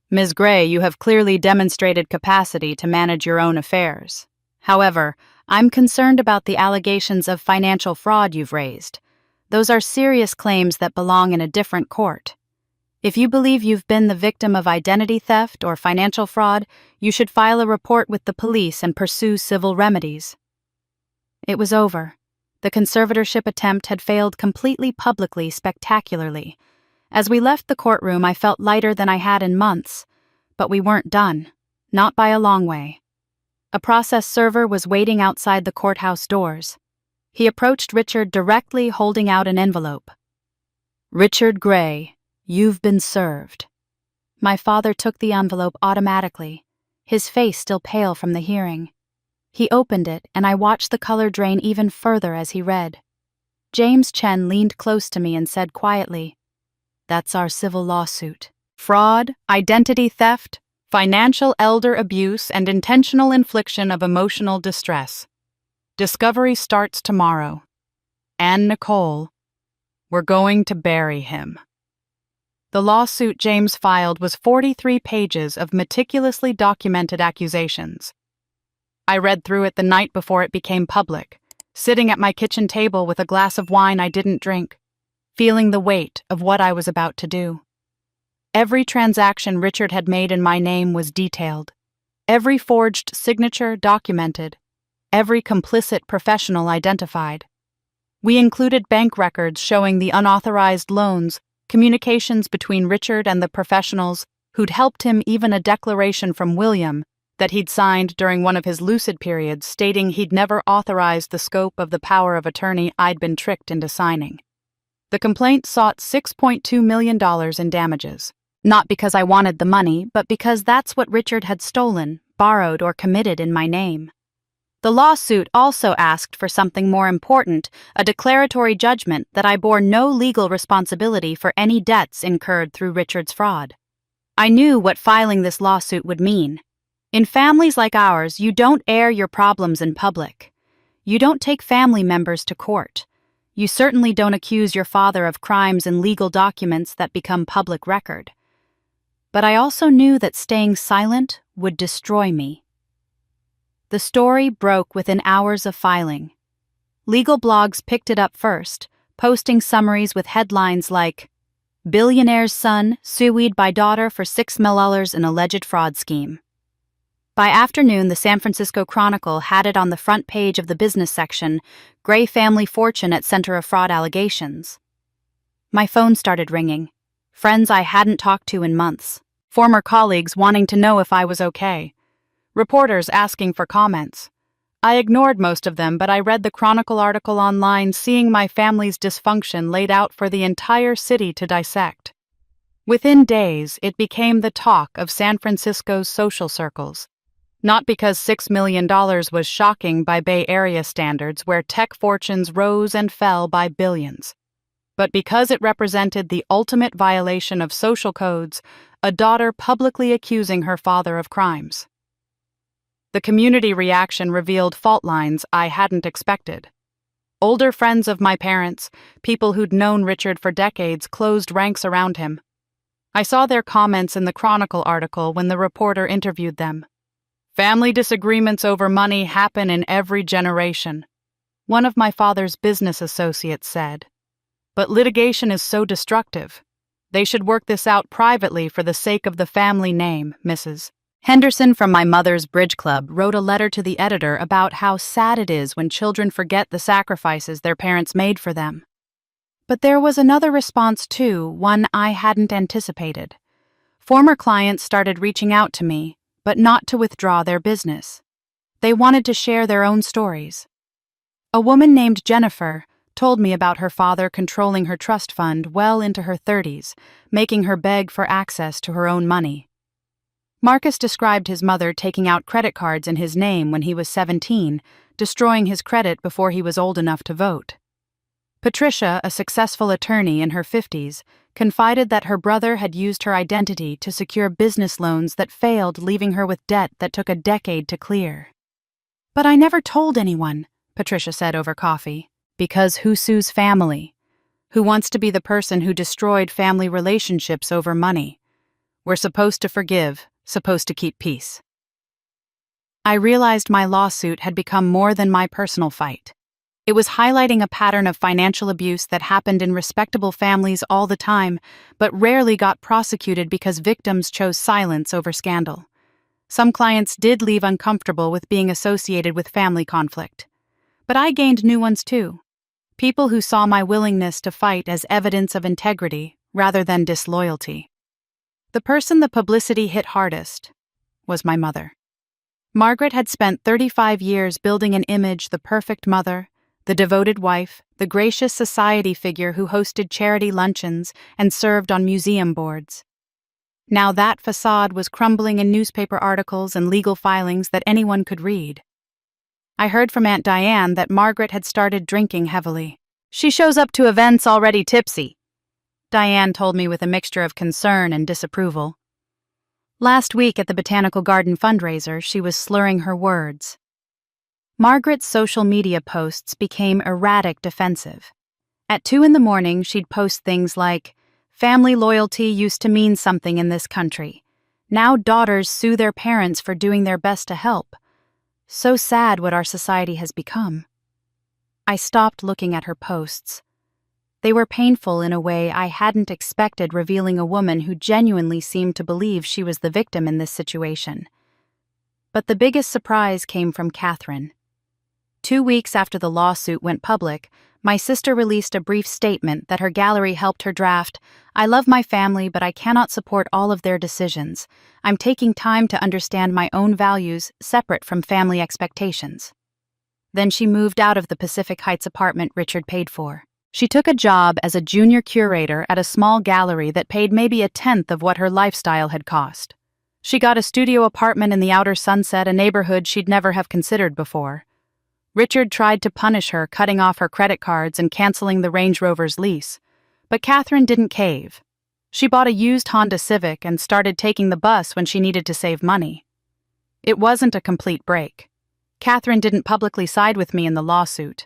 "Ms. Gray, you have clearly demonstrated capacity to manage your own affairs. However, I'm concerned about the allegations of financial fraud you've raised. Those are serious claims that belong in a different court. If you believe you've been the victim of identity theft or financial fraud, you should file a report with the police and pursue civil remedies." It was over. The conservatorship attempt had failed completely, publicly, spectacularly. As we left the courtroom, I felt lighter than I had in months. But we weren't done. Not by a long way. A process server was waiting outside the courthouse doors. He approached Richard directly, holding out an envelope. "Richard Gray, you've been served." My father took the envelope automatically, his face still pale from the hearing. He opened it, and I watched the color drain even further as he read. James Chen leaned close to me and said quietly, "That's our civil lawsuit. Fraud, identity theft, financial elder abuse, and intentional infliction of emotional distress. Discovery starts tomorrow. And Nicole, we're going to bury him." The lawsuit James filed was 43 pages of meticulously documented accusations. I read through it the night before it became public, sitting at my kitchen table with a glass of wine I didn't drink, feeling the weight of what I was about to do. Every transaction Richard had made in my name was detailed, every forged signature documented, every complicit professional identified. We included bank records showing the unauthorized loans, communications between Richard and the professionals who'd helped him, even a declaration from William that he'd signed during one of his lucid periods stating he'd never authorized the scope of the power of attorney I'd been tricked into signing. The complaint sought $6.2 million in damages, not because I wanted the money, but because that's what Richard had stolen, borrowed, or committed in my name. The lawsuit also asked for something more important, a declaratory judgment that I bore no legal responsibility for any debts incurred through Richard's fraud. I knew what filing this lawsuit would mean. In families like ours, you don't air your problems in public. You don't take family members to court. You certainly don't accuse your father of crimes in legal documents that become public record. But I also knew that staying silent would destroy me. The story broke within hours of filing. Legal blogs picked it up first, posting summaries with headlines like, "Billionaire's son sued by daughter for $6 million in alleged fraud scheme." By afternoon, the San Francisco Chronicle had it on the front page of the business section, "Gray Family Fortune at Center of Fraud Allegations." My phone started ringing. Friends I hadn't talked to in months. Former colleagues wanting to know if I was okay. Reporters asking for comments. I ignored most of them, but I read the Chronicle article online, seeing my family's dysfunction laid out for the entire city to dissect. Within days, it became the talk of San Francisco's social circles. Not because $6 million was shocking by Bay Area standards, where tech fortunes rose and fell by billions, but because it represented the ultimate violation of social codes, a daughter publicly accusing her father of crimes. The community reaction revealed fault lines I hadn't expected. Older friends of my parents, people who'd known Richard for decades, closed ranks around him. I saw their comments in the Chronicle article when the reporter interviewed them. "Family disagreements over money happen in every generation," one of my father's business associates said. "But litigation is so destructive. They should work this out privately for the sake of the family name, Mrs." Henderson from my mother's bridge club wrote a letter to the editor about how sad it is when children forget the sacrifices their parents made for them. But there was another response too, one I hadn't anticipated. Former clients started reaching out to me, but not to withdraw their business. They wanted to share their own stories. A woman named Jennifer told me about her father controlling her trust fund well into her 30s, making her beg for access to her own money. Marcus described his mother taking out credit cards in his name when he was 17, destroying his credit before he was old enough to vote. Patricia, a successful attorney in her 50s, confided that her brother had used her identity to secure business loans that failed, leaving her with debt that took a decade to clear. "But I never told anyone," Patricia said over coffee. "Because who sues family? Who wants to be the person who destroyed family relationships over money? We're supposed to forgive, supposed to keep peace." I realized my lawsuit had become more than my personal fight. It was highlighting a pattern of financial abuse that happened in respectable families all the time, but rarely got prosecuted because victims chose silence over scandal. Some clients did leave uncomfortable with being associated with family conflict. But I gained new ones too. People who saw my willingness to fight as evidence of integrity rather than disloyalty. The person the publicity hit hardest was my mother. Margaret had spent 35 years building an image: the perfect mother, the devoted wife, the gracious society figure who hosted charity luncheons and served on museum boards. Now that facade was crumbling in newspaper articles and legal filings that anyone could read. I heard from Aunt Diane that Margaret had started drinking heavily. "She shows up to events already tipsy," Diane told me with a mixture of concern and disapproval. Last week at the Botanical Garden fundraiser, she was slurring her words. Margaret's social media posts became erratic, defensive. At 2 a.m, she'd post things like, "Family loyalty used to mean something in this country. Now daughters sue their parents for doing their best to help. So sad what our society has become." I stopped looking at her posts. They were painful in a way I hadn't expected, revealing a woman who genuinely seemed to believe she was the victim in this situation. But the biggest surprise came from Catherine. 2 weeks after the lawsuit went public, my sister released a brief statement that her gallery helped her draft. "I love my family, but I cannot support all of their decisions. I'm taking time to understand my own values separate from family expectations." Then she moved out of the Pacific Heights apartment Richard paid for. She took a job as a junior curator at a small gallery that paid maybe a tenth of what her lifestyle had cost. She got a studio apartment in the outer Sunset, a neighborhood she'd never have considered before. Richard tried to punish her, cutting off her credit cards and canceling the Range Rover's lease. But Catherine didn't cave. She bought a used Honda Civic and started taking the bus when she needed to save money. It wasn't a complete break. Catherine didn't publicly side with me in the lawsuit.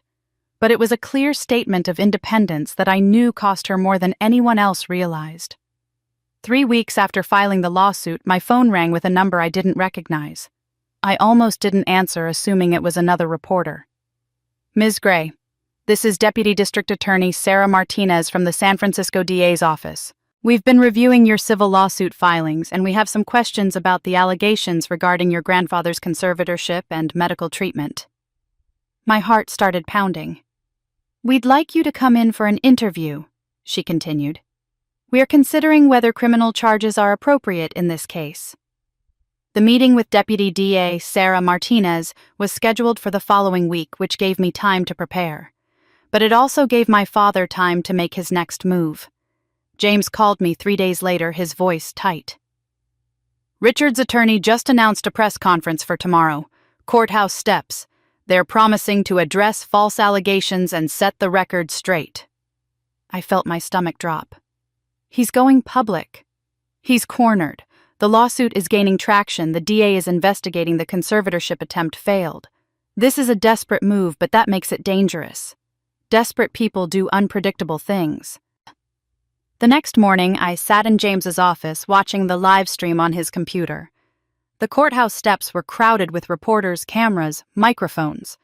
But it was a clear statement of independence that I knew cost her more than anyone else realized. 3 weeks after filing the lawsuit, my phone rang with a number I didn't recognize. I almost didn't answer, assuming it was another reporter. "Ms. Gray, this is Deputy District Attorney Sarah Martinez from the San Francisco DA's office. We've been reviewing your civil lawsuit filings, and we have some questions about the allegations regarding your grandfather's conservatorship and medical treatment." My heart started pounding. "We'd like you to come in for an interview," she continued. "We are considering whether criminal charges are appropriate in this case." The meeting with Deputy DA Sarah Martinez was scheduled for the following week, which gave me time to prepare. But it also gave my father time to make his next move. James called me 3 days later, his voice tight. "Richard's attorney just announced a press conference for tomorrow. Courthouse steps. They're promising to address false allegations and set the record straight." I felt my stomach drop. He's going public. He's cornered. The lawsuit is gaining traction. The DA is investigating. The conservatorship attempt failed. This is a desperate move, but that makes it dangerous. Desperate people do unpredictable things. The next morning, I sat in James's office watching the live stream on his computer. The courthouse steps were crowded with reporters, cameras, microphones.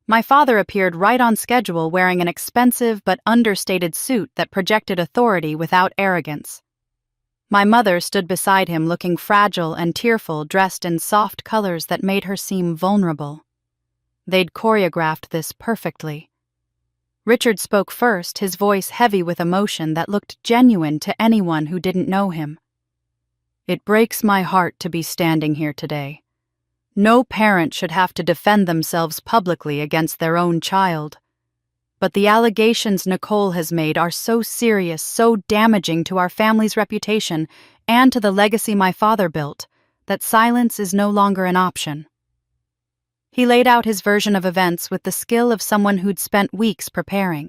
My father appeared right on schedule, wearing an expensive but understated suit that projected authority without arrogance. My mother stood beside him, looking fragile and tearful, dressed in soft colors that made her seem vulnerable. They'd choreographed this perfectly. Richard spoke first, his voice heavy with emotion that looked genuine to anyone who didn't know him. "It breaks my heart to be standing here today. No parent should have to defend themselves publicly against their own child. But the allegations Nicole has made are so serious, so damaging to our family's reputation and to the legacy my father built, that silence is no longer an option. He laid out his version of events with the skill of someone who'd spent weeks preparing.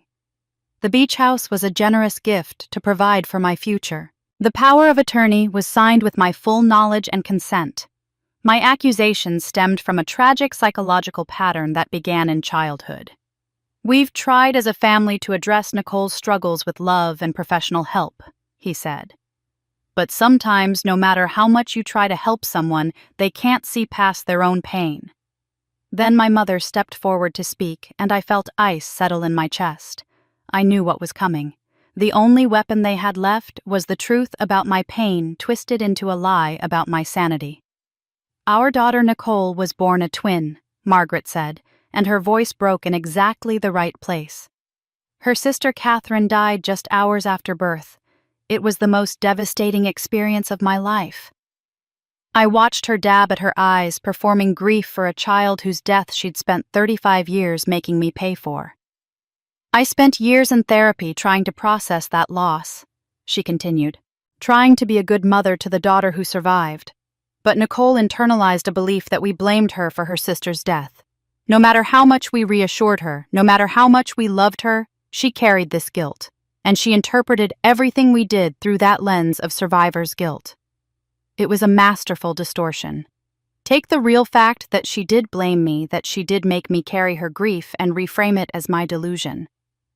The beach house was a generous gift to provide for my future. The power of attorney was signed with my full knowledge and consent. My accusations stemmed from a tragic psychological pattern that began in childhood. We've tried as a family to address Nicole's struggles with love and professional help, he said. But sometimes, no matter how much you try to help someone, they can't see past their own pain. Then my mother stepped forward to speak, and I felt ice settle in my chest. I knew what was coming. The only weapon they had left was the truth about my pain twisted into a lie about my sanity. Our daughter Nicole was born a twin, Margaret said, and her voice broke in exactly the right place. Her sister Catherine died just hours after birth. It was the most devastating experience of my life. I watched her dab at her eyes, performing grief for a child whose death she'd spent 35 years making me pay for. I spent years in therapy trying to process that loss, she continued, trying to be a good mother to the daughter who survived. But Nicole internalized a belief that we blamed her for her sister's death. No matter how much we reassured her, no matter how much we loved her, she carried this guilt, and she interpreted everything we did through that lens of survivor's guilt. It was a masterful distortion. Take the real fact that she did blame me, that she did make me carry her grief, and reframe it as my delusion.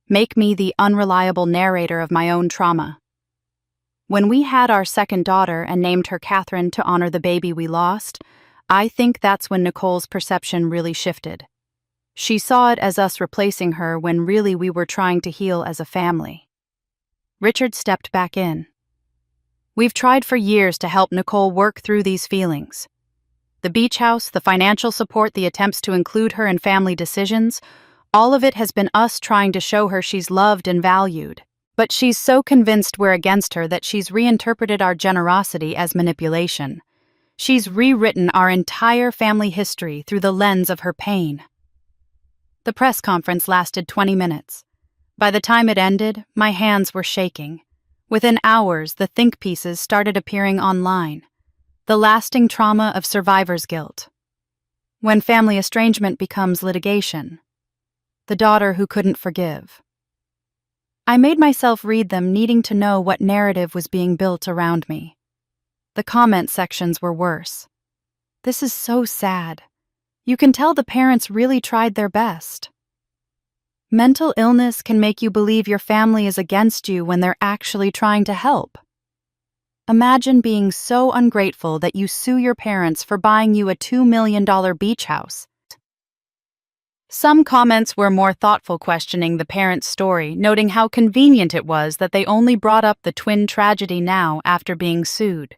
Make me the unreliable narrator of my own trauma. When we had our second daughter and named her Catherine to honor the baby we lost, I think that's when Nicole's perception really shifted. She saw it as us replacing her when really we were trying to heal as a family. Richard stepped back in. We've tried for years to help Nicole work through these feelings. The beach house, the financial support, the attempts to include her in family decisions, all of it has been us trying to show her she's loved and valued. But she's so convinced we're against her that she's reinterpreted our generosity as manipulation. She's rewritten our entire family history through the lens of her pain. The press conference lasted 20 minutes. By the time it ended, my hands were shaking. Within hours, the think pieces started appearing online. The lasting trauma of survivor's guilt. When family estrangement becomes litigation. The daughter who couldn't forgive. I made myself read them, needing to know what narrative was being built around me. The comment sections were worse. This is so sad. You can tell the parents really tried their best. Mental illness can make you believe your family is against you when they're actually trying to help. Imagine being so ungrateful that you sue your parents for buying you a $2 million beach house. Some comments were more thoughtful, questioning the parents' story, noting how convenient it was that they only brought up the twin tragedy now after being sued.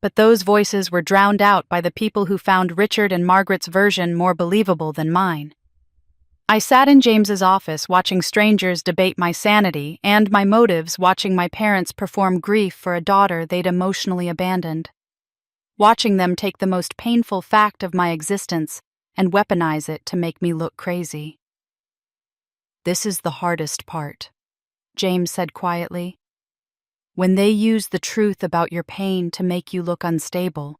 But those voices were drowned out by the people who found Richard and Margaret's version more believable than mine. I sat in James's office watching strangers debate my sanity and my motives, watching my parents perform grief for a daughter they'd emotionally abandoned. Watching them take the most painful fact of my existence and weaponize it to make me look crazy. "This is the hardest part," James said quietly. "When they use the truth about your pain to make you look unstable.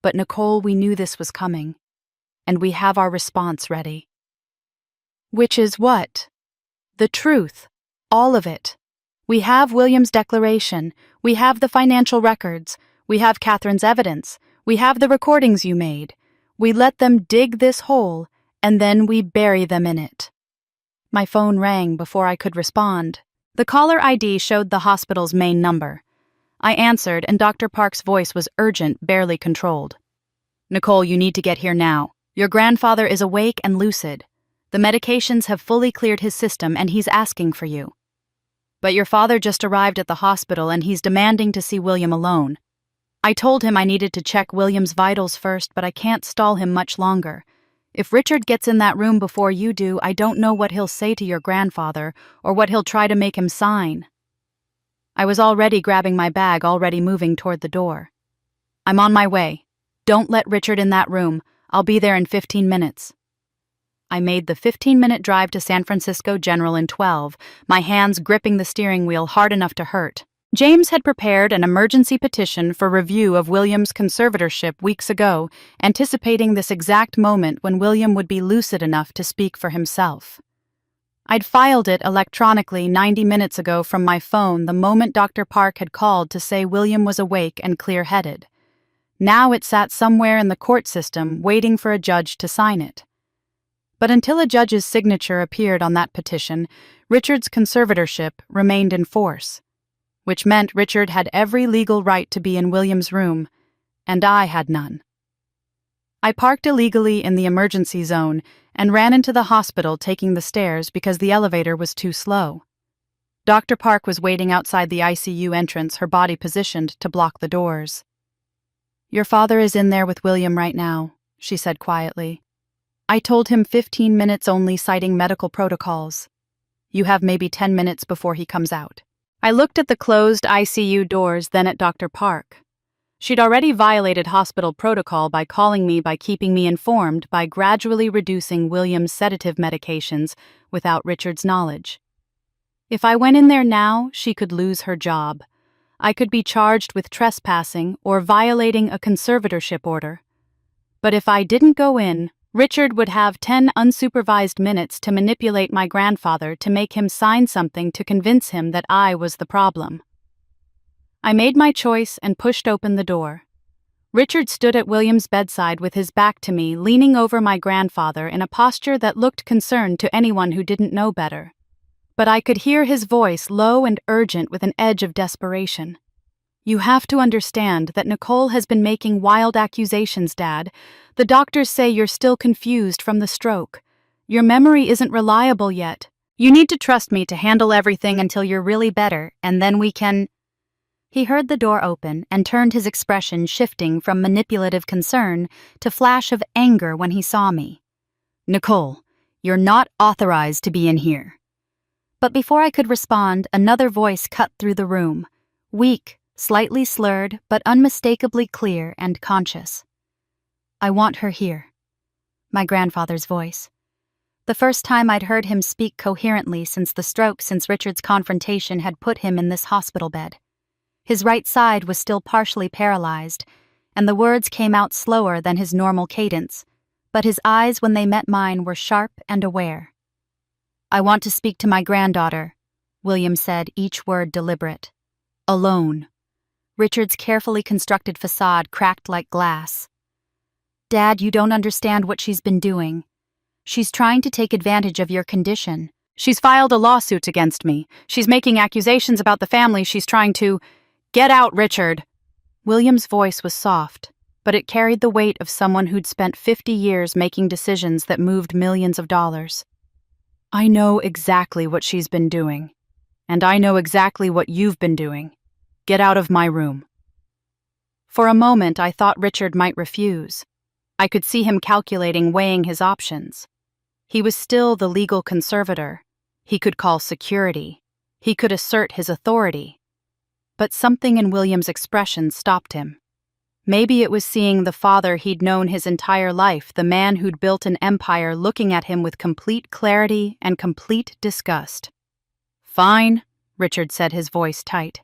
But Nicole, we knew this was coming, and we have our response ready." "Which is what?" "The truth. All of it. We have William's declaration. We have the financial records. We have Catherine's evidence. We have the recordings you made. We let them dig this hole, and then we bury them in it." My phone rang before I could respond. The caller ID showed the hospital's main number. I answered, and Dr. Park's voice was urgent, barely controlled. "Nicole, you need to get here now. Your grandfather is awake and lucid. The medications have fully cleared his system, and he's asking for you. But your father just arrived at the hospital, and he's demanding to see William alone. I told him I needed to check William's vitals first, but I can't stall him much longer. If Richard gets in that room before you do, I don't know what he'll say to your grandfather, or what he'll try to make him sign." I was already grabbing my bag, already moving toward the door. "I'm on my way. Don't let Richard in that room. I'll be there in 15 minutes. I made the 15-minute drive to San Francisco General in 12, my hands gripping the steering wheel hard enough to hurt. James had prepared an emergency petition for review of William's conservatorship weeks ago, anticipating this exact moment when William would be lucid enough to speak for himself. I'd filed it electronically 90 minutes ago from my phone the moment Dr. Park had called to say William was awake and clear-headed. Now it sat somewhere in the court system waiting for a judge to sign it. But until a judge's signature appeared on that petition, Richard's conservatorship remained in force, which meant Richard had every legal right to be in William's room, and I had none. I parked illegally in the emergency zone and ran into the hospital taking the stairs because the elevator was too slow. Dr. Park was waiting outside the ICU entrance, her body positioned to block the doors. "Your father is in there with William right now," she said quietly. "I told him 15 minutes only, citing medical protocols. You have maybe 10 minutes before he comes out." I looked at the closed ICU doors, then at Dr. Park. She'd already violated hospital protocol by calling me, by keeping me informed, by gradually reducing William's sedative medications without Richard's knowledge. If I went in there now, she could lose her job. I could be charged with trespassing or violating a conservatorship order. But if I didn't go in, Richard would have 10 unsupervised minutes to manipulate my grandfather to make him sign something to convince him that I was the problem. I made my choice and pushed open the door. Richard stood at William's bedside with his back to me, leaning over my grandfather in a posture that looked concerned to anyone who didn't know better. But I could hear his voice, low and urgent with an edge of desperation. "You have to understand that Nicole has been making wild accusations, Dad. The doctors say you're still confused from the stroke. Your memory isn't reliable yet. You need to trust me to handle everything until you're really better, and then we can—" He heard the door open and turned, his expression shifting from manipulative concern to flash of anger when he saw me. "Nicole, you're not authorized to be in here." But before I could respond, another voice cut through the room, weak, slightly slurred, but unmistakably clear and conscious. "I want her here." My grandfather's voice. The first time I'd heard him speak coherently since the stroke, since Richard's confrontation had put him in this hospital bed. His right side was still partially paralyzed, and the words came out slower than his normal cadence, but his eyes when they met mine were sharp and aware. "I want to speak to my granddaughter," William said, each word deliberate. "Alone." Richard's carefully constructed facade cracked like glass. "Dad, you don't understand what she's been doing. She's trying to take advantage of your condition. She's filed a lawsuit against me. She's making accusations about the family. She's trying to—" "Get out, Richard!" William's voice was soft, but it carried the weight of someone who'd spent 50 years making decisions that moved millions of dollars. "I know exactly what she's been doing, and I know exactly what you've been doing. Get out of my room." For a moment, I thought Richard might refuse. I could see him calculating, weighing his options. He was still the legal conservator. He could call security. He could assert his authority. But something in William's expression stopped him. Maybe it was seeing the father he'd known his entire life, the man who'd built an empire, looking at him with complete clarity and complete disgust. "Fine," Richard said, his voice tight.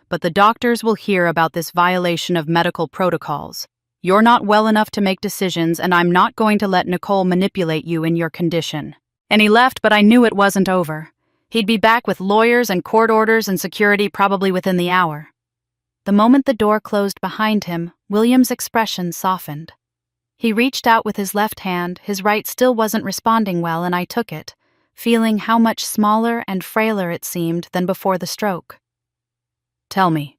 "But the doctors will hear about this violation of medical protocols. You're not well enough to make decisions, and I'm not going to let Nicole manipulate you in your condition." And he left, but I knew it wasn't over. He'd be back with lawyers and court orders and security probably within the hour. The moment the door closed behind him, William's expression softened. He reached out with his left hand, his right still wasn't responding well, and I took it, feeling how much smaller and frailer it seemed than before the stroke. "Tell me,"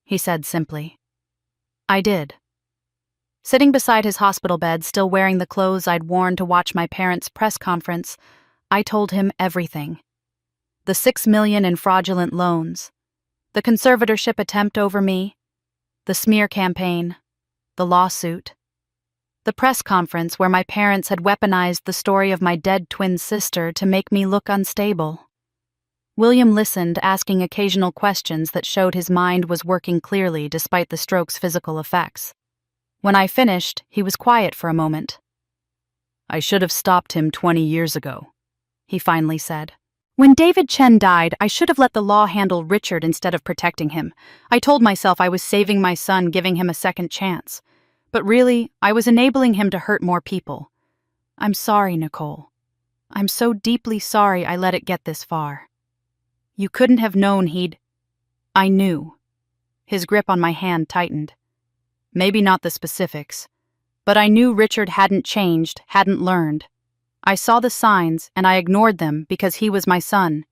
he said simply. I did. Sitting beside his hospital bed, still wearing the clothes I'd worn to watch my parents' press conference, I told him everything. The $6 million in fraudulent loans, the conservatorship attempt over me, the smear campaign, the lawsuit, the press conference where my parents had weaponized the story of my dead twin sister to make me look unstable. William listened, asking occasional questions that showed his mind was working clearly despite the stroke's physical effects. When I finished, he was quiet for a moment. "I should have stopped him 20 years ago," he finally said. When David Chen died, I should have let the law handle Richard instead of protecting him. I told myself I was saving my son, giving him a second chance. But really, I was enabling him to hurt more people. I'm sorry, Nicole. I'm so deeply sorry I let it get this far. You couldn't have known he'd... I knew. His grip on my hand tightened. Maybe not the specifics, but I knew Richard hadn't changed, hadn't learned. I saw the signs, and I ignored them because he was my son,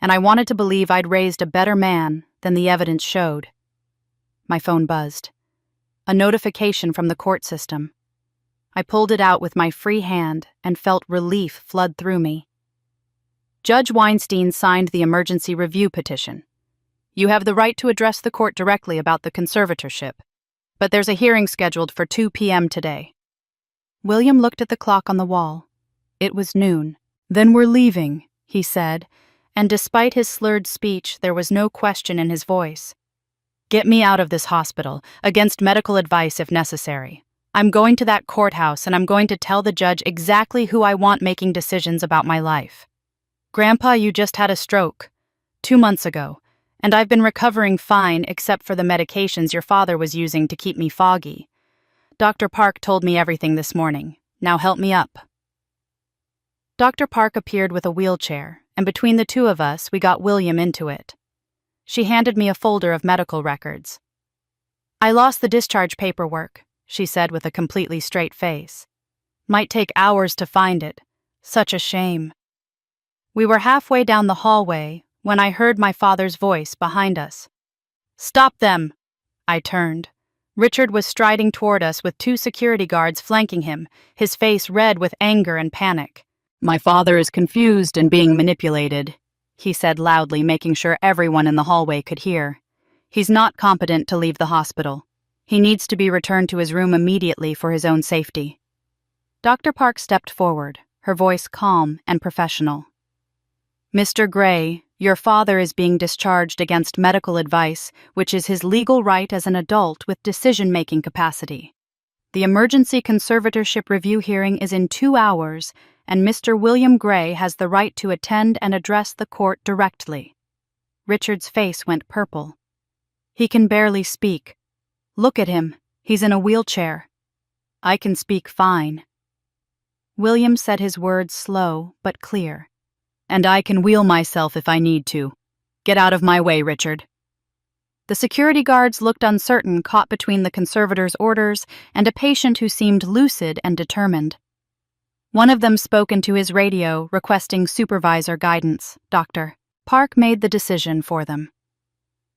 and I wanted to believe I'd raised a better man than the evidence showed. My phone buzzed. A notification from the court system. I pulled it out with my free hand and felt relief flood through me. Judge Weinstein signed the emergency review petition. You have the right to address the court directly about the conservatorship, but there's a hearing scheduled for 2 p.m. today. William looked at the clock on the wall. It was noon. Then we're leaving, he said, and despite his slurred speech, there was no question in his voice. Get me out of this hospital, against medical advice if necessary. I'm going to that courthouse and I'm going to tell the judge exactly who I want making decisions about my life. Grandpa, you just had a stroke 2 months ago, and I've been recovering fine except for the medications your father was using to keep me foggy. Dr. Park told me everything this morning. Now help me up. Dr. Park appeared with a wheelchair, and between the two of us, we got William into it. She handed me a folder of medical records. I lost the discharge paperwork, she said with a completely straight face. Might take hours to find it. Such a shame. We were halfway down the hallway when I heard my father's voice behind us. Stop them! I turned. Richard was striding toward us with 2 security guards flanking him, his face red with anger and panic. My father is confused and being manipulated, he said loudly, making sure everyone in the hallway could hear. He's not competent to leave the hospital. He needs to be returned to his room immediately for his own safety. Dr. Park stepped forward, her voice calm and professional. Mr. Gray, your father is being discharged against medical advice, which is his legal right as an adult with decision-making capacity. The emergency conservatorship review hearing is in 2 hours, and Mr. William Gray has the right to attend and address the court directly. Richard's face went purple. He can barely speak. Look at him. He's in a wheelchair. I can speak fine. William said his words slow but clear. And I can wheel myself if I need to. Get out of my way, Richard. The security guards looked uncertain, caught between the conservator's orders and a patient who seemed lucid and determined. One of them spoke into his radio, requesting supervisor guidance. Dr. Park made the decision for them.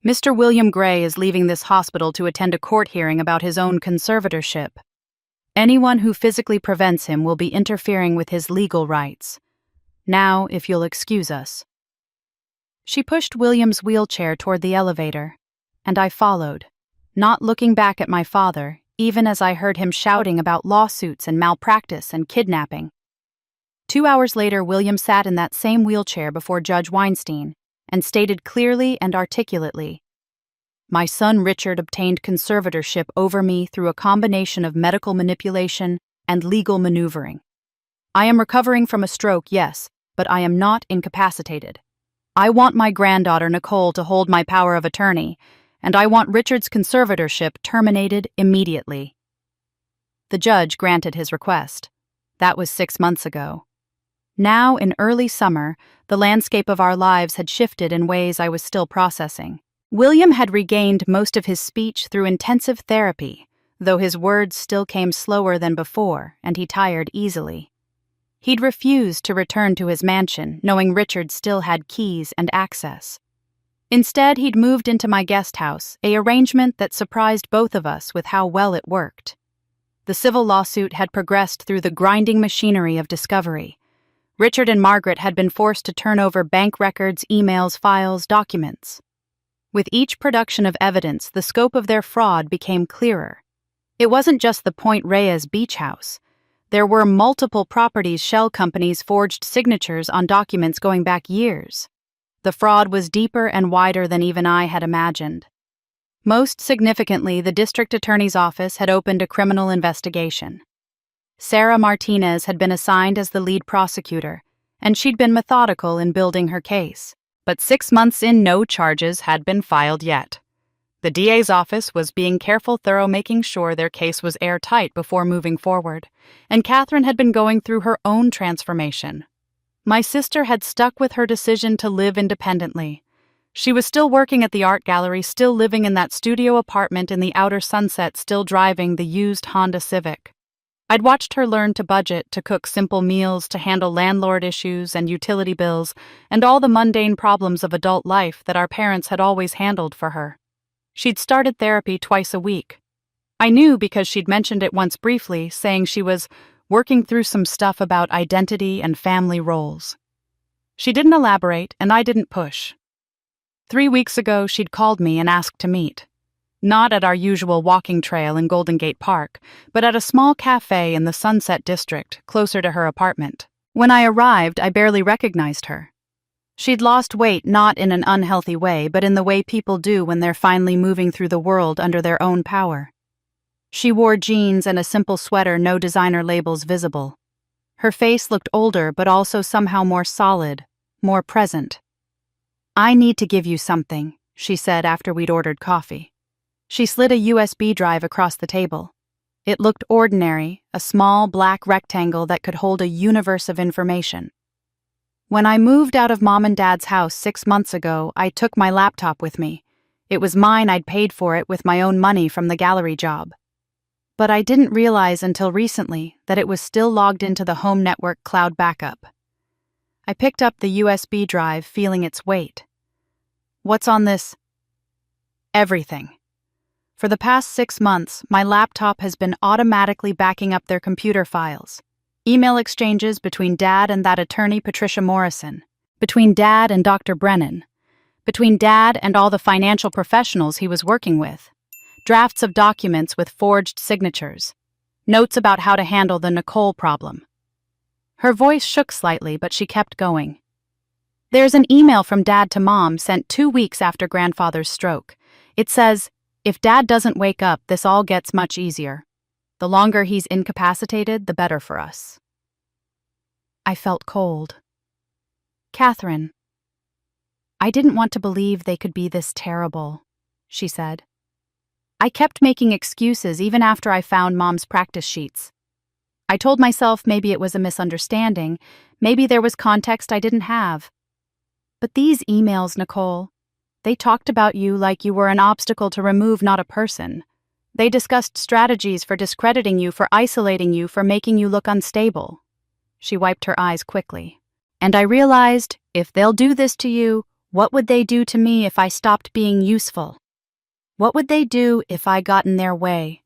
Mr. William Gray is leaving this hospital to attend a court hearing about his own conservatorship. Anyone who physically prevents him will be interfering with his legal rights. Now, if you'll excuse us. She pushed William's wheelchair toward the elevator, and I followed, not looking back at my father, even as I heard him shouting about lawsuits and malpractice and kidnapping. 2 hours later, William sat in that same wheelchair before Judge Weinstein and stated clearly and articulately, "My son Richard obtained conservatorship over me through a combination of medical manipulation and legal maneuvering. I am recovering from a stroke, yes, but I am not incapacitated. I want my granddaughter Nicole to hold my power of attorney, and I want Richard's conservatorship terminated immediately." The judge granted his request. That was 6 months ago. Now, in early summer, the landscape of our lives had shifted in ways I was still processing. William had regained most of his speech through intensive therapy, though his words still came slower than before, and he tired easily. He'd refused to return to his mansion, knowing Richard still had keys and access. Instead, he'd moved into my guest house, an arrangement that surprised both of us with how well it worked. The civil lawsuit had progressed through the grinding machinery of discovery. Richard and Margaret had been forced to turn over bank records, emails, files, documents. With each production of evidence, the scope of their fraud became clearer. It wasn't just the Point Reyes beach house. There were multiple properties shell companies forged signatures on documents going back years. The fraud was deeper and wider than even I had imagined. Most significantly, the district attorney's office had opened a criminal investigation. Sarah Martinez had been assigned as the lead prosecutor, and she'd been methodical in building her case. But 6 months in, no charges had been filed yet. The DA's office was being careful, thorough, making sure their case was airtight before moving forward, and Catherine had been going through her own transformation. My sister had stuck with her decision to live independently. She was still working at the art gallery, still living in that studio apartment in the outer Sunset, still driving the used Honda Civic. I'd watched her learn to budget, to cook simple meals, to handle landlord issues and utility bills, and all the mundane problems of adult life that our parents had always handled for her. She'd started therapy twice a week. I knew because she'd mentioned it once briefly, saying she was working through some stuff about identity and family roles. She didn't elaborate, and I didn't push. 3 weeks ago, she'd called me and asked to meet. Not at our usual walking trail in Golden Gate Park, but at a small cafe in the Sunset District, closer to her apartment. When I arrived, I barely recognized her. She'd lost weight not in an unhealthy way, but in the way people do when they're finally moving through the world under their own power. She wore jeans and a simple sweater, no designer labels visible. Her face looked older, but also somehow more solid, more present. "I need to give you something," she said after we'd ordered coffee. She slid a USB drive across the table. It looked ordinary, a small black rectangle that could hold a universe of information. When I moved out of Mom and Dad's house 6 months ago, I took my laptop with me. It was mine, I'd paid for it with my own money from the gallery job. But I didn't realize until recently that it was still logged into the home network cloud backup. I picked up the USB drive, feeling its weight. "What's on this?" "Everything. For the past 6 months, my laptop has been automatically backing up their computer files. Email exchanges between Dad and that attorney Patricia Morrison, between Dad and Dr. Brennan, between Dad and all the financial professionals he was working with, drafts of documents with forged signatures, notes about how to handle the Nicole problem." Her voice shook slightly, but she kept going. "There's an email from Dad to Mom sent 2 weeks after Grandfather's stroke. It says, if Dad doesn't wake up, this all gets much easier. The longer he's incapacitated, the better for us." I felt cold. "Catherine, I didn't want to believe they could be this terrible," she said. "I kept making excuses even after I found Mom's practice sheets. I told myself maybe it was a misunderstanding, maybe there was context I didn't have. But these emails, Nicole, they talked about you like you were an obstacle to remove, not a person. They discussed strategies for discrediting you, for isolating you, for making you look unstable." She wiped her eyes quickly. "And I realized, if they'll do this to you, what would they do to me if I stopped being useful? What would they do if I got in their way?"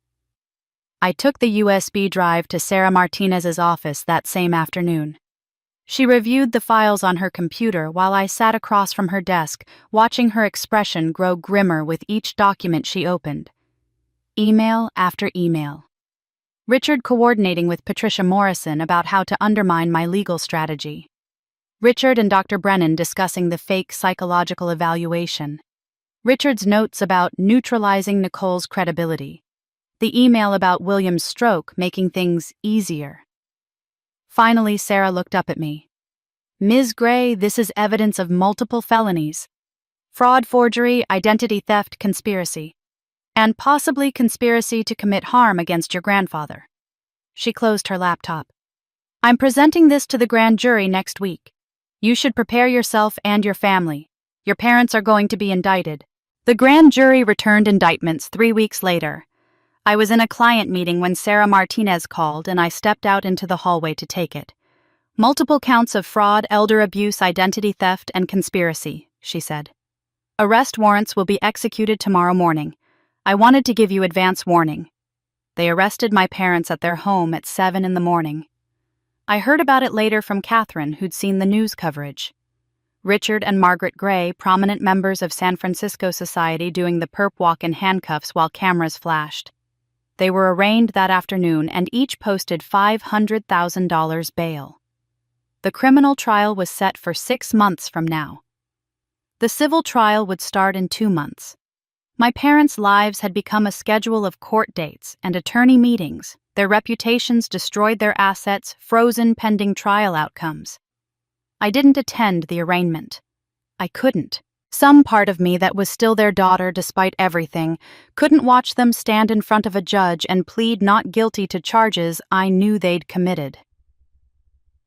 I took the USB drive to Sarah Martinez's office that same afternoon. She reviewed the files on her computer while I sat across from her desk, watching her expression grow grimmer with each document she opened. Email after email. Richard coordinating with Patricia Morrison about how to undermine my legal strategy. Richard and Dr. Brennan discussing the fake psychological evaluation. Richard's notes about neutralizing Nicole's credibility. The email about William's stroke making things easier. Finally, Sarah looked up at me. "Ms. Gray, this is evidence of multiple felonies. Fraud, forgery, identity theft, conspiracy. And possibly conspiracy to commit harm against your grandfather." She closed her laptop. "I'm presenting this to the grand jury next week. You should prepare yourself and your family. Your parents are going to be indicted." The grand jury returned indictments 3 weeks later. I was in a client meeting when Sarah Martinez called, and I stepped out into the hallway to take it. "Multiple counts of fraud, elder abuse, identity theft, and conspiracy," she said. "Arrest warrants will be executed tomorrow morning. I wanted to give you advance warning." They arrested my parents at their home at 7 in the morning. I heard about it later from Catherine, who'd seen the news coverage. Richard and Margaret Gray, prominent members of San Francisco society, doing the perp walk in handcuffs while cameras flashed. They were arraigned that afternoon and each posted $500,000 bail. The criminal trial was set for 6 months from now. The civil trial would start in 2 months. My parents' lives had become a schedule of court dates and attorney meetings, their reputations destroyed, their assets frozen pending trial outcomes. I didn't attend the arraignment. I couldn't. Some part of me that was still their daughter despite everything couldn't watch them stand in front of a judge and plead not guilty to charges I knew they'd committed.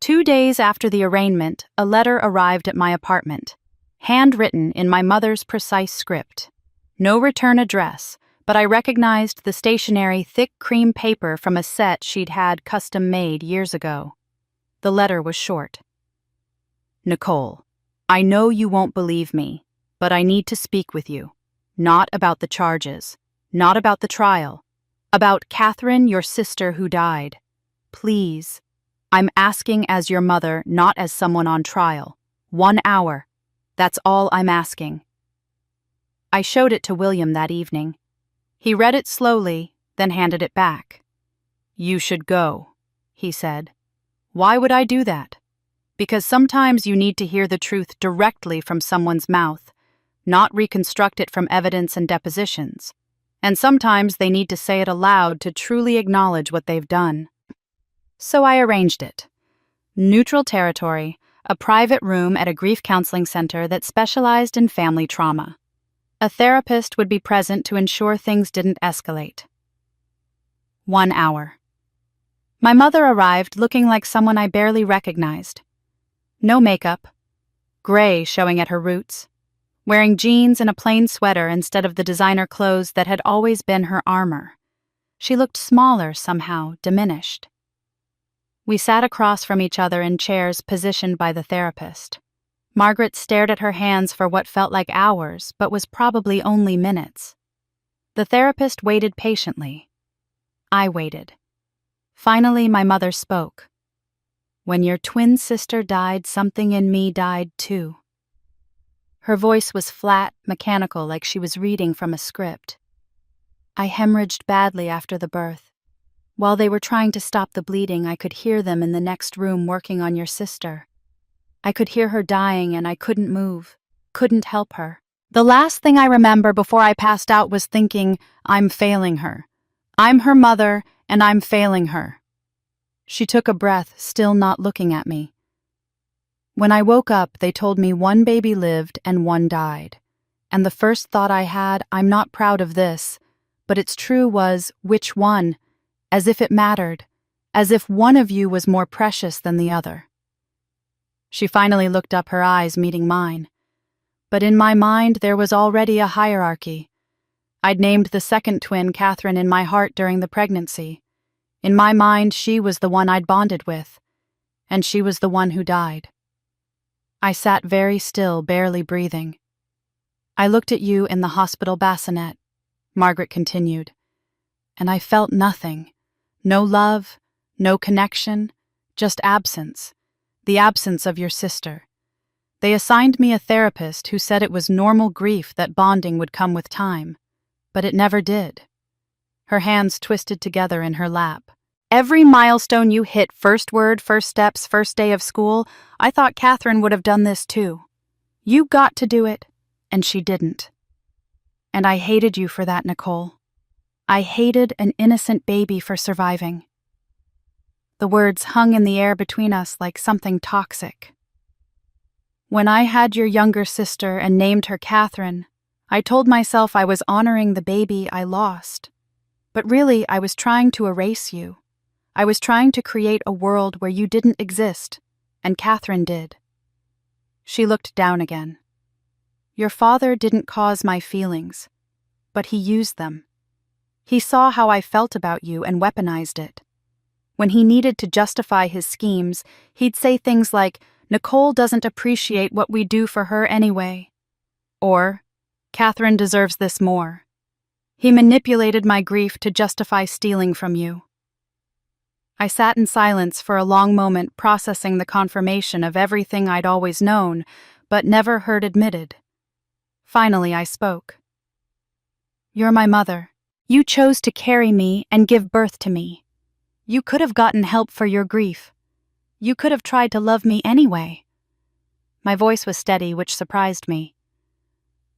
2 days after the arraignment, a letter arrived at my apartment, handwritten in my mother's precise script. No return address, but I recognized the stationery thick cream paper from a set she'd had custom made years ago. The letter was short. Nicole, I know you won't believe me, but I need to speak with you. Not about the charges, not about the trial, about Catherine, your sister who died. Please, I'm asking as your mother, not as someone on trial. 1 hour. That's all I'm asking. I showed it to William that evening. He read it slowly, then handed it back. You should go, he said. Why would I do that? Because sometimes you need to hear the truth directly from someone's mouth, not reconstruct it from evidence and depositions. And sometimes they need to say it aloud to truly acknowledge what they've done. So I arranged it. Neutral territory, a private room at a grief counseling center that specialized in family trauma. A therapist would be present to ensure things didn't escalate. 1 hour. My mother arrived looking like someone I barely recognized. No makeup, gray showing at her roots, wearing jeans and a plain sweater instead of the designer clothes that had always been her armor. She looked smaller somehow, diminished. We sat across from each other in chairs positioned by the therapist. Margaret stared at her hands for what felt like hours, but was probably only minutes. The therapist waited patiently. I waited. Finally, my mother spoke. When your twin sister died, something in me died too. Her voice was flat, mechanical, like she was reading from a script. I hemorrhaged badly after the birth. While they were trying to stop the bleeding, I could hear them in the next room working on your sister. I could hear her dying and I couldn't move, couldn't help her. The last thing I remember before I passed out was thinking, I'm failing her. I'm her mother and I'm failing her. She took a breath, still not looking at me. When I woke up, they told me 1 baby lived and 1 died. And the first thought I had, I'm not proud of this, but it's true, was, which one? As if it mattered, as if one of you was more precious than the other. She finally looked up, her eyes meeting mine. But in my mind, there was already a hierarchy. I'd named the second twin Catherine in my heart during the pregnancy. In my mind, she was the one I'd bonded with, and she was the one who died. I sat very still, barely breathing. I looked at you in the hospital bassinet, Margaret continued, and I felt nothing. No love, no connection, just absence. The absence of your sister. They assigned me a therapist who said it was normal grief, that bonding would come with time. But it never did. Her hands twisted together in her lap. Every milestone you hit, first word, first steps, first day of school, I thought Catherine would have done this too. You got to do it, and she didn't. And I hated you for that, Nicole. I hated an innocent baby for surviving. The words hung in the air between us like something toxic. When I had your younger sister and named her Catherine, I told myself I was honoring the baby I lost. But really, I was trying to erase you. I was trying to create a world where you didn't exist, and Catherine did. She looked down again. Your father didn't cause my feelings, but he used them. He saw how I felt about you and weaponized it. When he needed to justify his schemes, he'd say things like, Nicole doesn't appreciate what we do for her anyway. Or, Catherine deserves this more. He manipulated my grief to justify stealing from you. I sat in silence for a long moment, processing the confirmation of everything I'd always known, but never heard admitted. Finally, I spoke. You're my mother. You chose to carry me and give birth to me. You could have gotten help for your grief. You could have tried to love me anyway. My voice was steady, which surprised me.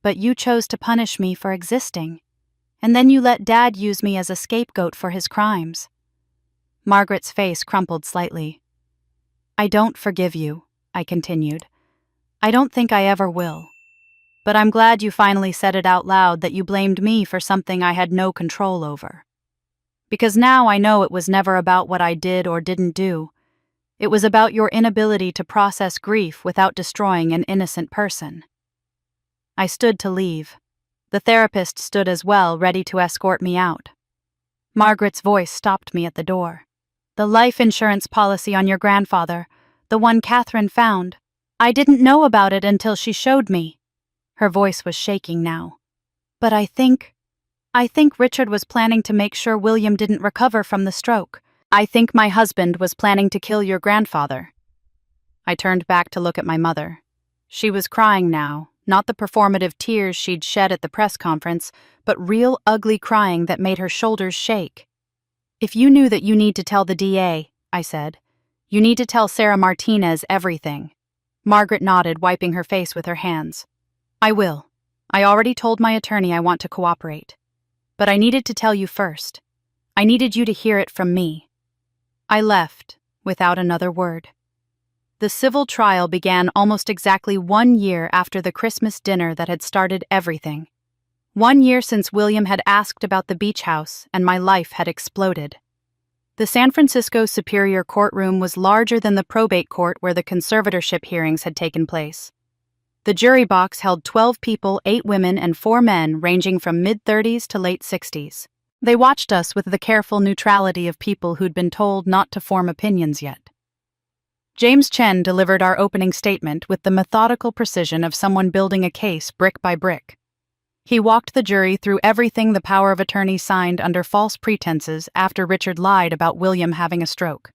But you chose to punish me for existing. And then you let Dad use me as a scapegoat for his crimes. Margaret's face crumpled slightly. I don't forgive you, I continued. I don't think I ever will. But I'm glad you finally said it out loud that you blamed me for something I had no control over. Because now I know it was never about what I did or didn't do. It was about your inability to process grief without destroying an innocent person. I stood to leave. The therapist stood as well, ready to escort me out. Margaret's voice stopped me at the door. The life insurance policy on your grandfather, the one Catherine found. I didn't know about it until she showed me. Her voice was shaking now. But I think Richard was planning to make sure William didn't recover from the stroke. I think my husband was planning to kill your grandfather. I turned back to look at my mother. She was crying now, not the performative tears she'd shed at the press conference, but real ugly crying that made her shoulders shake. If you knew that you need to tell the DA, I said, you need to tell Sarah Martinez everything. Margaret nodded, wiping her face with her hands. I will. I already told my attorney I want to cooperate. But I needed to tell you first. I needed you to hear it from me. I left, without another word. The civil trial began almost exactly 1 year after the Christmas dinner that had started everything. 1 year since William had asked about the beach house and my life had exploded. The San Francisco Superior Courtroom was larger than the probate court where the conservatorship hearings had taken place. The jury box held 12 people, 8 women and 4 men ranging from mid-30s to late 60s. They watched us with the careful neutrality of people who'd been told not to form opinions yet. James Chen delivered our opening statement with the methodical precision of someone building a case brick by brick. He walked the jury through everything the power of attorney signed under false pretenses after Richard lied about William having a stroke.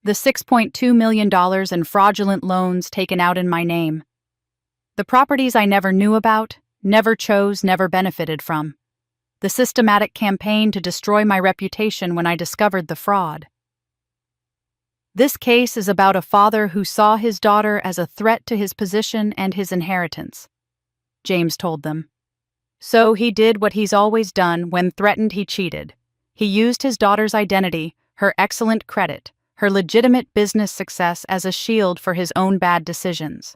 The $6.2 million in fraudulent loans taken out in my name. The properties I never knew about, never chose, never benefited from. The systematic campaign to destroy my reputation when I discovered the fraud. This case is about a father who saw his daughter as a threat to his position and his inheritance, James told them. So he did what he's always done. When threatened, he cheated. He used his daughter's identity, her excellent credit, her legitimate business success as a shield for his own bad decisions.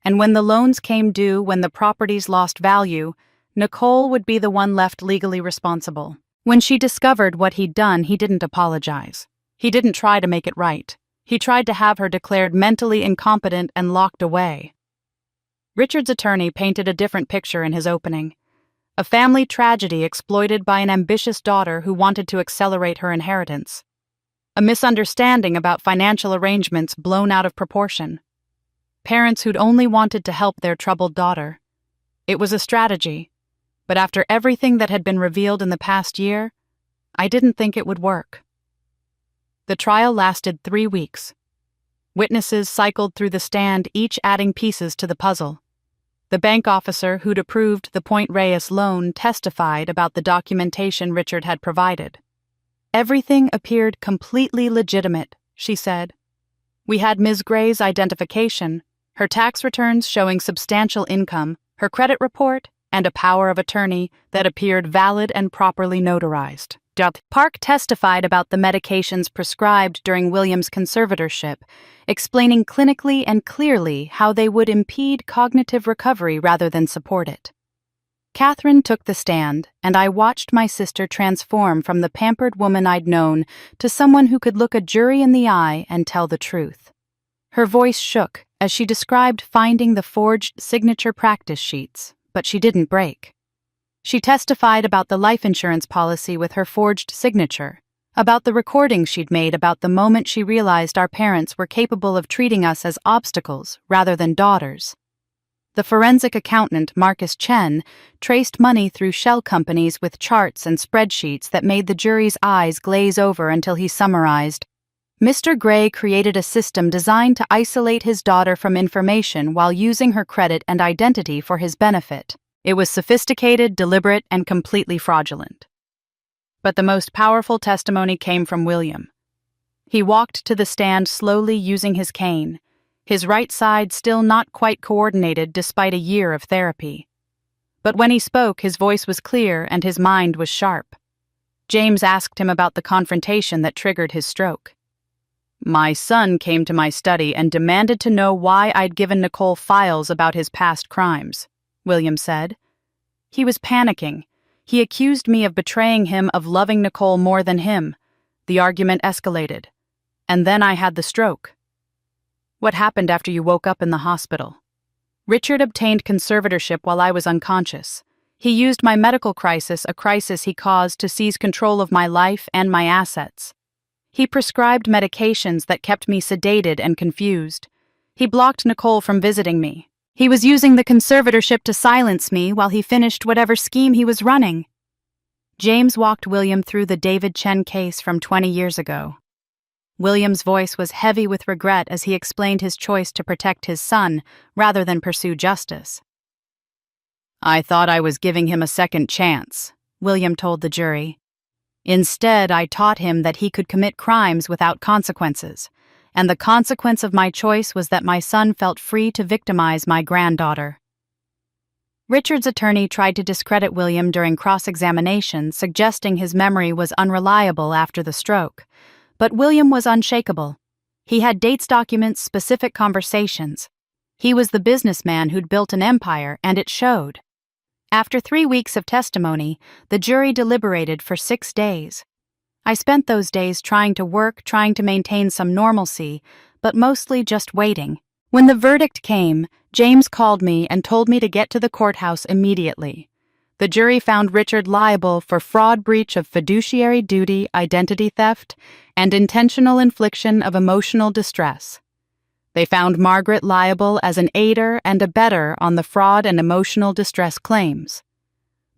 And when the loans came due, when the properties lost value, Nicole would be the one left legally responsible. When she discovered what he'd done, he didn't apologize. He didn't try to make it right. He tried to have her declared mentally incompetent and locked away. Richard's attorney painted a different picture in his opening. A family tragedy exploited by an ambitious daughter who wanted to accelerate her inheritance. A misunderstanding about financial arrangements blown out of proportion. Parents who'd only wanted to help their troubled daughter. It was a strategy, but after everything that had been revealed in the past year, I didn't think it would work. The trial lasted 3 weeks. Witnesses cycled through the stand, each adding pieces to the puzzle. The bank officer who'd approved the Point Reyes loan testified about the documentation Richard had provided. Everything appeared completely legitimate, she said. We had Ms. Gray's identification, her tax returns showing substantial income, her credit report, and a power of attorney that appeared valid and properly notarized. Park testified about the medications prescribed during William's conservatorship, explaining clinically and clearly how they would impede cognitive recovery rather than support it. Catherine took the stand, and I watched my sister transform from the pampered woman I'd known to someone who could look a jury in the eye and tell the truth. Her voice shook as she described finding the forged signature practice sheets, but she didn't break. She testified about the life insurance policy with her forged signature, about the recordings she'd made about the moment she realized our parents were capable of treating us as obstacles rather than daughters. The forensic accountant, Marcus Chen, traced money through shell companies with charts and spreadsheets that made the jury's eyes glaze over until he summarized, Mr. Gray created a system designed to isolate his daughter from information while using her credit and identity for his benefit. It was sophisticated, deliberate, and completely fraudulent. But the most powerful testimony came from William. He walked to the stand slowly using his cane, his right side still not quite coordinated despite a year of therapy. But when he spoke, his voice was clear and his mind was sharp. James asked him about the confrontation that triggered his stroke. "My son came to my study and demanded to know why I'd given Nicole files about his past crimes," William said. "He was panicking. He accused me of betraying him, of loving Nicole more than him. The argument escalated. And then I had the stroke." "What happened after you woke up in the hospital?" "Richard obtained conservatorship while I was unconscious. He used my medical crisis, a crisis he caused, to seize control of my life and my assets. He prescribed medications that kept me sedated and confused. He blocked Nicole from visiting me. He was using the conservatorship to silence me while he finished whatever scheme he was running." James walked William through the David Chen case from 20 years ago. William's voice was heavy with regret as he explained his choice to protect his son rather than pursue justice. "I thought I was giving him a second chance," William told the jury. "Instead, I taught him that he could commit crimes without consequences, and the consequence of my choice was that my son felt free to victimize my granddaughter." Richard's attorney tried to discredit William during cross-examination, suggesting his memory was unreliable after the stroke. But William was unshakable. He had dates, documents, specific conversations. He was the businessman who'd built an empire, and it showed. After 3 weeks of testimony, the jury deliberated for 6 days. I spent those days trying to work, trying to maintain some normalcy, but mostly just waiting. When the verdict came, James called me and told me to get to the courthouse immediately. The jury found Richard liable for fraud, breach of fiduciary duty, identity theft, and intentional infliction of emotional distress. They found Margaret liable as an aider and abettor on the fraud and emotional distress claims.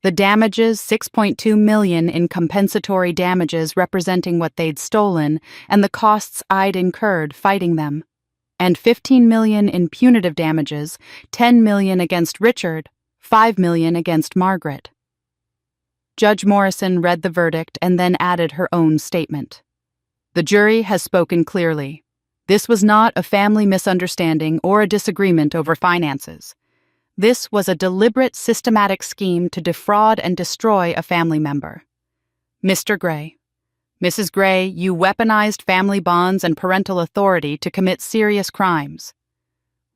The damages, $6.2 million in compensatory damages representing what they'd stolen and the costs I'd incurred fighting them, and $15 million in punitive damages, $10 million against Richard, $5 million against Margaret. Judge Morrison read the verdict and then added her own statement. "The jury has spoken clearly. This was not a family misunderstanding or a disagreement over finances. This was a deliberate, systematic scheme to defraud and destroy a family member. Mr. Gray, Mrs. Gray, you weaponized family bonds and parental authority to commit serious crimes."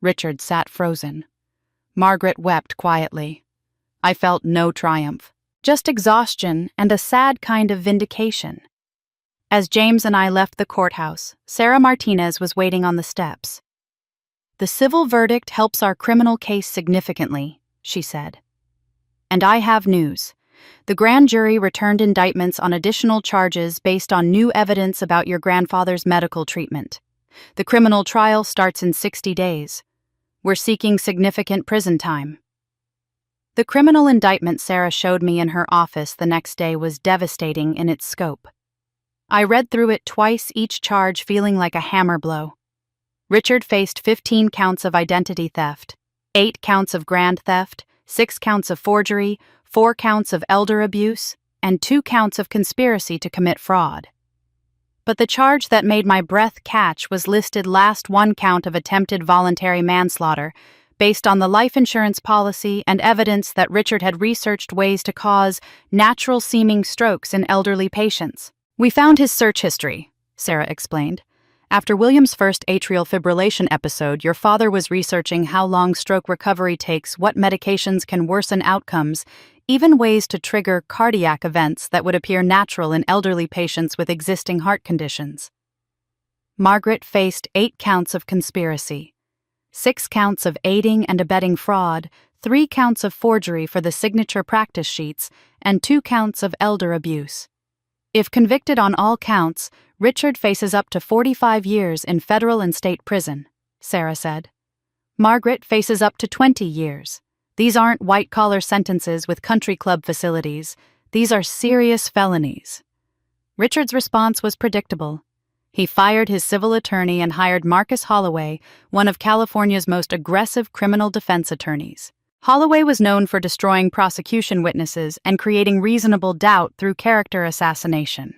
Richard sat frozen. Margaret wept quietly. I felt no triumph, just exhaustion and a sad kind of vindication. As James and I left the courthouse, Sarah Martinez was waiting on the steps. "The civil verdict helps our criminal case significantly," she said. "And I have news. The grand jury returned indictments on additional charges based on new evidence about your grandfather's medical treatment. The criminal trial starts in 60 days. We're seeking significant prison time." The criminal indictment Sarah showed me in her office the next day was devastating in its scope. I read through it twice, each charge feeling like a hammer blow. Richard faced 15 counts of identity theft, 8 counts of grand theft, 6 counts of forgery, 4 counts of elder abuse, and 2 counts of conspiracy to commit fraud. But the charge that made my breath catch was listed last, 1 count of attempted voluntary manslaughter, based on the life insurance policy and evidence that Richard had researched ways to cause natural-seeming strokes in elderly patients. "We found his search history," Sarah explained. "After William's first atrial fibrillation episode, your father was researching how long stroke recovery takes, what medications can worsen outcomes, even ways to trigger cardiac events that would appear natural in elderly patients with existing heart conditions." Margaret faced 8 counts of conspiracy, 6 counts of aiding and abetting fraud, 3 counts of forgery for the signature practice sheets, and 2 counts of elder abuse. If convicted on all counts, Richard faces up to 45 years in federal and state prison, Sarah said. Margaret faces up to 20 years. These aren't white-collar sentences with country club facilities. These are serious felonies. Richard's response was predictable. He fired his civil attorney and hired Marcus Holloway, one of California's most aggressive criminal defense attorneys. Holloway was known for destroying prosecution witnesses and creating reasonable doubt through character assassination.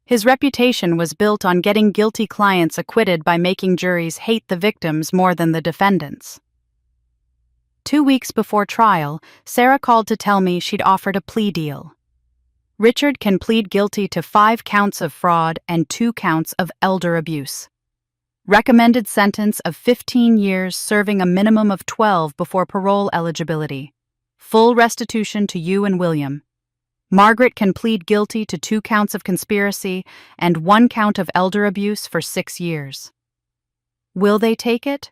His reputation was built on getting guilty clients acquitted by making juries hate the victims more than the defendants. 2 weeks before trial, Sarah called to tell me she'd offered a plea deal. Richard can plead guilty to 5 counts of fraud and 2 counts of elder abuse. Recommended sentence of 15 years, serving a minimum of 12 before parole eligibility. Full restitution to you and William. Margaret can plead guilty to 2 counts of conspiracy and 1 count of elder abuse for 6 years. Will they take it?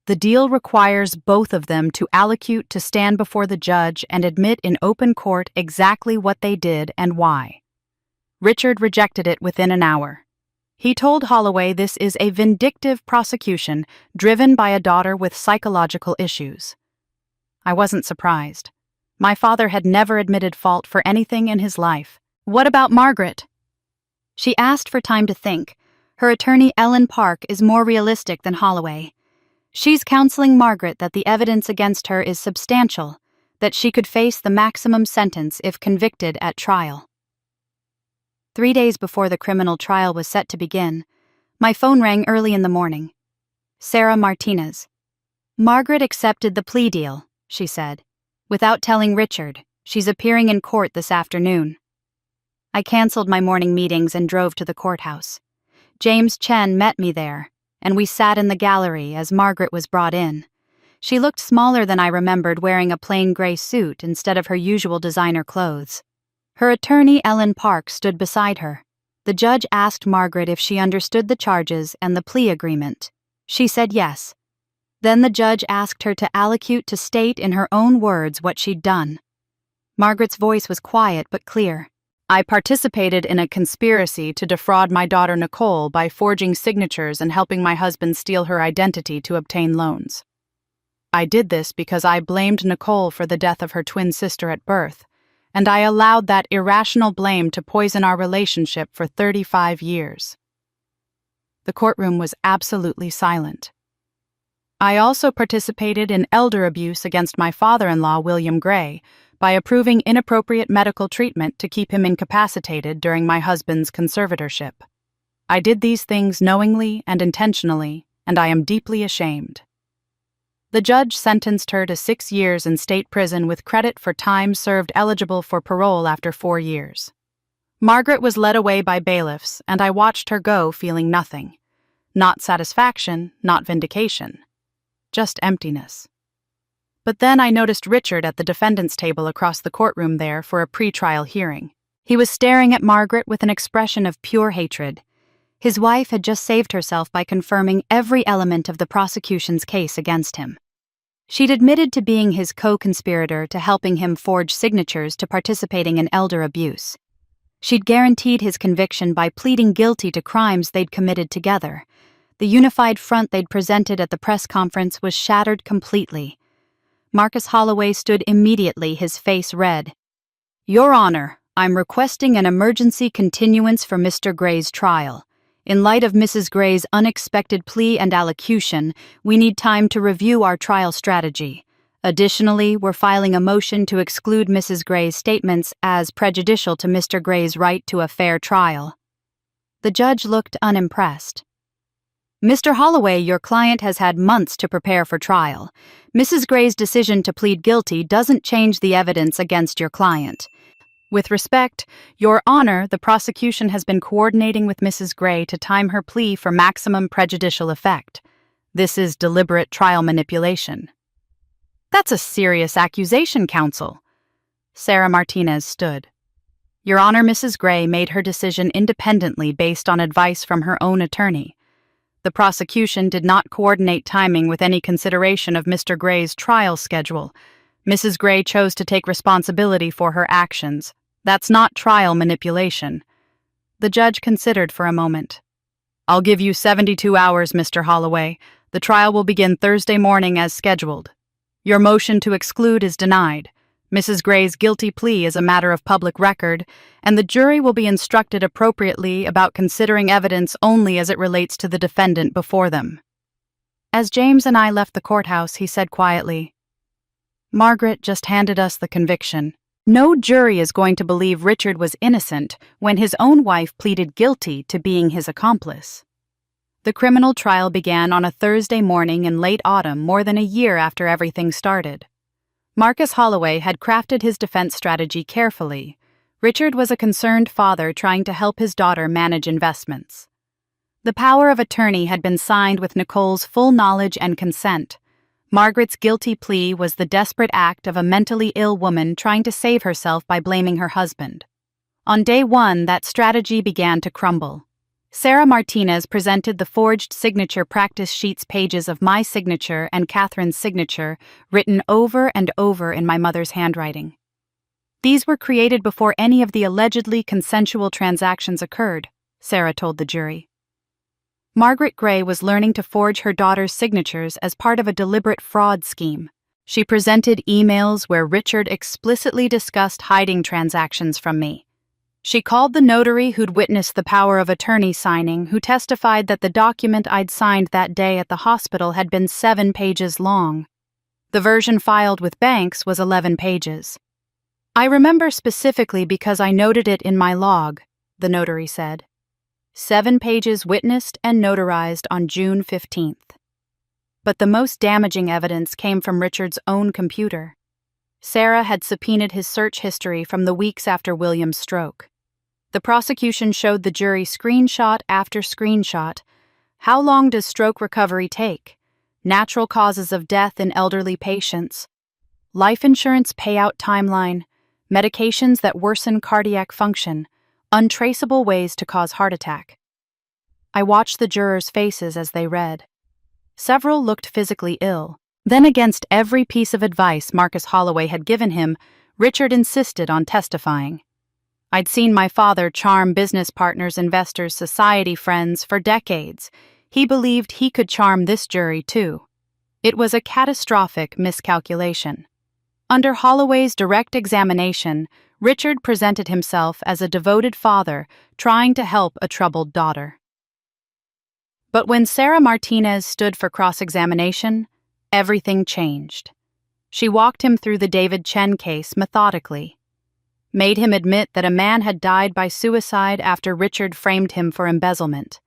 The deal requires both of them to allocute to stand before the judge and admit in open court exactly what they did and why. Richard rejected it within an hour. He told Holloway this is a vindictive prosecution driven by a daughter with psychological issues. I wasn't surprised. My father had never admitted fault for anything in his life. What about Margaret? She asked for time to think. Her attorney, Ellen Park, is more realistic than Holloway. She's counseling Margaret that the evidence against her is substantial, that she could face the maximum sentence if convicted at trial. 3 days before the criminal trial was set to begin, my phone rang early in the morning. Sarah Martinez. Margaret accepted the plea deal, she said. Without telling Richard, she's appearing in court this afternoon. I canceled my morning meetings and drove to the courthouse. James Chen met me there, and we sat in the gallery as Margaret was brought in. She looked smaller than I remembered, wearing a plain gray suit instead of her usual designer clothes. Her attorney, Ellen Park, stood beside her. The judge asked Margaret if she understood the charges and the plea agreement. She said yes. Then the judge asked her to allocute to state in her own words what she'd done. Margaret's voice was quiet but clear. I participated in a conspiracy to defraud my daughter Nicole by forging signatures and helping my husband steal her identity to obtain loans. I did this because I blamed Nicole for the death of her twin sister at birth, and I allowed that irrational blame to poison our relationship for 35 years. The courtroom was absolutely silent. I also participated in elder abuse against my father-in-law, William Gray, by approving inappropriate medical treatment to keep him incapacitated during my husband's conservatorship. I did these things knowingly and intentionally, and I am deeply ashamed. The judge sentenced her to 6 years in state prison with credit for time served eligible for parole after 4 years. Margaret was led away by bailiffs, and I watched her go feeling nothing. Not satisfaction, not vindication. Just emptiness. But then I noticed Richard at the defendant's table across the courtroom there for a pre-trial hearing. He was staring at Margaret with an expression of pure hatred. His wife had just saved herself by confirming every element of the prosecution's case against him. She'd admitted to being his co-conspirator, to helping him forge signatures, to participating in elder abuse. She'd guaranteed his conviction by pleading guilty to crimes they'd committed together. The unified front they'd presented at the press conference was shattered completely. Marcus Holloway stood immediately, his face red. Your Honor, I'm requesting an emergency continuance for Mr. Gray's trial. In light of Mrs. Gray's unexpected plea and allocution, we need time to review our trial strategy. Additionally, we're filing a motion to exclude Mrs. Gray's statements as prejudicial to Mr. Gray's right to a fair trial. The judge looked unimpressed. Mr. Holloway, your client has had months to prepare for trial. Mrs. Gray's decision to plead guilty doesn't change the evidence against your client. With respect, Your Honor, the prosecution has been coordinating with Mrs. Gray to time her plea for maximum prejudicial effect. This is deliberate trial manipulation. That's a serious accusation, counsel. Sarah Martinez stood. Your Honor, Mrs. Gray made her decision independently based on advice from her own attorney. The prosecution did not coordinate timing with any consideration of Mr. Gray's trial schedule. Mrs. Gray chose to take responsibility for her actions. That's not trial manipulation. The judge considered for a moment. I'll give you 72 hours, Mr. Holloway. The trial will begin Thursday morning as scheduled. Your motion to exclude is denied. Mrs. Gray's guilty plea is a matter of public record, and the jury will be instructed appropriately about considering evidence only as it relates to the defendant before them. As James and I left the courthouse, he said quietly, Margaret just handed us the conviction. No jury is going to believe Richard was innocent when his own wife pleaded guilty to being his accomplice. The criminal trial began on a Thursday morning in late autumn, more than a year after everything started. Marcus Holloway had crafted his defense strategy carefully. Richard was a concerned father trying to help his daughter manage investments. The power of attorney had been signed with Nicole's full knowledge and consent. Margaret's guilty plea was the desperate act of a mentally ill woman trying to save herself by blaming her husband. On day one, that strategy began to crumble. Sarah Martinez presented the forged signature practice sheets pages of my signature and Catherine's signature, written over and over in my mother's handwriting. These were created before any of the allegedly consensual transactions occurred, Sarah told the jury. Margaret Gray was learning to forge her daughter's signatures as part of a deliberate fraud scheme. She presented emails where Richard explicitly discussed hiding transactions from me. She called the notary who'd witnessed the power of attorney signing, who testified that the document I'd signed that day at the hospital had been 7 pages long. The version filed with banks was 11 pages. I remember specifically because I noted it in my log, the notary said. 7 pages witnessed and notarized on June 15th. But the most damaging evidence came from Richard's own computer. Sarah had subpoenaed his search history from the weeks after William's stroke. The prosecution showed the jury screenshot after screenshot. How long does stroke recovery take? Natural causes of death in elderly patients. Life insurance payout timeline. Medications that worsen cardiac function. Untraceable ways to cause heart attack. I watched the jurors' faces as they read. Several looked physically ill. Then, against every piece of advice Marcus Holloway had given him, Richard insisted on testifying. I'd seen my father charm business partners, investors, society friends for decades. He believed he could charm this jury too. It was a catastrophic miscalculation. Under Holloway's direct examination, Richard presented himself as a devoted father trying to help a troubled daughter. But when Sarah Martinez stood for cross-examination, everything changed. She walked him through the David Chen case methodically, made him admit that a man had died by suicide after Richard framed him for embezzlement,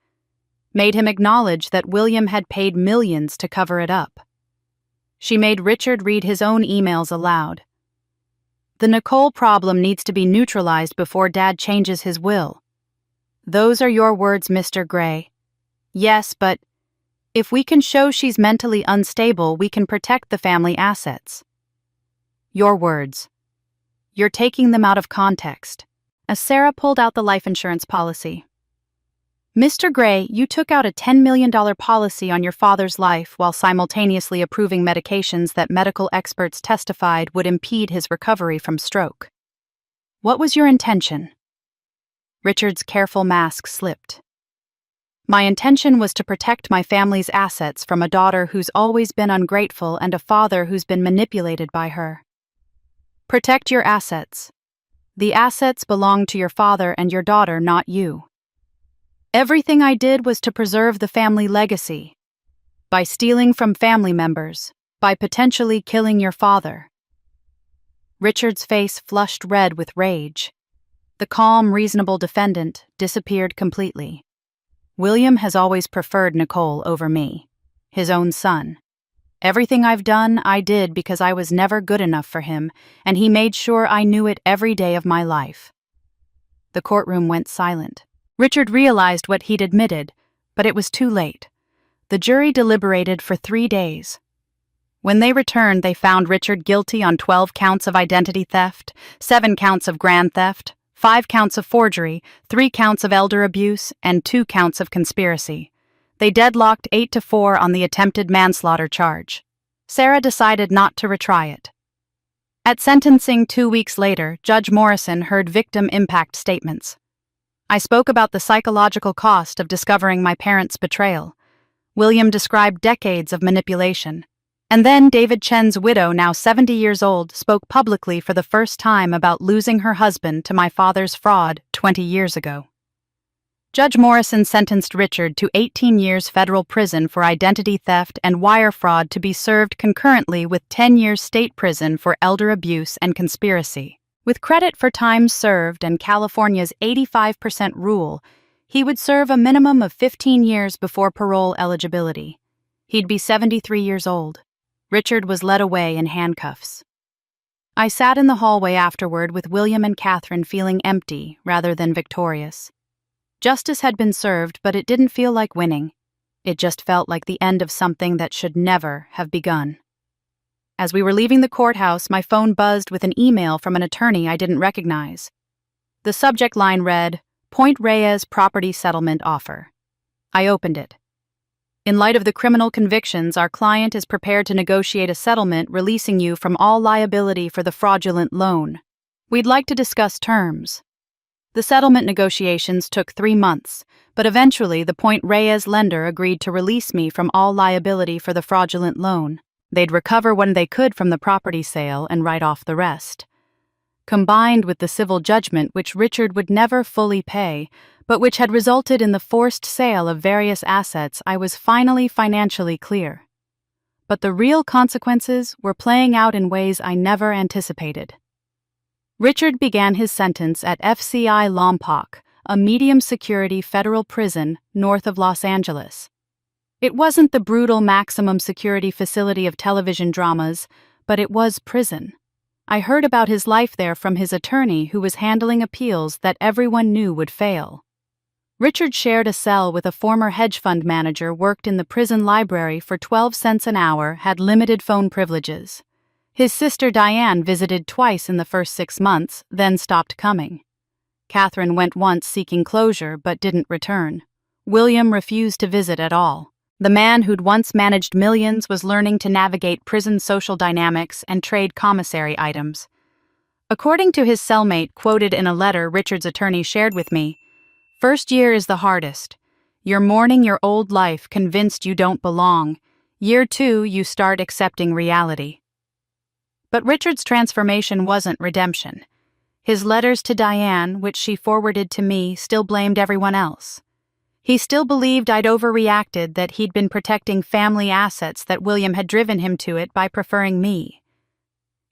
made him acknowledge that William had paid millions to cover it up. She made Richard read his own emails aloud. The Nicole problem needs to be neutralized before Dad changes his will. Those are your words, Mr. Gray. Yes, but if we can show she's mentally unstable, we can protect the family assets. Your words. You're taking them out of context. As Sarah pulled out the life insurance policy. Mr. Gray, you took out a $10 million policy on your father's life while simultaneously approving medications that medical experts testified would impede his recovery from stroke. What was your intention? Richard's careful mask slipped. My intention was to protect my family's assets from a daughter who's always been ungrateful and a father who's been manipulated by her. Protect your assets. The assets belong to your father and your daughter, not you. Everything I did was to preserve the family legacy. By stealing from family members, by potentially killing your father. Richard's face flushed red with rage. The calm, reasonable defendant disappeared completely. William has always preferred Nicole over me, his own son. Everything I've done, I did because I was never good enough for him, and he made sure I knew it every day of my life. The courtroom went silent. Richard realized what he'd admitted, but it was too late. The jury deliberated for 3 days. When they returned, they found Richard guilty on 12 counts of identity theft, 7 counts of grand theft, 5 counts of forgery, 3 counts of elder abuse, and 2 counts of conspiracy. They deadlocked 8-4 on the attempted manslaughter charge. Sarah decided not to retry it. At sentencing 2 weeks later, Judge Morrison heard victim impact statements. I spoke about the psychological cost of discovering my parents' betrayal. William described decades of manipulation. And then David Chen's widow, now 70 years old, spoke publicly for the first time about losing her husband to my father's fraud 20 years ago. Judge Morrison sentenced Richard to 18 years federal prison for identity theft and wire fraud to be served concurrently with 10 years state prison for elder abuse and conspiracy. With credit for time served and California's 85% rule, He would serve a minimum of 15 years before parole eligibility. He'd be 73 years old. Richard was led away in handcuffs. I sat in the hallway afterward with William and Catherine feeling empty rather than victorious. Justice had been served, but it didn't feel like winning. It just felt like the end of something that should never have begun. As we were leaving the courthouse, my phone buzzed with an email from an attorney I didn't recognize. The subject line read, "Point Reyes Property Settlement Offer." I opened it. "In light of the criminal convictions, our client is prepared to negotiate a settlement releasing you from all liability for the fraudulent loan. We'd like to discuss terms." The settlement negotiations took 3 months, but eventually the Point Reyes lender agreed to release me from all liability for the fraudulent loan. They'd recover what they could from the property sale and write off the rest. Combined with the civil judgment which Richard would never fully pay, but which had resulted in the forced sale of various assets, I was finally financially clear. But the real consequences were playing out in ways I never anticipated. Richard began his sentence at FCI Lompoc, a medium-security federal prison north of Los Angeles. It wasn't the brutal maximum security facility of television dramas, but it was prison. I heard about his life there from his attorney, who was handling appeals that everyone knew would fail. Richard shared a cell with a former hedge fund manager, worked in the prison library for 12 cents an hour, had limited phone privileges. His sister Diane visited twice in the first 6 months, then stopped coming. Catherine went once seeking closure but didn't return. William refused to visit at all. The man who'd once managed millions was learning to navigate prison social dynamics and trade commissary items. According to his cellmate, quoted in a letter Richard's attorney shared with me, "First year is the hardest. You're mourning your old life, convinced you don't belong. Year 2, you start accepting reality." But Richard's transformation wasn't redemption. His letters to Diane, which she forwarded to me, still blamed everyone else. He still believed I'd overreacted, that he'd been protecting family assets, that William had driven him to it by preferring me.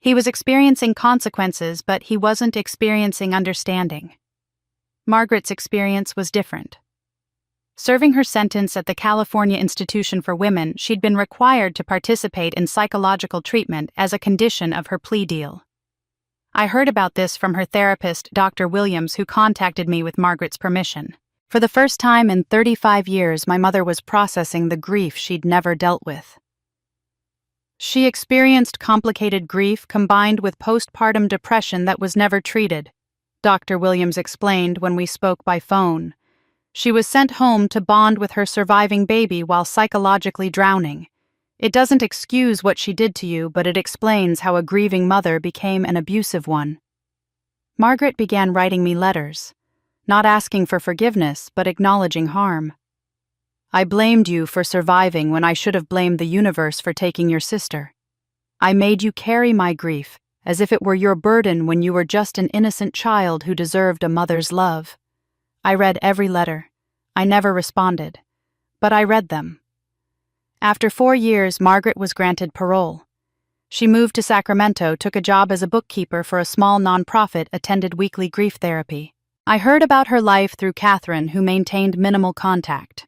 He was experiencing consequences, but he wasn't experiencing understanding. Margaret's experience was different. Serving her sentence at the California Institution for Women, she'd been required to participate in psychological treatment as a condition of her plea deal. I heard about this from her therapist, Dr. Williams, who contacted me with Margaret's permission. For the first time in 35 years, my mother was processing the grief she'd never dealt with. She experienced complicated grief combined with postpartum depression that was never treated, Dr. Williams explained when we spoke by phone. She was sent home to bond with her surviving baby while psychologically drowning. It doesn't excuse what she did to you, but it explains how a grieving mother became an abusive one. Margaret began writing me letters, not asking for forgiveness, but acknowledging harm. "I blamed you for surviving when I should have blamed the universe for taking your sister. I made you carry my grief as if it were your burden when you were just an innocent child who deserved a mother's love." I read every letter. I never responded, but I read them. After 4 years, Margaret was granted parole. She moved to Sacramento, took a job as a bookkeeper for a small nonprofit, attended weekly grief therapy. I heard about her life through Catherine, who maintained minimal contact.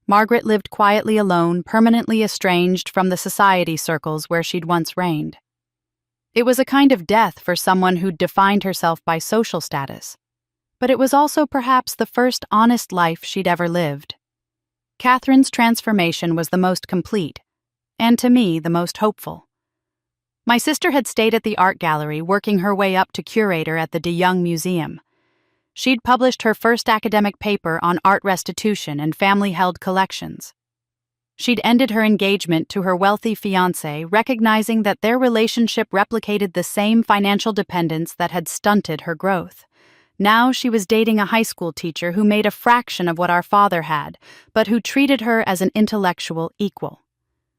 Margaret lived quietly alone, permanently estranged from the society circles where she'd once reigned. It was a kind of death for someone who'd defined herself by social status, but it was also perhaps the first honest life she'd ever lived. Catherine's transformation was the most complete, and to me, the most hopeful. My sister had stayed at the art gallery, working her way up to curator at the De Young Museum. She'd published her first academic paper on art restitution and family-held collections. She'd ended her engagement to her wealthy fiancé, recognizing that their relationship replicated the same financial dependence that had stunted her growth. Now she was dating a high school teacher who made a fraction of what our father had, but who treated her as an intellectual equal.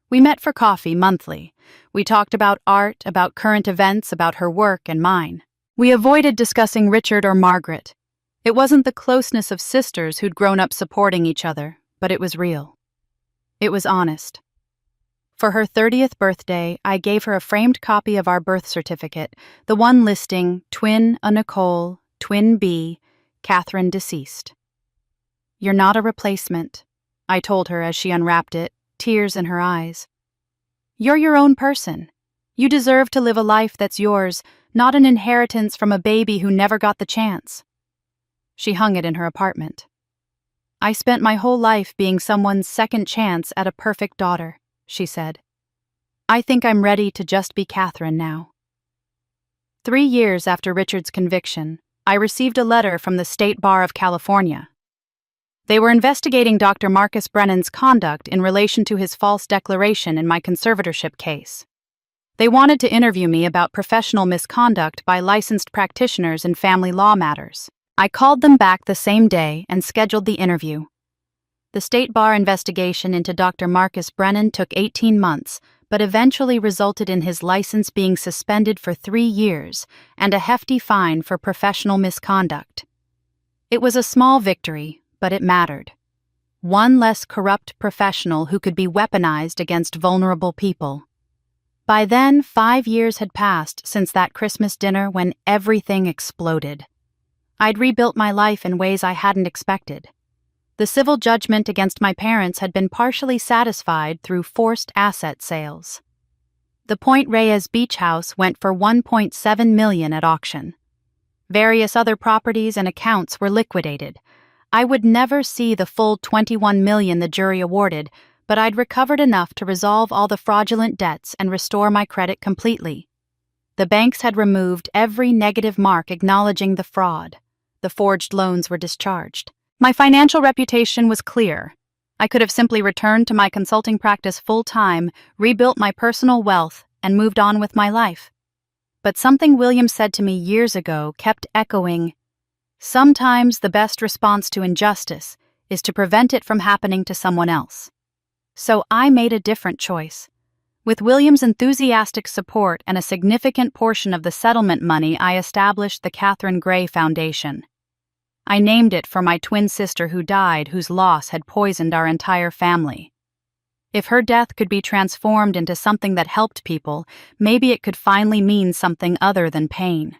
We met for coffee monthly. We talked about art, about current events, about her work and mine. We avoided discussing Richard or Margaret. It wasn't the closeness of sisters who'd grown up supporting each other, but it was real. It was honest. For her 30th birthday, I gave her a framed copy of our birth certificate, the one listing twin a Nicole, twin B, Catherine deceased. "You're not a replacement," I told her as she unwrapped it, tears in her eyes. "You're your own person. You deserve to live a life that's yours, not an inheritance from a baby who never got the chance." She hung it in her apartment. "I spent my whole life being someone's second chance at a perfect daughter," she said. "I think I'm ready to just be Catherine now." 3 years after Richard's conviction, I received a letter from the State Bar of California. They were investigating Dr. Marcus Brennan's conduct in relation to his false declaration in my conservatorship case. They wanted to interview me about professional misconduct by licensed practitioners in family law matters. I called them back the same day and scheduled the interview. The State Bar investigation into Dr. Marcus Brennan took 18 months, but eventually resulted in his license being suspended for 3 years and a hefty fine for professional misconduct. It was a small victory, but it mattered. One less corrupt professional who could be weaponized against vulnerable people. By then, 5 years had passed since that Christmas dinner when everything exploded. I'd rebuilt my life in ways I hadn't expected. The civil judgment against my parents had been partially satisfied through forced asset sales. The Point Reyes beach house went for $1.7 million at auction. Various other properties and accounts were liquidated. I would never see the full $21 million the jury awarded, but I'd recovered enough to resolve all the fraudulent debts and restore my credit completely. The banks had removed every negative mark acknowledging the fraud. The forged loans were discharged. My financial reputation was clear. I could have simply returned to my consulting practice full-time, rebuilt my personal wealth, and moved on with my life. But something William said to me years ago kept echoing. Sometimes the best response to injustice is to prevent it from happening to someone else. So I made a different choice. With William's enthusiastic support and a significant portion of the settlement money, I established the Catherine Gray Foundation. I named it for my twin sister who died, whose loss had poisoned our entire family. If her death could be transformed into something that helped people, maybe it could finally mean something other than pain.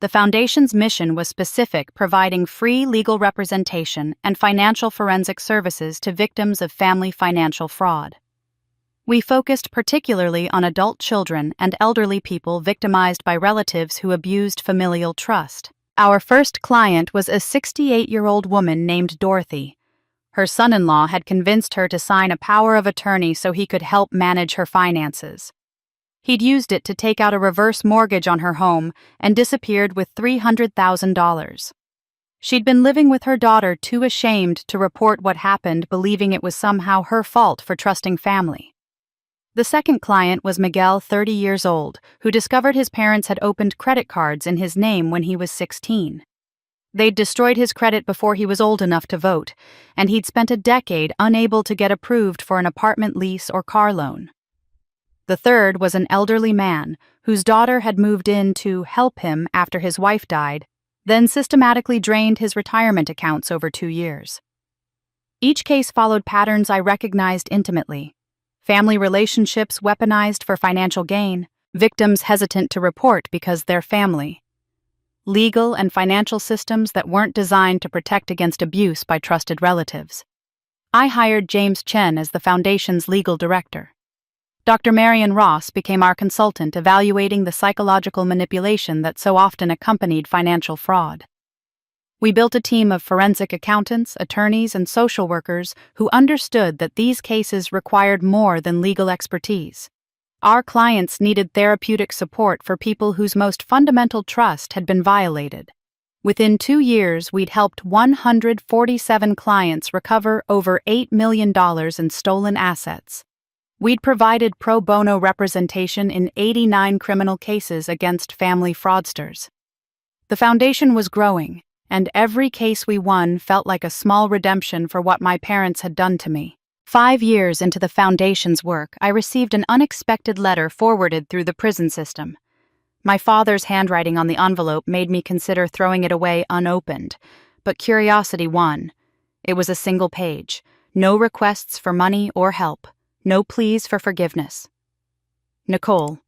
The Foundation's mission was specific, providing free legal representation and financial forensic services to victims of family financial fraud. We focused particularly on adult children and elderly people victimized by relatives who abused familial trust. Our first client was a 68-year-old woman named Dorothy. Her son-in-law had convinced her to sign a power of attorney so he could help manage her finances. He'd used it to take out a reverse mortgage on her home and disappeared with $300,000. She'd been living with her daughter, too ashamed to report what happened, believing it was somehow her fault for trusting family. The second client was Miguel, 30 years old, who discovered his parents had opened credit cards in his name when he was 16. They'd destroyed his credit before he was old enough to vote, and he'd spent a decade unable to get approved for an apartment lease or car loan. The third was an elderly man whose daughter had moved in to help him after his wife died, then systematically drained his retirement accounts over 2 years. Each case followed patterns I recognized intimately. Family relationships weaponized for financial gain, victims hesitant to report because they're family. Legal and financial systems that weren't designed to protect against abuse by trusted relatives. I hired James Chen as the Foundation's legal director. Dr. Marion Ross became our consultant, evaluating the psychological manipulation that so often accompanied financial fraud. We built a team of forensic accountants, attorneys, and social workers who understood that these cases required more than legal expertise. Our clients needed therapeutic support for people whose most fundamental trust had been violated. Within 2 years, we'd helped 147 clients recover over $8 million in stolen assets. We'd provided pro bono representation in 89 criminal cases against family fraudsters. The Foundation was growing, and every case we won felt like a small redemption for what my parents had done to me. 5 years into the Foundation's work, I received an unexpected letter forwarded through the prison system. My father's handwriting on the envelope made me consider throwing it away unopened, but curiosity won. It was a single page, no requests for money or help. No pleas for forgiveness. Nicole,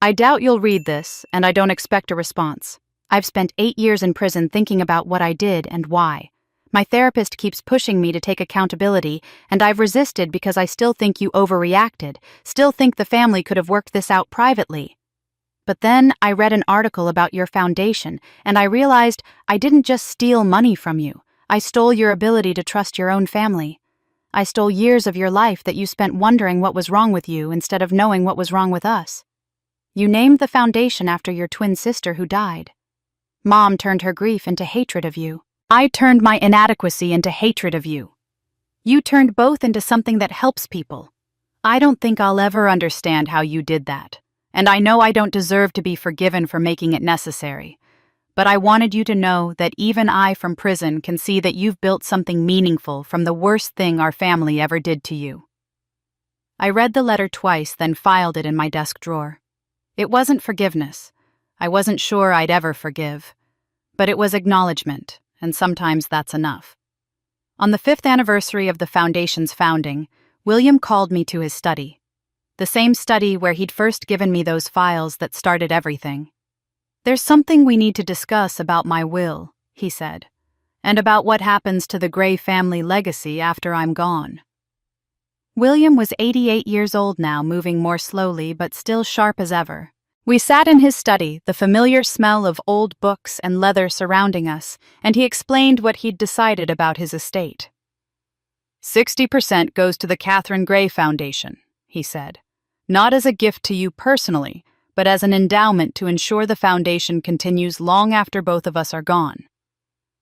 I doubt you'll read this, and I don't expect a response. I've spent 8 years in prison thinking about what I did and why. My therapist keeps pushing me to take accountability, and I've resisted because I still think you overreacted, still think the family could have worked this out privately. But then I read an article about your foundation, and I realized I didn't just steal money from you. I stole your ability to trust your own family. I stole years of your life that you spent wondering what was wrong with you instead of knowing what was wrong with us. You named the foundation after your twin sister who died. Mom turned her grief into hatred of you. I turned my inadequacy into hatred of you. You turned both into something that helps people. I don't think I'll ever understand how you did that, and I know I don't deserve to be forgiven for making it necessary. But I wanted you to know that even I from prison can see that you've built something meaningful from the worst thing our family ever did to you. I read the letter twice, then filed it in my desk drawer. It wasn't forgiveness. I wasn't sure I'd ever forgive. But it was acknowledgement, and sometimes that's enough. On the 5th anniversary of the foundation's founding, William called me to his study. The same study where he'd first given me those files that started everything. "There's something we need to discuss about my will," he said, "and about what happens to the Gray family legacy after I'm gone." William was 88 years old now, moving more slowly but still sharp as ever. We sat in his study, the familiar smell of old books and leather surrounding us, and he explained what he'd decided about his estate. 60% goes to the Catherine Gray Foundation, he said, "not as a gift to you personally, but as an endowment to ensure the foundation continues long after both of us are gone.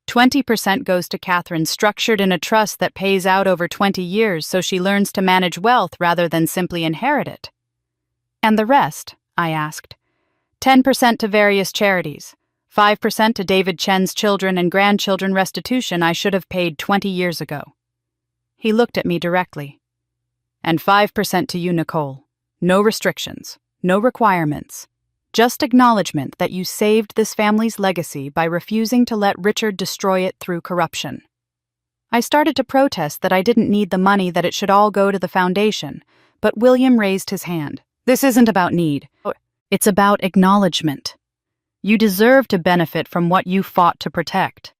20% goes to Catherine, structured in a trust that pays out over 20 years so she learns to manage wealth rather than simply inherit it." "And the rest?" I asked. 10% to various charities, 5% to David Chen's children and grandchildren restitution I should have paid 20 years ago. He looked at me directly. "And 5% to you, Nicole. No restrictions, no requirements. Just acknowledgement that you saved this family's legacy by refusing to let Richard destroy it through corruption." I started to protest that I didn't need the money, that it should all go to the foundation, but William raised his hand. "This isn't about need. It's about acknowledgement. You deserve to benefit from what you fought to protect."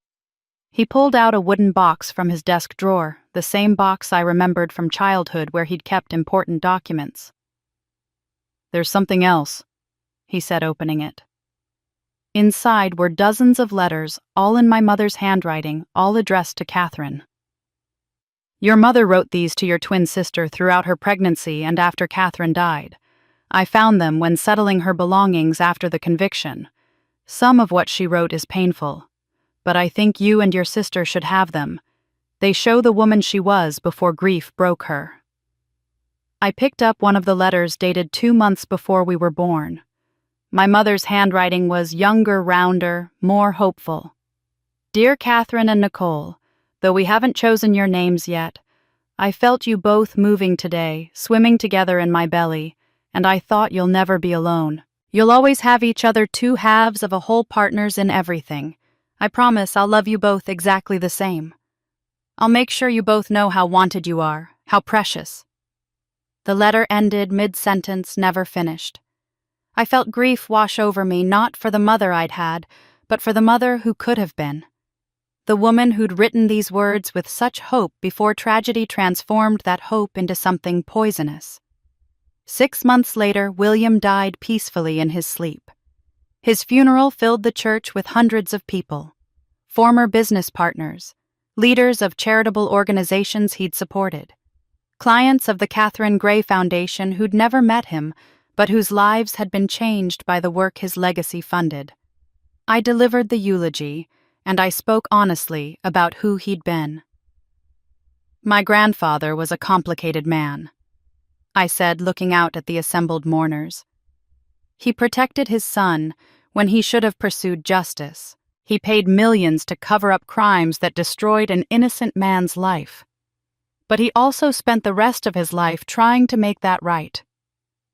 He pulled out a wooden box from his desk drawer, the same box I remembered from childhood where he'd kept important documents. "There's something else," he said, opening it. Inside were dozens of letters, all in my mother's handwriting, all addressed to Catherine. "Your mother wrote these to your twin sister throughout her pregnancy and after Catherine died. I found them when settling her belongings after the conviction. Some of what she wrote is painful, but I think you and your sister should have them. They show the woman she was before grief broke her." I picked up one of the letters dated 2 months before we were born. My mother's handwriting was younger, rounder, more hopeful. "Dear Catherine and Nicole, though we haven't chosen your names yet, I felt you both moving today, swimming together in my belly, and I thought you'll never be alone. You'll always have each other, 2 halves of a whole, partners in everything. I promise I'll love you both exactly the same. I'll make sure you both know how wanted you are, how precious." The letter ended mid-sentence, never finished. I felt grief wash over me, not for the mother I'd had, but for the mother who could have been. The woman who'd written these words with such hope before tragedy transformed that hope into something poisonous. 6 months later, William died peacefully in his sleep. His funeral filled the church with hundreds of people, former business partners, leaders of charitable organizations he'd supported, clients of the Catherine Gray Foundation who'd never met him, but whose lives had been changed by the work his legacy funded. I delivered the eulogy, and I spoke honestly about who he'd been. "My grandfather was a complicated man," I said, looking out at the assembled mourners. "He protected his son when he should have pursued justice. He paid millions to cover up crimes that destroyed an innocent man's life. But he also spent the rest of his life trying to make that right.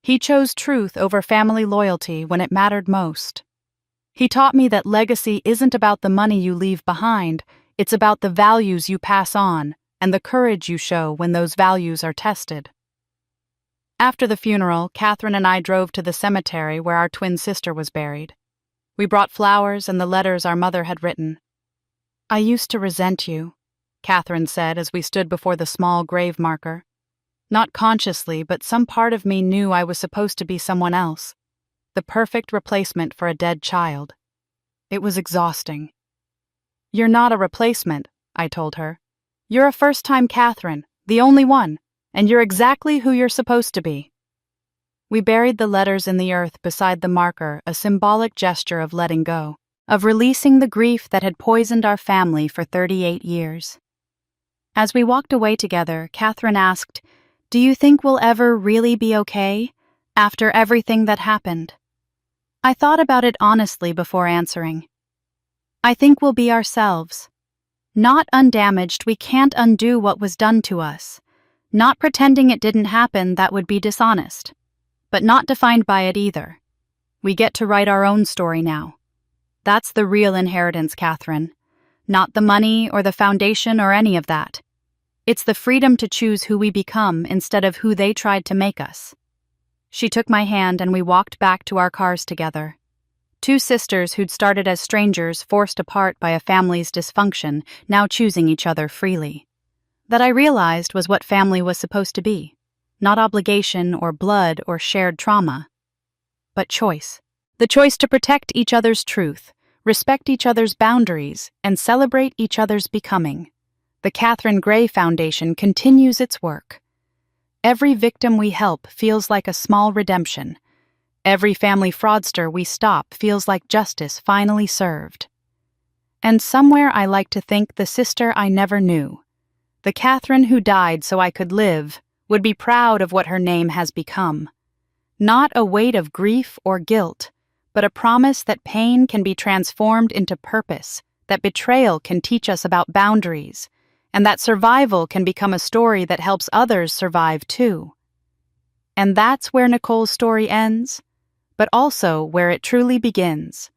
He chose truth over family loyalty when it mattered most. He taught me that legacy isn't about the money you leave behind, it's about the values you pass on and the courage you show when those values are tested." After the funeral, Catherine and I drove to the cemetery where our twin sister was buried. We brought flowers and the letters our mother had written. "I used to resent you," Catherine said as we stood before the small grave marker. Not consciously, but some part of me knew I was supposed to be someone else, the perfect replacement for a dead child. It was exhausting. "You're not a replacement," I told her. "You're a first-time Catherine, the only one, and you're exactly who you're supposed to be." We buried the letters in the earth beside the marker, a symbolic gesture of letting go, of releasing the grief that had poisoned our family for 38 years. As we walked away together, Catherine asked, "Do you think we'll ever really be okay, after everything that happened?" I thought about it honestly before answering. I think we'll be ourselves. Not undamaged, we can't undo what was done to us. Not pretending it didn't happen, that would be dishonest. But not defined by it either. We get to write our own story now. That's the real inheritance, Catherine. Not the money or the foundation or any of that. It's the freedom to choose who we become instead of who they tried to make us. She took my hand and we walked back to our cars together. Two sisters who'd started as strangers, forced apart by a family's dysfunction, now choosing each other freely. That I realized was what family was supposed to be. Not obligation or blood or shared trauma, but choice. The choice to protect each other's truth, respect each other's boundaries, and celebrate each other's becoming. The Catherine Gray Foundation continues its work. Every victim we help feels like a small redemption. Every family fraudster we stop feels like justice finally served. And somewhere I like to think the sister I never knew, the Catherine who died so I could live, would be proud of what her name has become. Not a weight of grief or guilt, but a promise that pain can be transformed into purpose, that betrayal can teach us about boundaries, and that survival can become a story that helps others survive too. And that's where Nicole's story ends, but also where it truly begins.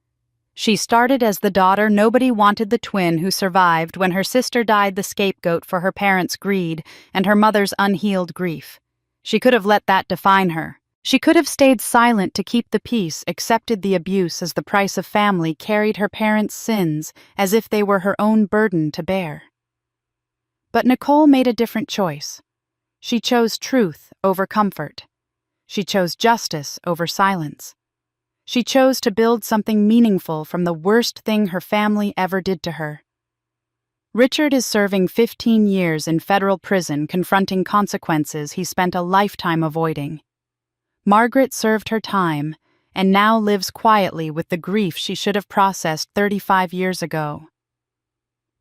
She started as the daughter nobody wanted, the twin who survived when her sister died, the scapegoat for her parents' greed and her mother's unhealed grief. She could have let that define her. She could have stayed silent to keep the peace, accepted the abuse as the price of family, carried her parents' sins as if they were her own burden to bear. But Nicole made a different choice. She chose truth over comfort. She chose justice over silence. She chose to build something meaningful from the worst thing her family ever did to her. Richard is serving 15 years in federal prison, confronting consequences he spent a lifetime avoiding. Margaret served her time and now lives quietly with the grief she should have processed 35 years ago.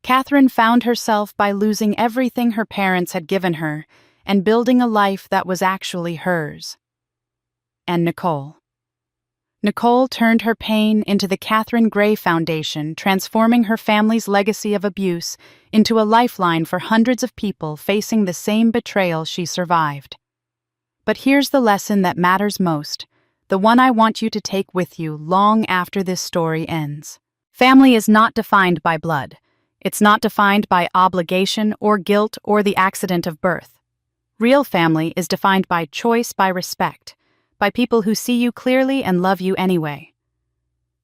Catherine found herself by losing everything her parents had given her and building a life that was actually hers. And Nicole. Nicole turned her pain into the Catherine Gray Foundation, transforming her family's legacy of abuse into a lifeline for hundreds of people facing the same betrayal she survived. But here's the lesson that matters most, the one I want you to take with you long after this story ends. Family is not defined by blood. It's not defined by obligation or guilt or the accident of birth. Real family is defined by choice, by respect, by people who see you clearly and love you anyway.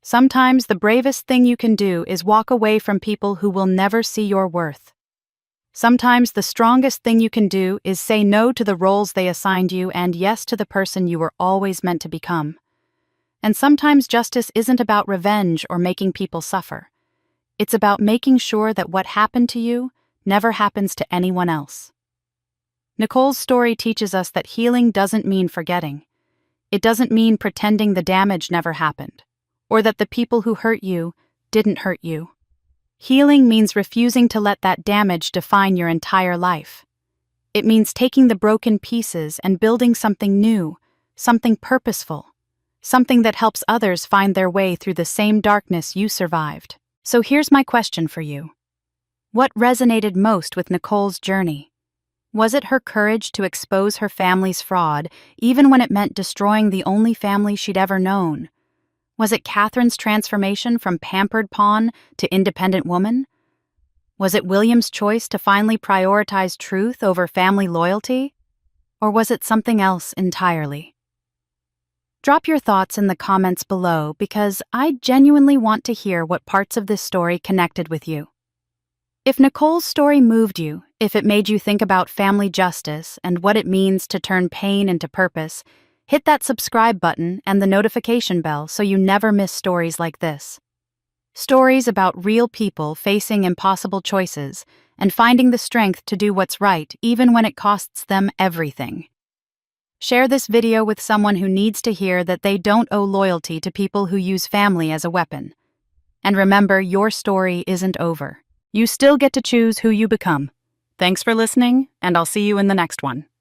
Sometimes the bravest thing you can do is walk away from people who will never see your worth. Sometimes the strongest thing you can do is say no to the roles they assigned you and yes to the person you were always meant to become. And sometimes justice isn't about revenge or making people suffer. It's about making sure that what happened to you never happens to anyone else. Nicole's story teaches us that healing doesn't mean forgetting. It doesn't mean pretending the damage never happened, or that the people who hurt you didn't hurt you. Healing means refusing to let that damage define your entire life. It means taking the broken pieces and building something new, something purposeful, something that helps others find their way through the same darkness you survived. So here's my question for you. What resonated most with Nicole's journey? Was it her courage to expose her family's fraud, even when it meant destroying the only family she'd ever known? Was it Catherine's transformation from pampered pawn to independent woman? Was it William's choice to finally prioritize truth over family loyalty? Or was it something else entirely? Drop your thoughts in the comments below because I genuinely want to hear what parts of this story connected with you. If Nicole's story moved you, if it made you think about family justice and what it means to turn pain into purpose, hit that subscribe button and the notification bell so you never miss stories like this. Stories about real people facing impossible choices and finding the strength to do what's right even when it costs them everything. Share this video with someone who needs to hear that they don't owe loyalty to people who use family as a weapon. And remember, your story isn't over. You still get to choose who you become. Thanks for listening, and I'll see you in the next one.